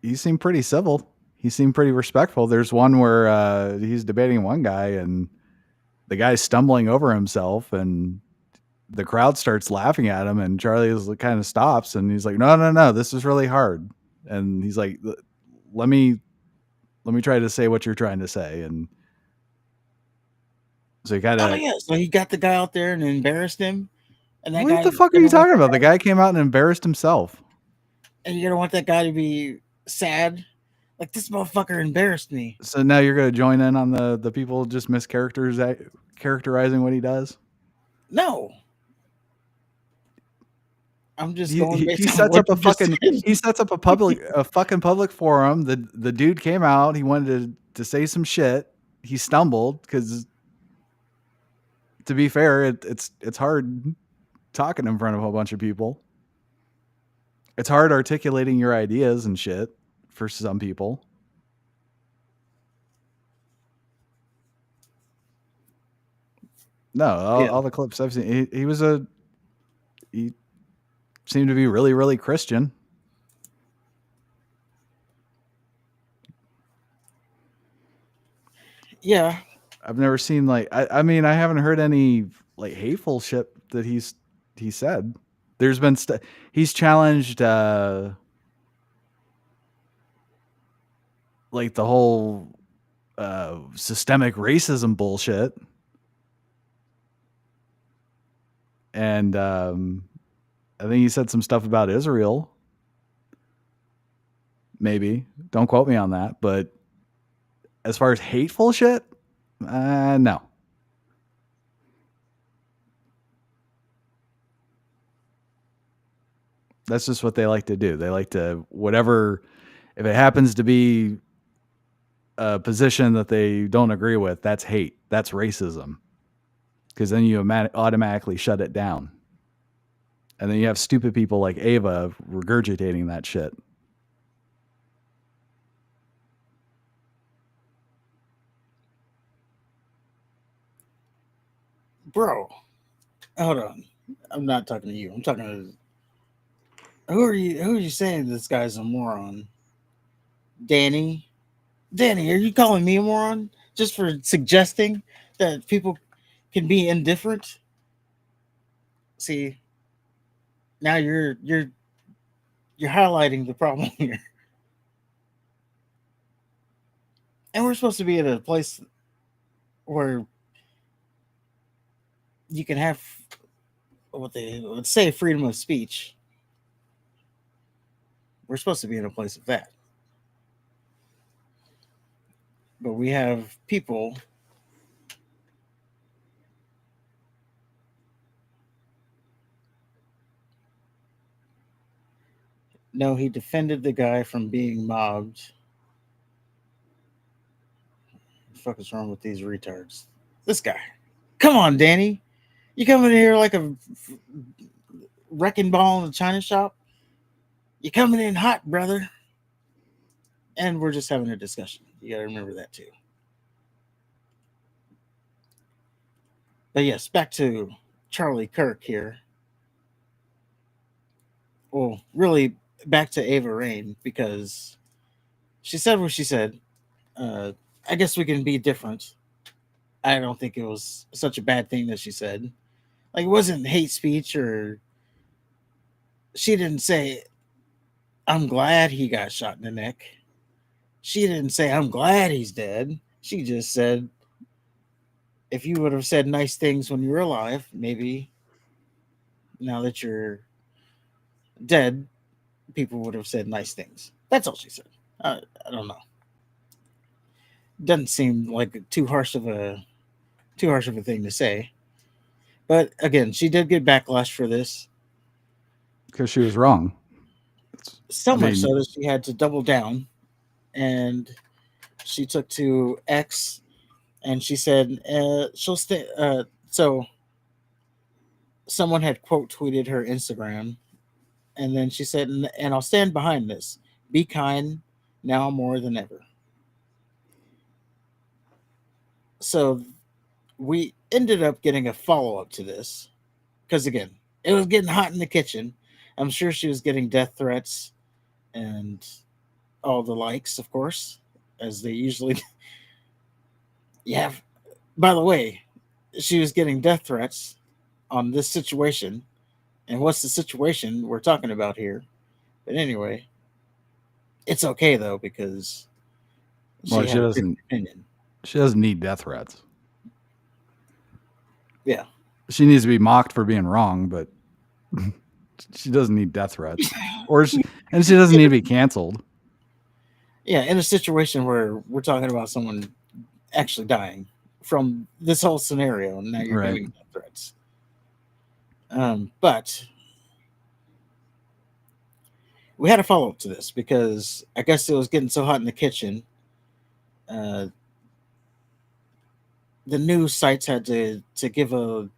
he seemed pretty civil. He seemed pretty respectful. There's one where he's debating one guy and the guy's stumbling over himself and the crowd starts laughing at him and Charlie kind of stops and he's like, no, this is really hard. And he's like, let me try to say what you're trying to say. And so he kind Oh of, yeah, so he got the guy out there and embarrassed him. And that what guy, the fuck are you talking about? The guy came out and embarrassed himself. And you're gonna want that guy to be sad? Like, this motherfucker embarrassed me. So now you're going to join in on the people just characterizing what he does? No. I'm just He going based on sets what up a you just fucking said. he sets up a fucking public forum. The dude came out. He wanted to say some shit. He stumbled because, to be fair, it's hard talking in front of a whole bunch of people. It's hard articulating your ideas and shit for some people. No, all the clips I've seen, he seemed to be really, really Christian. Yeah. I've never seen I mean, I haven't heard any like hateful shit that he said. There's been he's challenged like the whole systemic racism bullshit. And I think he said some stuff about Israel. Maybe. Don't quote me on that. But as far as hateful shit, no. That's just what they like to do. They like to, whatever, if it happens to be a position that they don't agree with, that's hate. That's racism. Because then you automatically shut it down. And then you have stupid people like Ava regurgitating that shit. Bro, hold on. I'm not talking to you. I'm talking to who are you saying this guy's a moron? Danny, are you calling me a moron just for suggesting that people can be indifferent? See, now you're highlighting the problem here. And we're supposed to be at a place where you can have what they would say freedom of speech. We're supposed to be in a place of that. But we have people no, he defended the guy from being mobbed. What the fuck is wrong with these retards? This guy. Come on, Danny. You coming in here like a wrecking ball in a china shop? You're coming in hot, brother. And we're just having a discussion. You got to remember that too. But yes, back to Charlie Kirk here. Well, really back to Ava Rain, because she said what she said. I guess we can be different. I don't think it was such a bad thing that she said. Like, it wasn't hate speech, or she didn't say, I'm glad he got shot in the neck. She didn't say, I'm glad he's dead. She just said, if you would have said nice things when you were alive, maybe now that you're dead, people would have said nice things. That's all she said. I don't know. Doesn't seem like too harsh of a thing to say. But again, she did get backlash for this. Because she was wrong. So much so that she had to double down, and she took to X, and she said she'll stay. So someone had quote tweeted her Instagram, and then she said, and I'll stand behind this. Be kind now more than ever. So we ended up getting a follow up to this, because again, it was getting hot in the kitchen. I'm sure she was getting death threats and all the likes, of course, as they usually. Yeah. By the way, she was getting death threats on this situation. And what's the situation we're talking about here? But anyway, it's okay though, because she had a doesn't. Opinion. She doesn't need death threats. Yeah. She needs to be mocked for being wrong, but she doesn't need death threats, and she doesn't need to be canceled. Yeah, in a situation where we're talking about someone actually dying from this whole scenario, and now you're doing death threats. But we had a follow up to this, because I guess it was getting so hot in the kitchen. The news sites had to give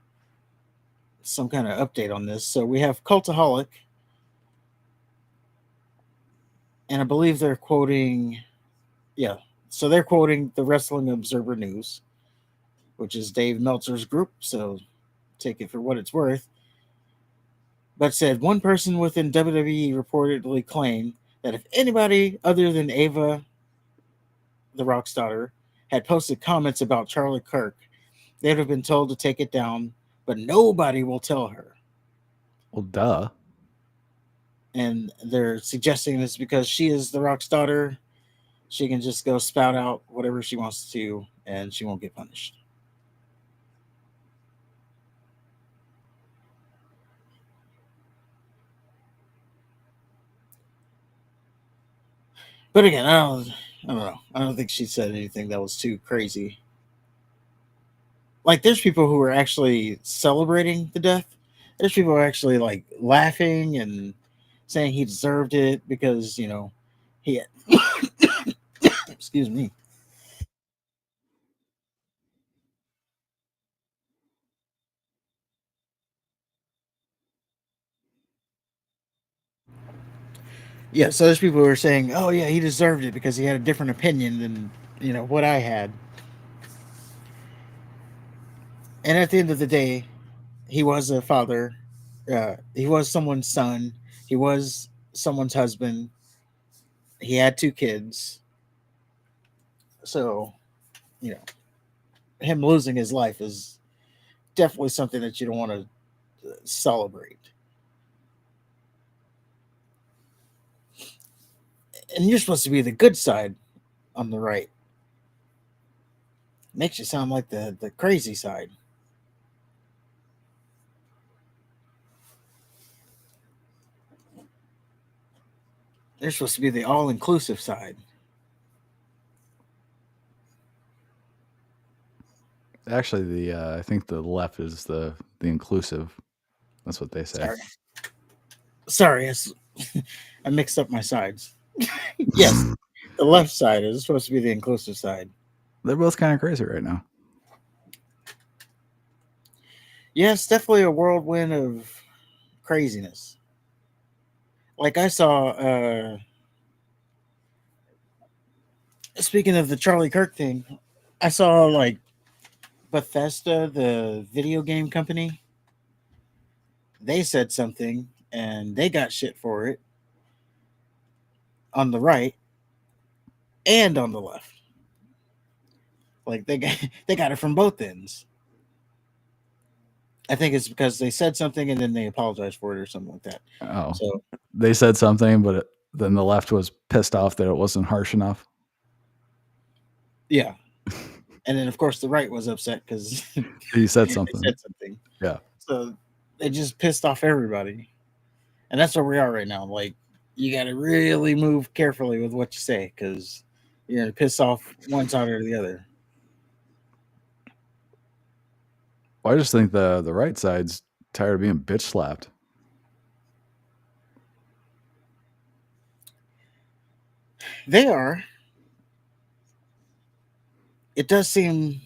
some kind of update on this. So we have Cultaholic, and I believe they're quoting, so they're quoting the Wrestling Observer News, which is Dave Meltzer's group, so take it for what it's worth. But said one person within WWE reportedly claimed that if anybody other than Ava, the Rock's daughter, had posted comments about Charlie Kirk, they'd have been told to take it down, but nobody will tell her. Well, duh. And they're suggesting this because she is the Rock's daughter. She can just go spout out whatever she wants to, and she won't get punished. But again, I don't know. I don't think she said anything that was too crazy. Like, there's people who are actually celebrating the death. There's people who are actually like laughing and saying he deserved it because, he had excuse me. Yeah, so there's people who are saying, oh yeah, he deserved it because he had a different opinion than, what I had. And at the end of the day, he was a father. He was someone's son. He was someone's husband. He had 2 kids. So, him losing his life is definitely something that you don't want to celebrate. And you're supposed to be the good side on the right. Makes you sound like the crazy side. They're supposed to be the all-inclusive side. Actually, I think the left is the inclusive. That's what they say. Sorry, I mixed up my sides. Yes, the left side is supposed to be the inclusive side. They're both kind of crazy right now. Yeah, it's definitely a whirlwind of craziness. Like I saw. Speaking of the Charlie Kirk thing, I saw like Bethesda, the video game company. They said something, and they got shit for it on the right and on the left. Like they got it from both ends. I think it's because they said something and then they apologized for it or something like that. Oh, So they said something, but then the left was pissed off that it wasn't harsh enough. yeah, and then of course the right was upset because He said they something. said something. Yeah. So they just pissed off everybody, and that's where we are right now. Like you got to really move carefully with what you say because you're gonna piss off one side or the other. Well, I just think the right side's tired of being bitch slapped. They are. It does seem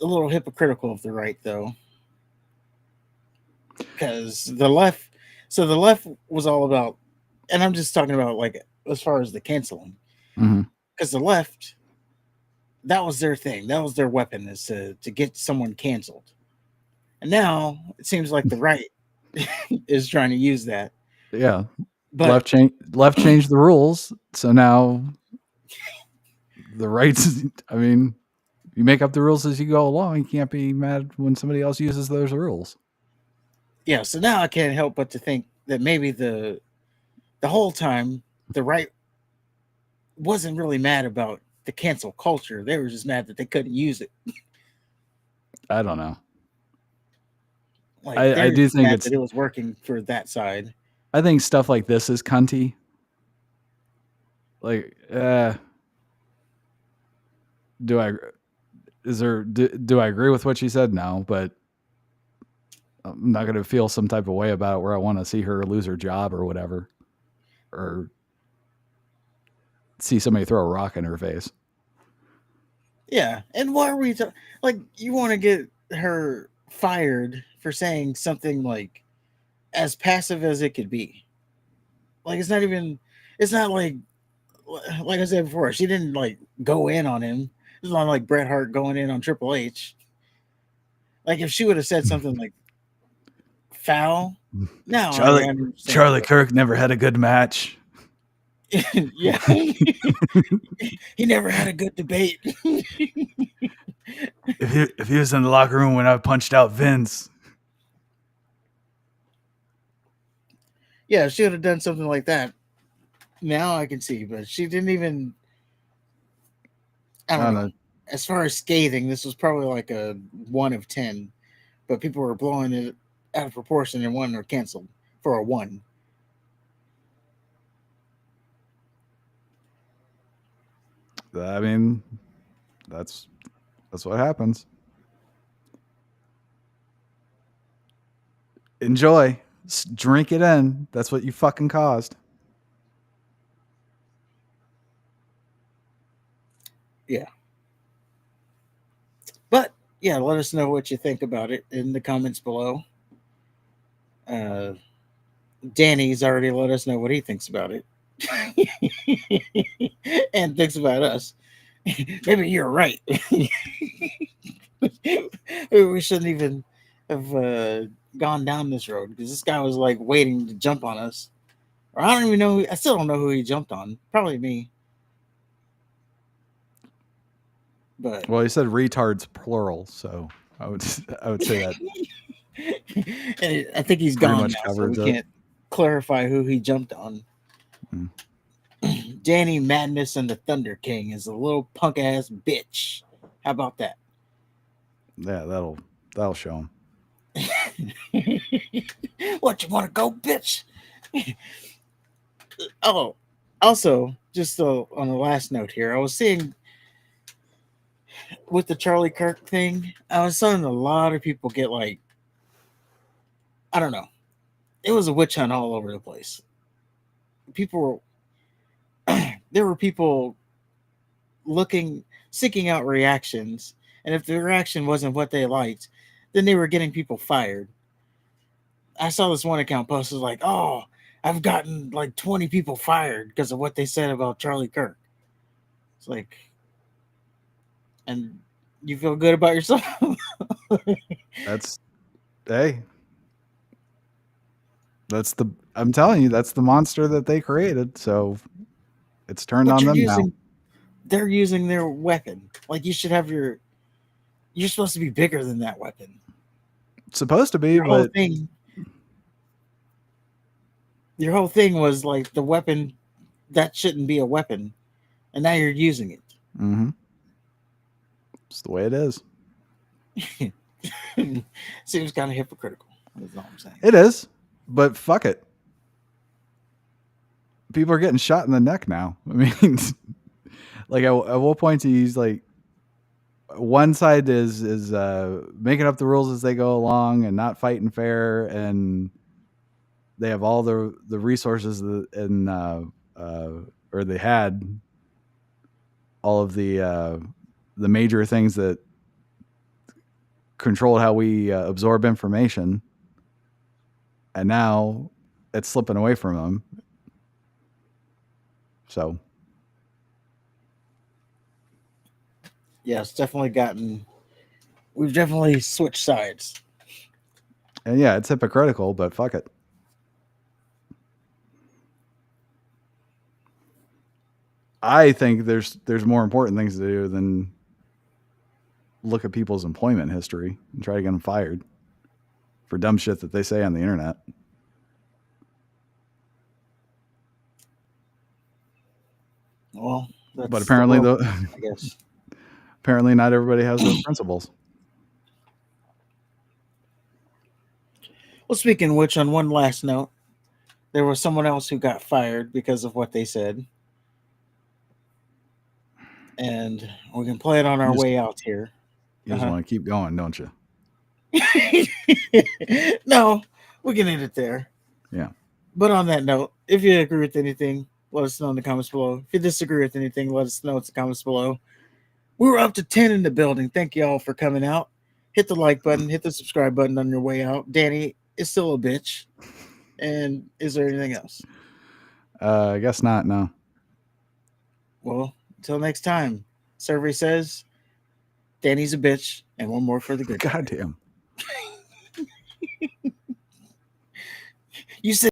a little hypocritical of the right, though, because the left. So the left was all about, and I'm just talking about like as far as the canceling, Mm-hmm. because the left, that was their thing, that was their weapon, is to get someone canceled, and now it seems like the right is trying to use that. Yeah. But Left changed the rules, so now the right's. I mean, you make up the rules as you go along. You can't be mad when somebody else uses those rules. yeah, so now I can't help but to think that maybe the whole time the right wasn't really mad about the cancel culture. They were just mad that they couldn't use it. I don't know. Like I do think mad it's. that it was working for that side. I think stuff like this is cunty. Like, do I? Is there? Do I agree with what she said? No, but I'm not going to feel some type of way about it where I want to see her lose her job or whatever, or see somebody throw a rock in her face. Yeah, and why are we like? You want to get her fired for saying something like as passive as it could be? Like it's not even. It's not like I said before. She didn't like go in on him. It's not like Bret Hart going in on Triple H. Like if she would have said something like foul, no, I understand. Charlie Kirk never had a good match. Yeah, he never had a good debate. If he was in the locker room when I punched out Vince. Yeah, if she would have done something like that. Now I can see, but she didn't even. I don't know. As far as scathing, this was probably like a 1 of 10, but people were blowing it out of proportion and wanting her canceled for a 1. I mean, that's what happens. Enjoy. Drink it in. That's what you fucking caused. Yeah. But yeah, let us know what you think about it in the comments below. Danny's already let us know what he thinks about it. And thinks about us. Maybe you're right. We shouldn't even have gone down this road because this guy was like waiting to jump on us. Or I don't even know. I still don't know who he jumped on. Probably me. But Well, he said retards plural, so I would say that. and I think he's Pretty gone much now, so we covers it. can't clarify who he jumped on. Mm. Danny Madness and the Thunder King is a little punk ass bitch. How about that? Yeah, that'll show him. What, you want to go, bitch? Oh, also, just on the last note here, I was seeing with the Charlie Kirk thing, I was seeing a lot of people get like, I don't know. It was a witch hunt all over the place. People were, there were people seeking out reactions, and if the reaction wasn't what they liked, then they were getting people fired. I saw this one account post was like, "Oh, I've gotten like 20 people fired because of what they said about Charlie Kirk." It's like, and you feel good about yourself? That's hey. I'm telling you, that's the monster that they created. So it's turned on them now. They're using their weapon. Like you're supposed to be bigger than that weapon. It's supposed to be, Your whole but thing. Your whole thing was like the weapon that shouldn't be a weapon, and now you're using it. mm-hmm. It's the way it is. Seems kind of hypocritical. That's all I'm saying. It is, but fuck it. People are getting shot in the neck now. I mean, like at what point do you like? One side is making up the rules as they go along and not fighting fair, and they have all the resources and or they had all of the major things that controlled how we absorb information, and now it's slipping away from them. So Yeah, it's definitely we've definitely switched sides. and yeah, it's hypocritical, but fuck it. I think there's more important things to do than look at people's employment history and try to get them fired for dumb shit that they say on the internet. Well, but apparently, I guess. Apparently, not everybody has those principles. Well, speaking of which, on one last note, there was someone else who got fired because of what they said. And we can play it on our way out here. You just want to keep going, don't you? No, we can end it there. Yeah. But on that note, if you agree with anything, let us know in the comments below. If you disagree with anything, let us know in the comments below. We were up to 10 in the building. Thank you all for coming out. Hit the like button. Hit the subscribe button on your way out. Danny is still a bitch. And is there anything else? I guess not, no. Well, until next time, survey says Danny's a bitch, and one more for the good. Goddamn. You said